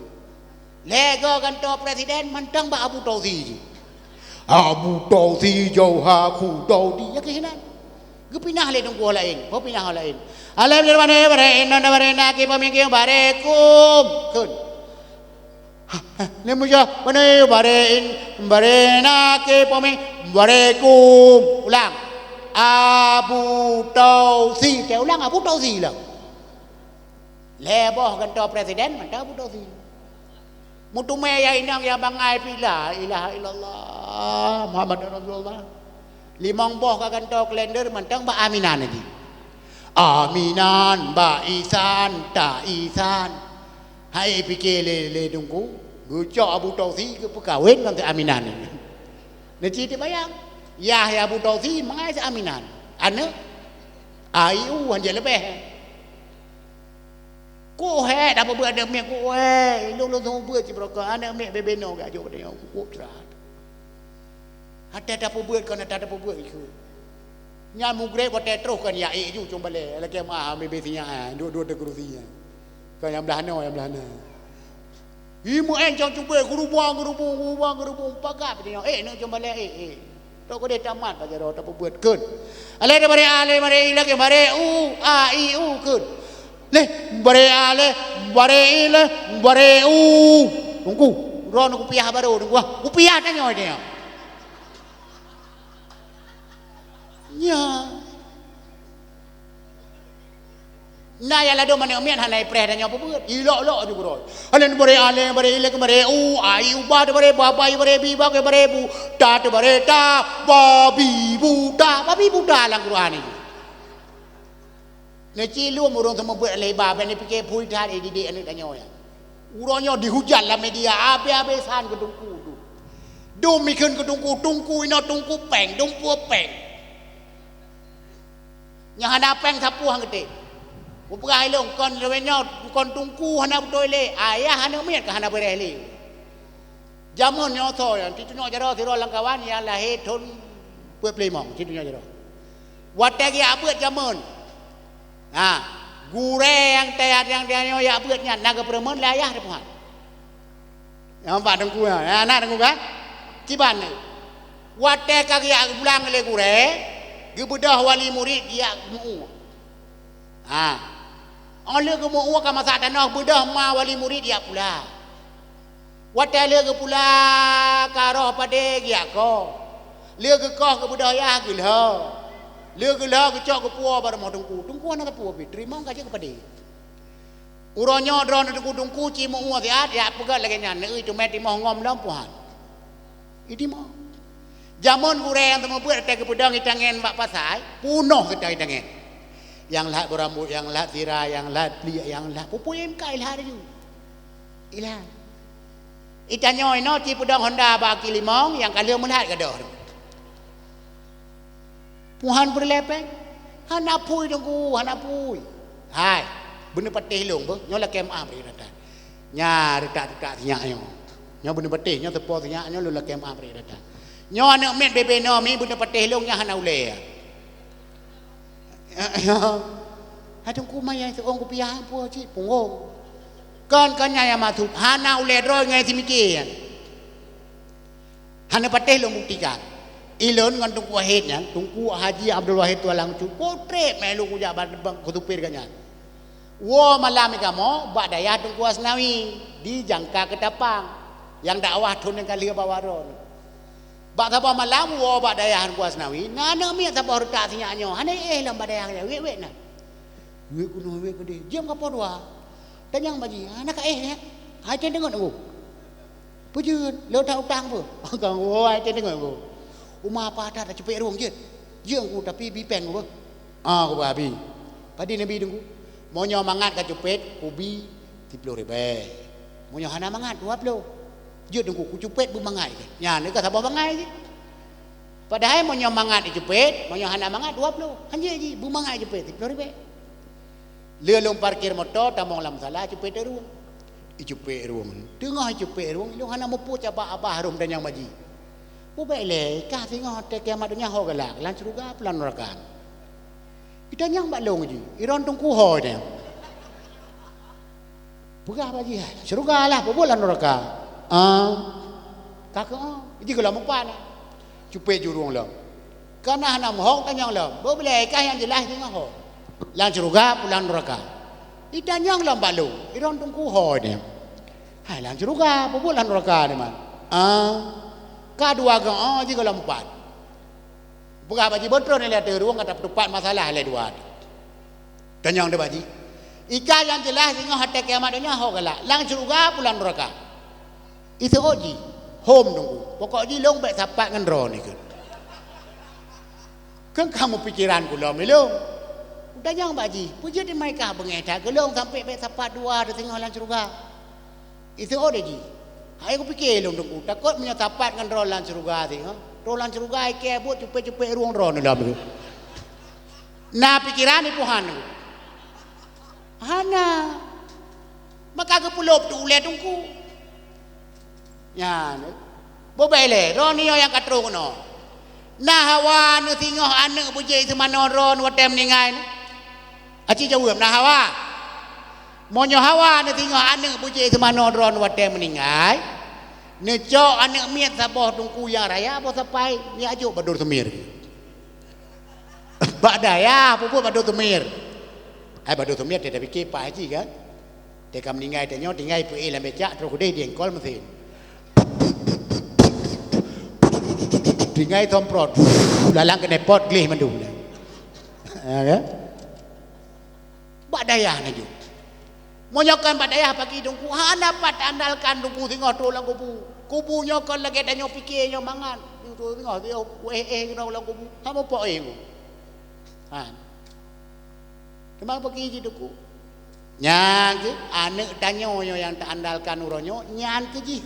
Lega kantor presiden mantang ba Abu Tauzi. Abu Tauzi jauh aku Tauzi ya kehinan. Gepinah le tunggu lain, kau pinah lain. Alam di mana berein, nona berena ki pemikir barekum, kun. Ni muja mana berein, berena ki pemikir barekum. Ulang, Abu Tauzi, dia ulang Abu Tauzi lah. Leboh kantor presiden, mantap Abu Tauzi. Mutume ya inang ya bangai pila, ilaha illallah, Muhammad Rasulullah. Limang boh ka kantor kalender mantang ba aminan lagi. Aminan ba isan ta isan. Hai fikir le dungku. Gucok Abu Tauzi ke perkahwin dengan aminan ni. Nanti dia bayang. Ya Abu Tauzi mengai se aminan. Ana ayu hanja lebih. Ko he apa buat ada mek ko he. Lu buat ci broka ana mek bebeno ga jo dia ko tra. Ada apa buat kan ada apa buat itu. Nyamu grep ada terus kan ya itu cuma le lagi mah bebesinya dua degrosinya. Kan yang belah na. Imu jang cuba gerubang pagap dia. Nak cuma le Tak kau dia tamat pada roh tak buat kun. Ale mari lagi mari kun. Le bare Tunggu. Roh nak kupiah baru tunggu. Kupiah tanya dia. Ya. Nah ya lado mana mian hanai preh dan apa buat? Ilok juga roh. Alen bare ilek bare ubah bare babai bare biba bare bu ta bare ta babi buta lang Quran ni. Neci lu murung sama buat lebar ben fikir pui dah didik anak tanya ya. Uronyo dihujat lah media abe-abesan ke tungku tu. Dum mikun ke tungku ina tungku peng. Yang ada peng sapu hang gede. Buperai long kon lewenyo kon tungku hana betul le. Ayah hana miat ke hana berai le. Jamun nyo tho yang titu nyo jaro tiro langkawan yang lahir thon puet plemong titu nyo jaro. Wategi abut jamun. Gure yang tayat yang dia nyo ya abutnya naga permen layah depan. Yang pak tungku ya, anak tungku kan? Kiban ni. Wategi bulang le gure, gebedah wali murid dia mu. Oleh ke mu ka masa tanah bedah ma wali murid dia pula. Watele ke pula karo pade dia ko. Le ke ko ke bedah ya gelha. Le gelha ke cok ke puo bar mo tungku. Tungku ana puo bi terima ka je ke pade. Uronyo dron tungku ci mu siat ya pegat lagi nyan tu meti mo ngom lam puan. Idi mo. Jamun gure yang temu buat ke pedang itangen bak pasai, punuh kita itangen. Yang lah berambut, yang lah tirai, yang lah pelik, yang lah pupui MK ilah tu. Ilah. Itanyo ino ti pedang Honda baki limong yang kalian melihat gadoh. Puhan berlepeng. Hana pui tunggu, hana pui. Hai, bener patih long ber, nyola kem am ri data. Nya retak sinyak nyo. Nyo bener patih, nyo tepo sinyak nyo lola kem am ri data. Nyo anak met bebe no mi bener patih long nya hana ule. Hadung ku maya seorang ku piah apa cik punggung. Kan yang masuk hana ule roy ngai simikian. Hana patih long buktikan. Ilon ngan tungku wahidnya, tungku Haji Abdul Wahid tualang cu potre melu ku jabat bang kutupir kanyan. Wo malam ikamo bak daya tungku Asnawi di jangka ketapang yang dakwah tun yang kali bawaron. Bak sapa malam wo bak daya tungku Asnawi, nana mi sapa retak sinyanyo. Hana lam bak daya wek na. Wek kuno wek gede. Jam kapo dua. Tanyang baji, anak ya. Hai ten dengar nunggu. Pujun, lo tak utang pu. Kang wo hai ten dengar nunggu. Umah apa ada cepet ruang je. Je aku tapi bi peng aku. Aku babi. Padi nabi tunggu. Monyo mangat ka cepet kubi 30,000. Monyo hana mangat 20. Je tunggu ku cepet bu mangai. Nya ni ka sapa mangai je. Padahal monyo mangat cepet, monyo hana mangat 20. Hanya je bu mangai cepet 30,000. Lelong parkir motor tamong lam salah cepet ruang. Cepet ruang. Tengah cepet ruang lu hana mopo caba abah harum dan yang maji. Bubai le, kah tengok hotel kiamat dunia ho galak, lan surga pelan neraka. Kita nyang bak long je, iron tungku ho dia. Bukan apa je, surga lah, bulan neraka. Kakak, jadi kalau mempan, cupai jurung lah. Karena hana mohong tanyang lah, bubai kah yang jelas tengok ho, lan surga pelan neraka. Kita nyang lah bak long, iron tungku ho dia. Hai lan surga, bulan neraka dia man. Kadua gang je kalau empat. Bukan baji betul ni lihat ruang kata tepat masalah le dua. Tanyang dia baji. Ika yang jelas tengok hati kiamat dunia ho galak. Lang surga pulang neraka. Itu oji. Home nunggu. Pokok ji long baik sapat ngan ro ni kan. Kan kamu pikiran ku lom ni long. Tanyang baji. Puji di mereka bengeta ke long sampai baik sapat dua dia tengok lang surga. Itu oji. Hai aku fikir long tunggu takut menyatapat dengan rolan surga sih, rolan surga ke buat cepet-cepet ruang ron dalam itu. Nah pikiran ni puhan, hana, maka ke pulau tu ulet tunggu. Ya, bobele, ron ni yang katrung no. Nah hawa nu tinggal anak bujai semana ron watem ningai. Aci jawab nah hawa. Monyo hawa ni tinggal anak bujai semana ron watem meninggal. Necok anak miat sabah tungku yang raya apa sampai ni ajuk badur semir. Bak daya pupuk badur semir. Badur semir dia fikir pak haji kan. Dia kam meninggal dia nyot tinggal pe la becak terus dia diengkol mesin. Tinggal tomprot. Lalang kena pot glih mandu. Ya. Bak daya ni juk. Monyokan badaya pagi tungku hana pat andalkan tungku tengok tu lang kubu nyokan lagi dan nyok fikir nyok mangan tu tengok dia kena lang kubu hamo po kemang pagi je tungku nyang ke anak tanyo yang tak andalkan uronyo nyan ke ji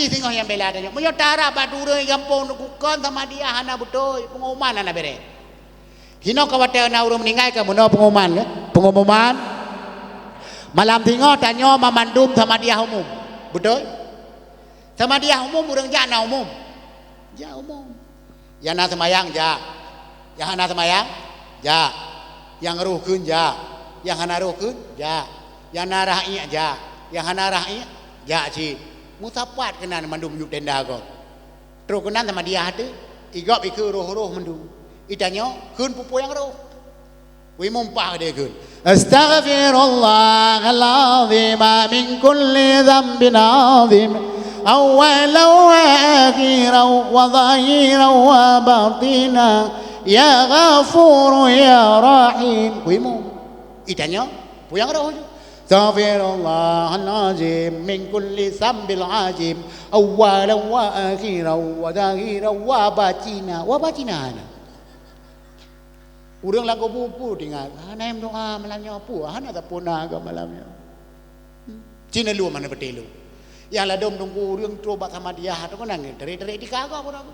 tengok yang bela tanyo monyo tara badure gampong tungku kan sama dia hana betul pengoman hana bere Hino kawate na urung meninggal ke muno pengumuman ke? Pengumuman malam tingo tanyo mamandum Samadiyah umum. Betul? Samadiyah umum urang jana umum. Ja umum. Yang na semayang ja. Yang hana semayang ja. Yang ruhkeun ja. Yang hana ruhkeun ja. Yang na ra'i ja. Yang hana ra'i ja ci. Mutapat kenan mandum yuk tenda ko. Terus kenan Samadiyah tu igop iku roh-roh mandum. Itanyo keun pupu yang roh. Wi mumpah dia keun. Astaghfirullahal azim min kulli dhanbin azim. Awwalan wa akhiran wa zahiran wa batina. Ya Ghafur ya Rahim. Wi mu. Itanyo pu yang roh. Astaghfirullahal azim min kulli dhanbil azim. Awwalan wa akhiran wa zahiran wa batina. Wa batina. Urang lagu pupu tinggal. Naim doa malamnya apa? Hana tak puna ke malamnya. Cina lu mana betul lu? Yang ladom tunggu urang coba sama dia tu kan nangis. Dari dika aku apa aku?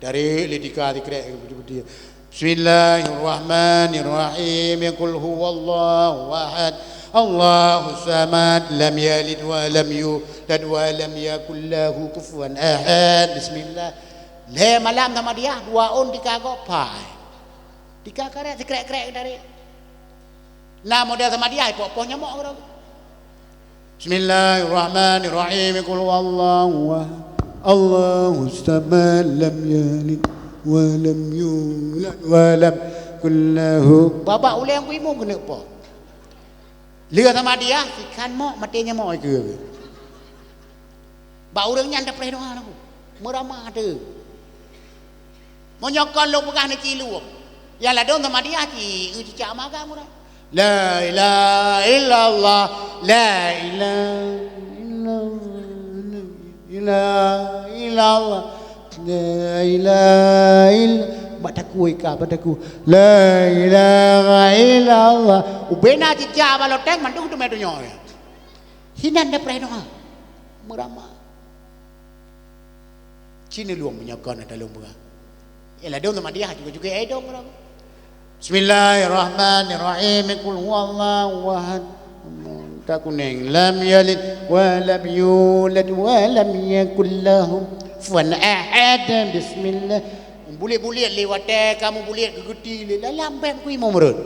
Dari lidika dikrek dia. Bismillahirrahmanirrahim. Qul huwallahu ahad. Allahu samad. Lam yalid wa lam yulad wa lam yakul lahu kufuwan ahad. Bismillah. Le malam sama dia dua on dika aku pai. Dika karet krek dari. Nah model sama dia pokoknya mau orang. Bismillahirrahmanirrahim. Qul huwallahu ahad. Allahu samad. Lam yalid wa lam yulad wa lam kullahu. Bapa ulai yang kuimu kena apa? Lihat sama dia ikan mau matinya mau ke. Ba urangnya anda pernah doa aku. Meramah tu. Mau nyokon lu pegang ni cilu. Ya la don sama dia ki uji cak maga murah. La ilaha illallah, la ilaha illallah, la ilaha illallah. Bataku ika bataku. La ilaha illallah. Ubena cicak balot teng mandung tu medunya. Hinan dah pernah merama. Cina luang menyokon ada luang pegang. Ya la don sama dia juga edong orang. Bismillahirrahmanirrahim. Qul huwallahu ahad. Tak kuning. Lam yalid wa lam yulad wa lam yakul lahu kufuwan ahad. Bismillah. Bulit-bulit lewat kamu bulit gegeti dalam bem ku imam merut.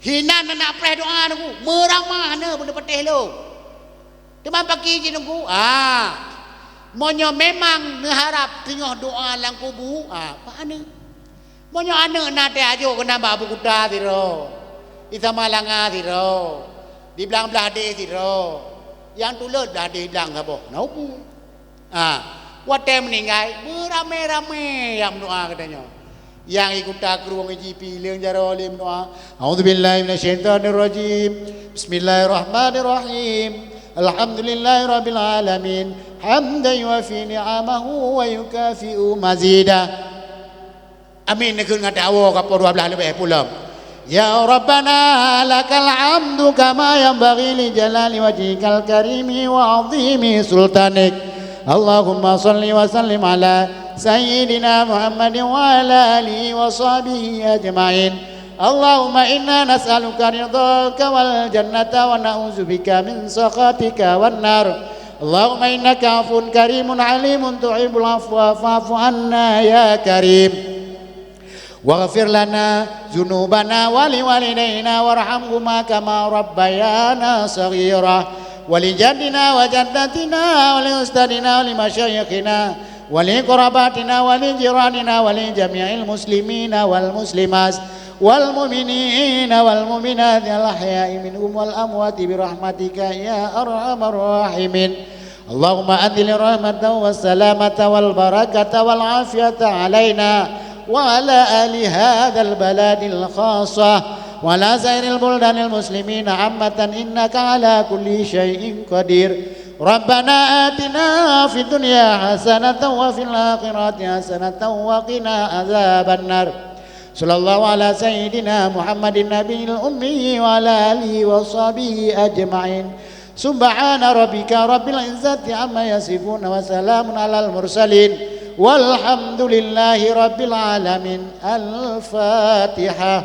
Hinan nak preh doa aku. Meramah na benda petih lu. Teman pagi je nunggu. Monyo memang ngeharap tengah doa lang kubu. Apa ana? Monyo anak nate ajo kena babu kuda tiro. Isa malanga tiro. Di belang belah de tiro. Yang tulut belah de belang apa? Naupu. Wate meninggal beramai-ramai yang doa katanya. Yang ikut tak ruang GP leung jaro lim doa. A'udzubillahi minasyaitonirrajim. Bismillahirrahmanirrahim. Alhamdulillahirabbil alamin. Hamdan yuafi ni'amahu wa yukafi'u mazida. Amin nekun ngata awo ka 12 lebih pulang. Ya Rabbana lakal hamdu kama yanbaghi li jalali wajhikal karimi wa 'azimi sultanik. Allahumma salli wa sallim ala sayyidina Muhammadin wa ala alihi wa sahbihi ajma'in. Allahumma inna nas'aluka ridhaka wal jannata wa na'udzubika min sakhatika wan nar. Allahumma innaka 'afuwun karimun 'alimun tuhibbul 'afwa fa'fu 'anna ya karim. Waghfir lana dzunubana wa liwalidayna warhamhuma kama rabbayana shaghira. ولجدنا وجدتنا ولأستاذنا ولمشايخنا ولقراباتنا ولجيراننا ولجميع المسلمين والمسلمات والمؤمنين والمؤمنات الأحياء منهم والأموات برحمتك يا أرحم الراحمين. اللهم أنزل الرحمة والسلامة والبركة والعافية علينا وعلى أهل هذا البلد الخاصة وعلى سائر البلدان المسلمين عامة إنك على كل شيء قدير. ربنا آتنا في الدنيا حسنة وفي الآخرة حسنة وقنا عذاب النار. صلى الله على سيدنا محمد النبي الأمي وعلى آله وصحبه أجمعين. سبحان ربك رب العزة عما يصفون وسلام على المرسلين walhamdulillahi rabbil alamin. Al-Fatihah.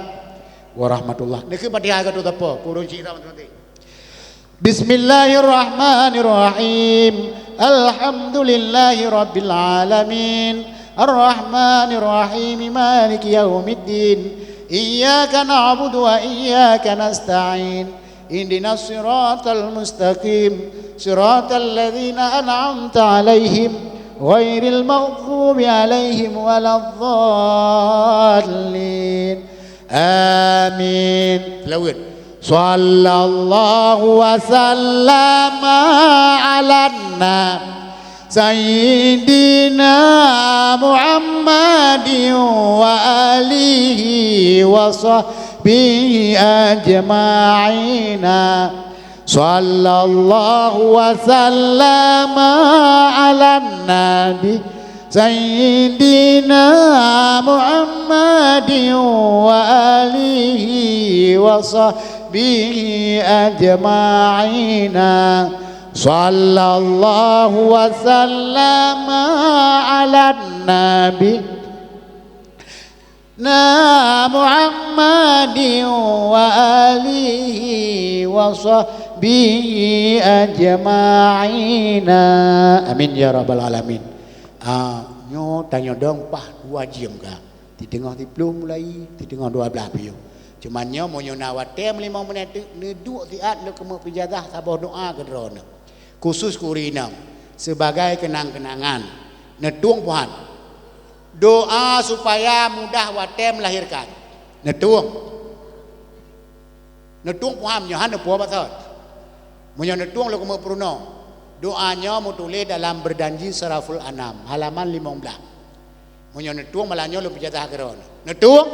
Warahmatullah. Niki Fatihah ka tu apa? Purun cira mati. Bismillahirrahmanirrahim. Alhamdulillahi rabbil alamin. Ar-Rahmanir Rahim. Maliki yaumiddin. Iyyaka na'budu wa iyyaka nasta'in. Ihdinas siratal mustaqim. Siratal ladzina an'amta 'alaihim ghairil maghdubi 'alaihim waladdallin. Amin. Lawat. Sallallahu wa sallama 'alanna Sayyidina Muhammadin wa alihi wa sahbihi ajma'ina. Sallallahu wa sallama 'alan nabi Sayyidina Muhammadin wa alihi wa sahbihi ajma'ina. Sallallahu wa sallama 'alan nabi Muhammadin wa alihi wa sahbihi ajma'ina. Amin ya rabbal alamin. Nyo tanya dong pah 2 jam ka. Di tengah ti belum mulai, di tengah 12 piu. Cuman nyo mo nyo nawat tem 5 minit ne duk tiat le kemo pijadah sabah doa ke drone. Khusus kurinam sebagai kenang-kenangan. Netung Tuhan. Doa supaya mudah watem melahirkan. Netung. Netung Tuhan nyohan puah batat. Munyo netung lo kemo pruno. Doanya mutule dalam berjanji Saraful Anam halaman 15. Munyo netung malanyo lo pijatah keron. Netung.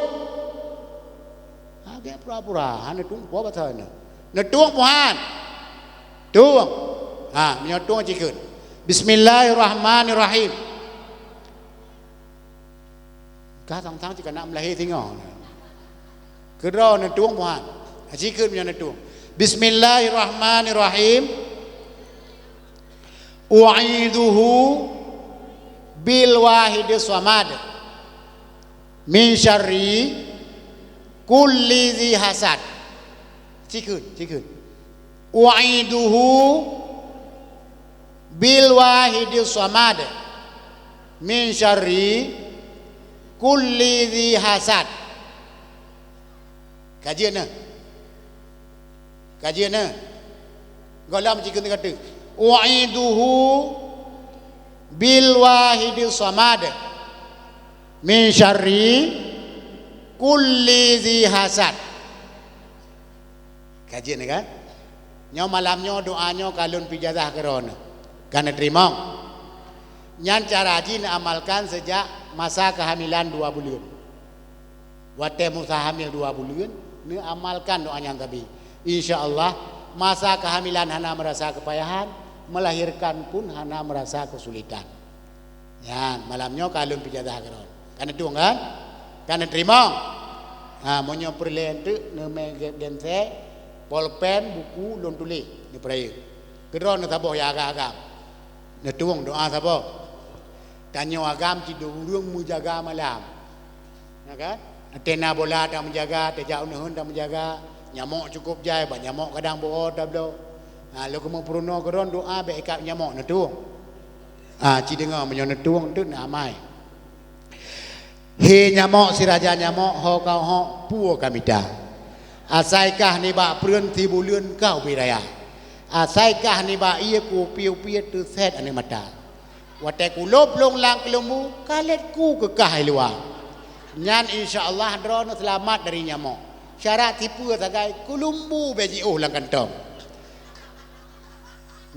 Agak pura-pura netung puah batat. Netung Tuhan. Tuang. Menyotong cikun. Bismillahirrahmanirrahim. Ka tang-tang jika nak melahir tengok. Kedua netung Tuhan. Cikun punya netung. Bismillahirrahmanirrahim. U'iduhu bil wahidis samad min syarri kulli dzi hasad. Cikun. U'iduhu bil wahidis samad min syarri kulli dzi hasad. Kajian golam cikun kata u'iduhu bil wahidis samad min syarri kulli dzi hasad. Kajian kan nyo malamnya doanya kalun pijazah kerona karena terima nyan cara jin amalkan sejak masa kehamilan 2 bulan wate musa hamil 2 bulan ni amalkan doanya tadi insyaallah masa kehamilan hana merasa kepayahan melahirkan pun hana merasa kesulitan ya malamnya kalun pijazah keron karena tu kan karena terima monyo perlen tu neme gense polpen buku lon tulis ni peraya kedron saboh ya agak netung doa saboh tanya agam ti durung menjaga malam ya kan tena bola dah menjaga tejak unhun dah menjaga nyamuk cukup jai ba nyamuk kadang boor dah blo lo kemo pruno kedron doa be ikap nyamuk netung ci dengar menyo netung tu nak amai he nyamuk si raja nyamuk ho kau ho puo kamita asaikah ni ba prun ti bulion kau biraya asaikah ni ba ia ku piu-piu tu set ane mata wate ku lop long lang kelemu kalet ku kekah luar nyan insyaallah drone selamat dari nyamuk syarat tipu sagai kulumbu beji lang kantong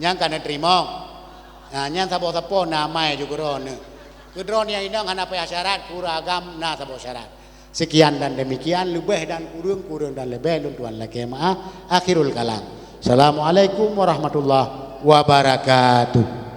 nyan kana terima nyan sabo-sabo namai juga drone kedron yang indang hana payah syarat kuragam na sabo syarat. Sekian dan demikian lebih dan kurang dan lebih lun tuan lagi maaf akhirul kalam. Assalamualaikum warahmatullahi wabarakatuh.